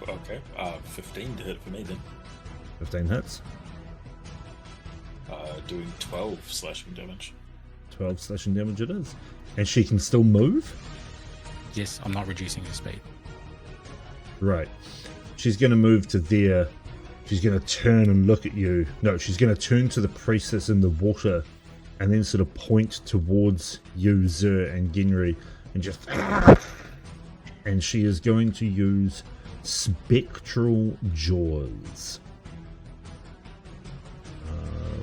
Okay, 15 to hit for me then. 15 hits. Doing 12 slashing damage. 12 slashing damage it is. And she can still move? Yes, I'm not reducing her speed. Right. She's going to move to there. She's going to turn and look at you. No, she's going to turn to the priestess in the water and then sort of point towards you, Zur and Genry, and just... And she is going to use Spectral Jaws,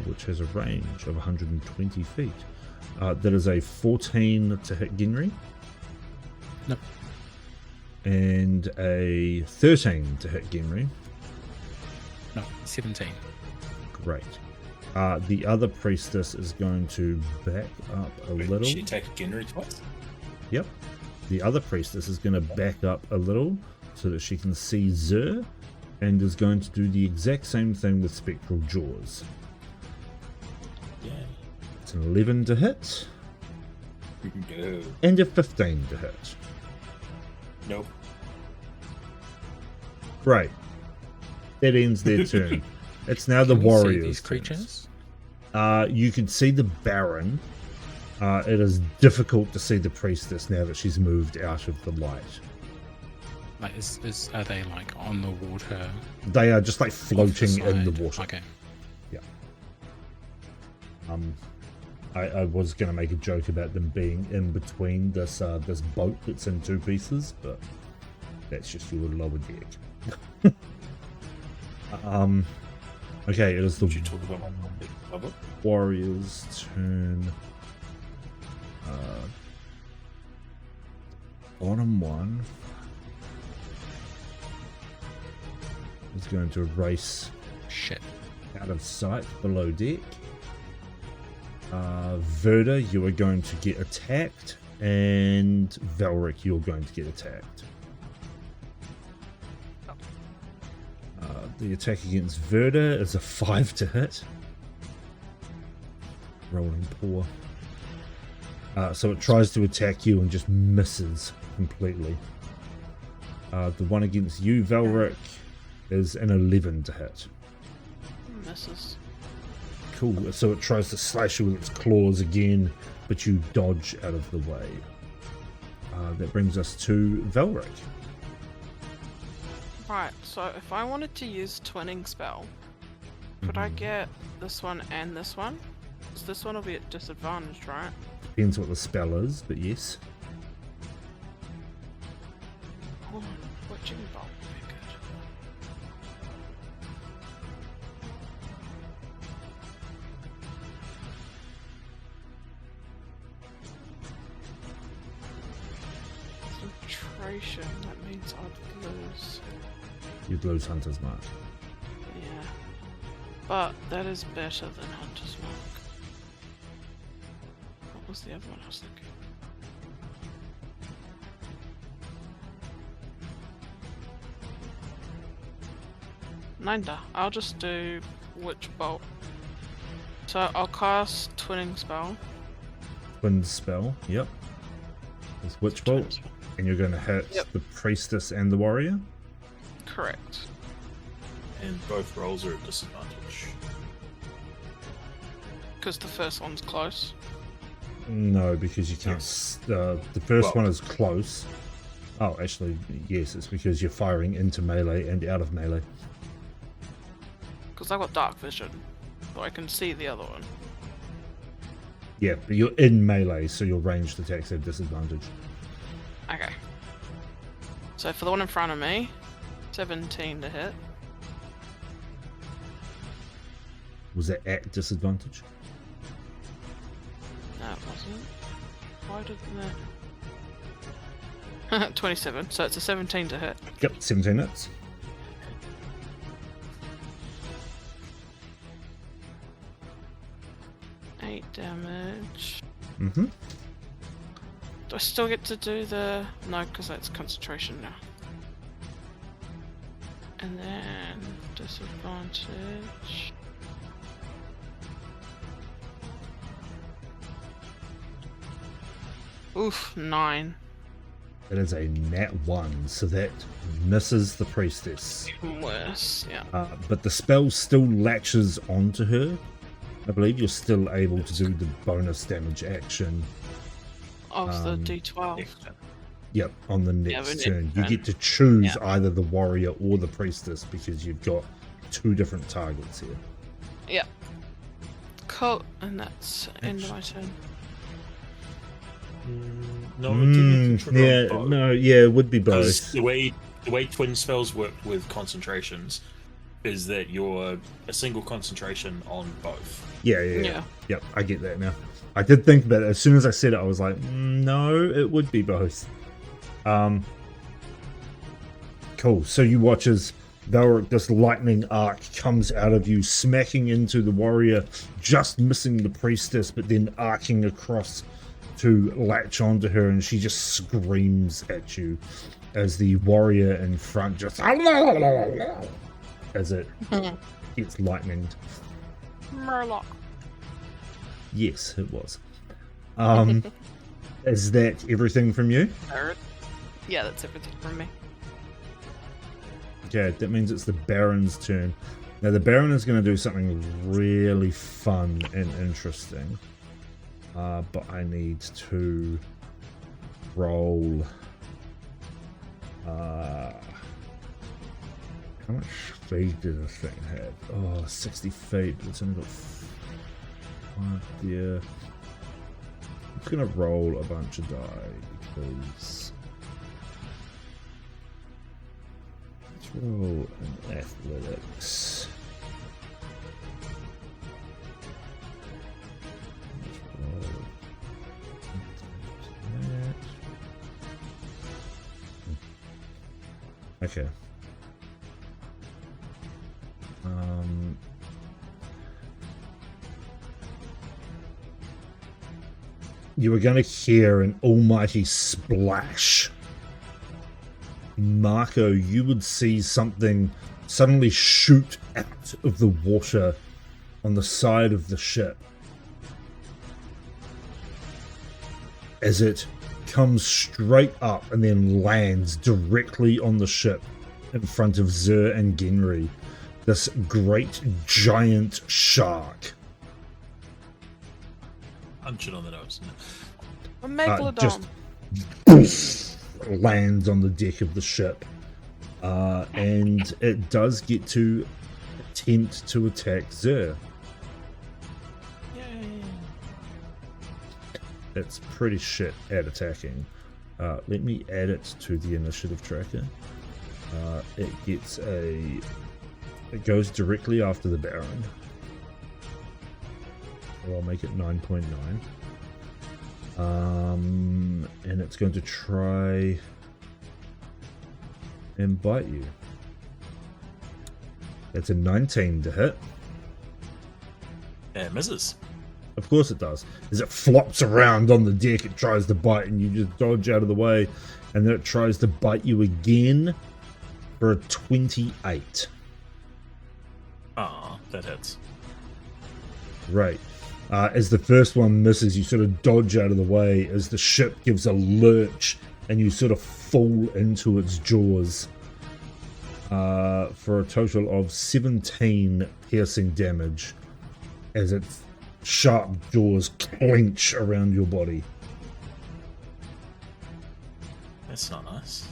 which has a range of 120 feet. That is a 14 to hit Genry. Nope. And a 13 to hit Genry. No, 17. Great. The other priestess is going to back up a little. She attacked Genry twice? Yep. The other priestess is going to back up a little so that she can see Zur, and is going to do the exact same thing with Spectral Jaws. Yeah. It's an 11 to hit. No. And a 15 to hit. Nope. Great. That ends their turn. It's now the Can we see warriors. these creatures? You can see the Baron. It is difficult to see the priestess now that she's moved out of the light. Like, are they like on the water? They are just like floating in the side? water. Okay. Yeah. I was going to make a joke about them being in between this this boat that's in two pieces, but that's just your lower deck. Okay, it is the Did you talk about my cover? warriors' turn. Bottom one is going to race Shit. out of sight below deck. Verda, you are going to get attacked, and Valric, you're going to get attacked. The attack against Verda is a 5 to hit. Rolling poor. So it tries to attack you and just misses completely. The one against you, Valric, is an 11 to hit. Misses. Cool. So it tries to slash you with its claws again, but you dodge out of the way. That brings us to Valric. Right, so if I wanted to use twinning spell, could I get this one and this one? 'Cause this one will be at disadvantage, right? Depends what the spell is, but yes. Oh, witching bolt would be good. Concentration, that means I'd lose. You'd lose Hunter's Mark. Yeah. But that is better than Hunter's Mark. What was the other one I was thinking? Ninda. I'll just do Witch Bolt. So I'll cast Twinning Spell. Twin spell, yep. With Witch Bolt, and you're going to hit Yep. the priestess and the warrior. Correct. And both rolls are at disadvantage. Because the first one's close. No, because you can't. The first one is close. Oh, actually, yes, it's because you're firing into melee and out of melee. Because I've got dark vision. So I can see the other one. Yeah, but you're in melee, so your ranged attacks have disadvantage. Okay. So for the one in front of me, 17 to hit. Was that at disadvantage? No, it wasn't. Why didn't that? 27, so it's a 17 to hit. Yep, 17 hits. Eight damage. Mm-hmm. Do I still get to do the... No, because that's concentration now. And then disadvantage. Oof, 9. It is a nat 1, so that misses the priestess. Even worse, yeah. But the spell still latches onto her. I believe you're still able to do the bonus damage action. Of the D12. Yep, on the next Yeah, turn. You get to choose either the warrior or the priestess because you've got 2 different targets here. Yep. Cool, and that's end of my turn. No, it didn't trigger on both. It would be Because both. the way twin spells work with concentrations is that you're a single concentration on both. Yeah. Yep, I get that now. I did think about it. As soon as I said it, I was like, no, it would be both. Cool. So you watch as this lightning arc comes out of you, smacking into the warrior, just missing the priestess, but then arcing across to latch onto her, and she just screams at you as the warrior in front just as it gets lightninged. Murloc. Yes, it was. Is that everything from you? Yeah, that's everything from me. Okay, that means it's the Baron's turn. Now the Baron is going to do something really fun and interesting. But I need to roll... how much feet does the thing have? Oh, 60 feet. It's only got 5 there. I'm just going to roll a bunch of die because... Let's roll an athletics. Okay. You are going to hear an almighty splash. Marco, you would see something suddenly shoot out of the water on the side of the ship as it comes straight up and then lands directly on the ship in front of Zur and Genry. This great giant shark. Punch it on the nose. A megalodon. Just lands on the deck of the ship. And it does get to attempt to attack Zur. It's pretty shit at attacking. Let me add it to the initiative tracker. It goes directly after the Baron. So I'll make it 9.9. And it's going to try and bite you. That's a 19 to hit. It misses. Of course it does. As it flops around on the deck, it tries to bite, and you just dodge out of the way, and then it tries to bite you again for a 28. Ah, that hits. Right. As the first one misses, you sort of dodge out of the way as the ship gives a lurch, and you sort of fall into its jaws for a total of 17 piercing damage as its sharp jaws clench around your body. That's not nice.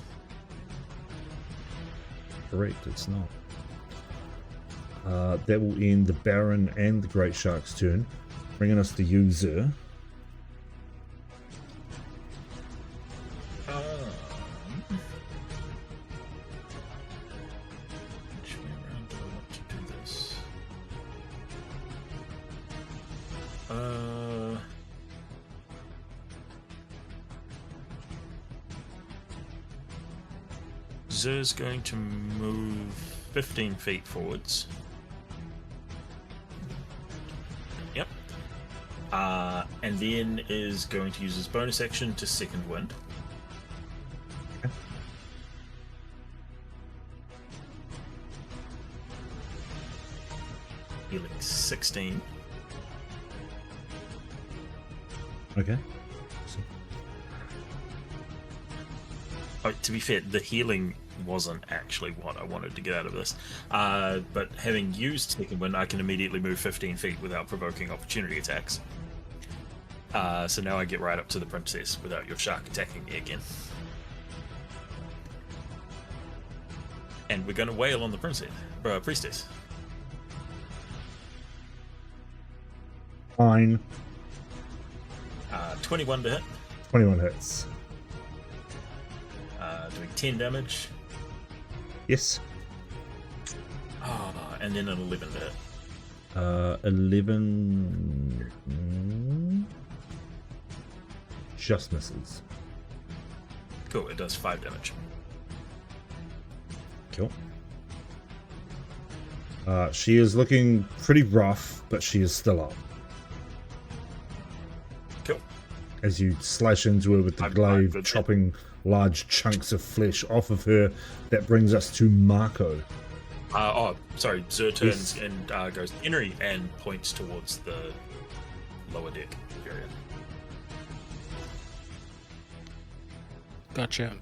Correct, it's not. That will end the Baron and the Great Shark's turn, bringing us to you, Zur. Which way around do I want to do this? Zur's going to move 15 feet forwards. Yep. And then is going to use his bonus action to second wind. Okay. Healing 16. Okay. Oh, to be fair, the healing wasn't actually what I wanted to get out of this. But having used second wind, I can immediately move 15 feet without provoking opportunity attacks. So now I get right up to the princess without your shark attacking me again. And we're going to wail on the priestess. Fine. 21 to hit. 21 hits. Doing 10 damage. Yes. And then an 11 to hit. 11 just misses. Cool, it does 5 damage. Cool. She is looking pretty rough, but she is still up. Cool. As you slash into her with the glaive, chopping large chunks of flesh off of her. That brings us to Marco. Sorry. Zur turns and goes Henry and points towards the lower deck area. Gotcha.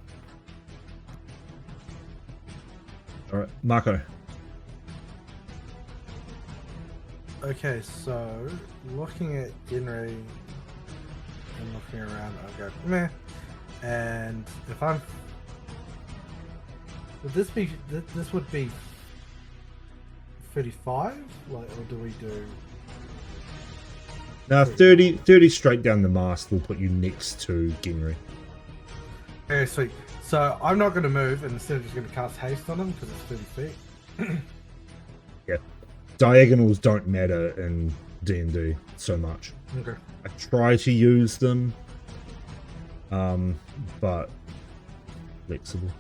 All right, Marco. Okay, so looking at Genry and looking around, I'll go meh. And if I'm, would this be? This would be 35. Like, or do we do? Now 30 straight down the mast will put you next to Genry. Okay, sweet. So I'm not going to move, and instead just going to cast haste on him because it's 30 feet. Yeah, diagonals don't matter in D&D so much. Okay. I try to use them, but flexible.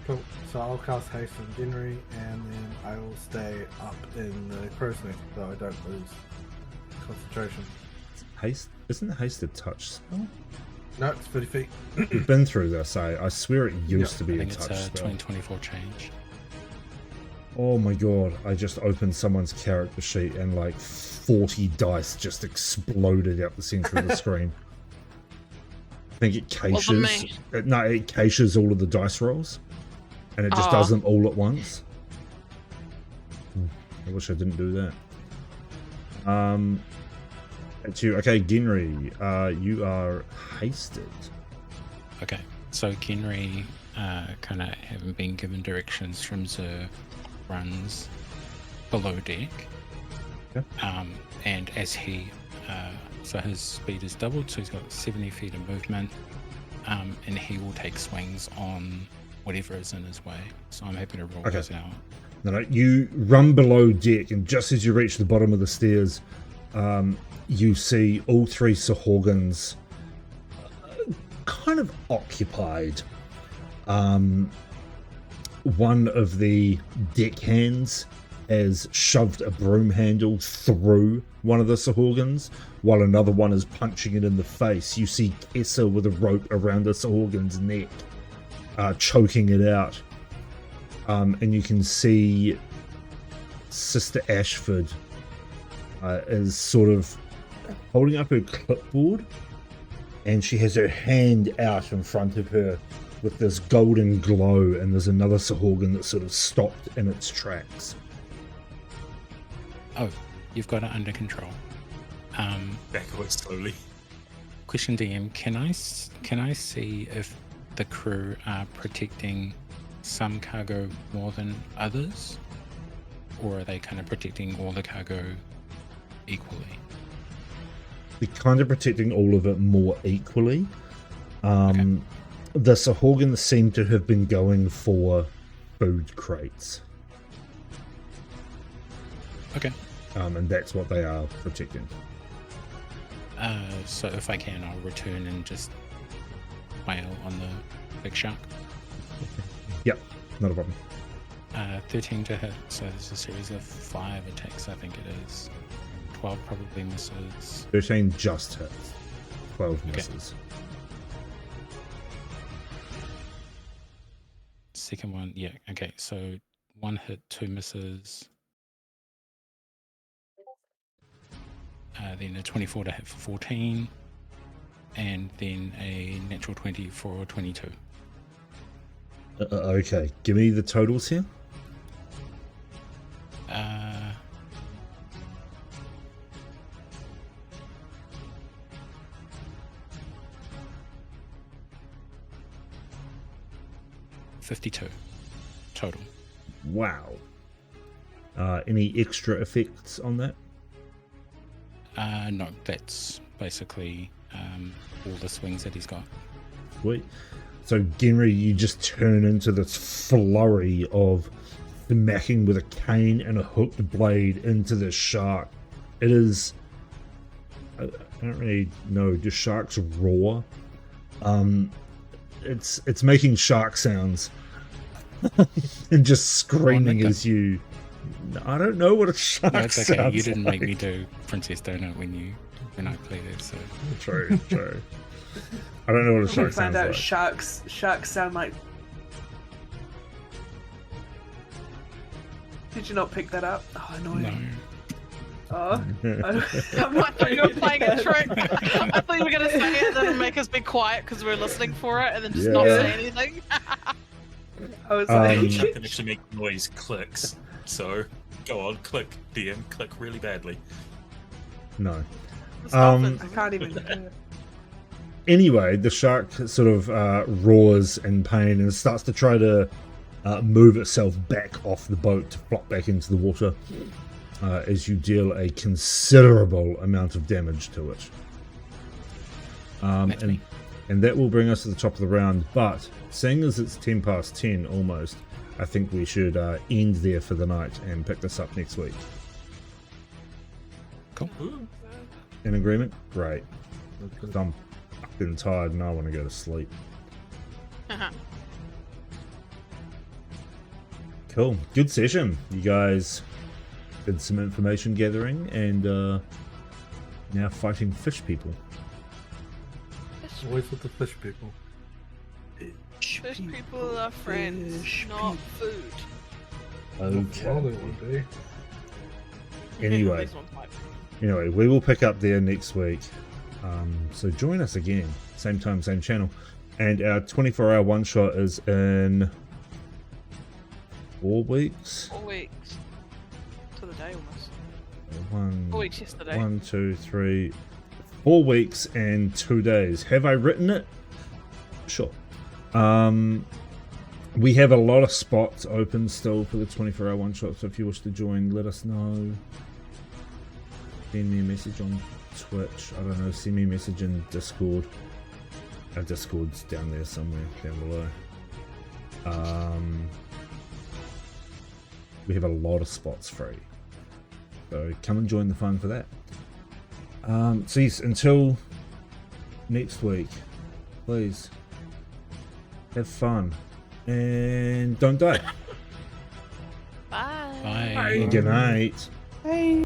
Cool. So I'll cast haste on Genry, and then I will stay up in the crow's nest so I don't lose concentration. Haste isn't haste a touch spell? No, it's 30 feet. We've been through this. I swear it used Yeah, to be I a think touch it's a spell. 2024 change. Oh my god! I just opened someone's character sheet and like 40 dice just exploded out the center of the screen. I think it Wasn't caches. me. No, it caches all of the dice rolls, and it just does them all at once. I wish I didn't do that. It's you. Okay, Genry, you are hasted. Okay, so Genry, kind of having been given directions from Zur, runs below deck. Okay. And as he, so his speed is doubled, so he's got 70 feet of movement, and he will take swings on whatever is in his way. So I'm happy to roll Okay. those out. No, you run below deck, and just as you reach the bottom of the stairs, you see all three sahuagins kind of occupied. One of the deckhands has shoved a broom handle through one of the sahuagins, while another one is punching it in the face. You see Kessa with a rope around the sahuagin's neck, choking it out. And you can see Sister Ashford is sort of holding up her clipboard, and she has her hand out in front of her with this golden glow, and there's another sahuagin that sort of stopped in its tracks. Oh, you've got it under control. Backwards slowly. Question DM, can I see if the crew are protecting some cargo more than others? Or are they kind of protecting all the cargo equally? They're kind of protecting all of it more equally. Okay. The sahuagin seem to have been going for food crates. Okay. And that's what they are protecting. So if I can, I'll return and just wail on the big shark. Yep, not a problem. 13 to hit, so there's a series of 5 attacks, I think it is. 12 probably misses. 13 just hits. 12 Okay. misses. Second one, yeah, okay, so 1 hit, 2 misses. Then a 24 to hit for 14. And then a natural 20 for 22. Okay, give me the totals here. Uh, $52 total. Wow. Any extra effects on that? No, that's basically all the swings that he's got. Sweet. So, Genry, you just turn into this flurry of smacking with a cane and a hooked blade into the shark. It is... I don't really know. Do sharks roar? It's making shark sounds. And just screaming make as you... I don't know what a shark No, it's okay. sounds You didn't make like. me do Princess Donut when I played it, so True. I don't know what a We shark found sounds out like. sharks sound like. Did you not pick that up? Oh, no. annoying. Oh, I thought you were playing a trick. I thought you were going to say it and then make us be quiet because we were listening for it and then just not Yeah. say anything. I was like, I can actually make noise clicks. So go on, click, DM, click really badly. No. It's Um, I can't even. Do it. Anyway, the shark sort of roars in pain and starts to try to move itself back off the boat to flop back into the water as you deal a considerable amount of damage to it. That's me. And that will bring us to the top of the round, but seeing as it's 10 past 10 almost, I think we should end there for the night and pick this up next week. Cool. In agreement? Great. 'Cause I'm fucking tired and I want to go to sleep. Cool. Good session. You guys did some information gathering and now fighting fish people. Always with the fish people. Fish people are friends, Fish not food. Well, Okay. they would be. Anyway. These ones might be. Anyway, we will pick up there next week. So join us again. Same time, same channel. And our 24-hour one-shot is in 4 weeks. 4 weeks. To the day almost. 1, 4 weeks yesterday. 1, 2, 3, 4 weeks and 2 days. Have I written it? Sure. We have a lot of spots open still for the 24-hour one-shot, so if you wish to join, let us know. Send me a message on Twitch. I don't know, send me a message in Discord. Our Discord's down there somewhere, down below. We have a lot of spots free. So come and join the fun for that. So yes, until next week, please have fun and don't die. Bye. Bye. Good night. Hey.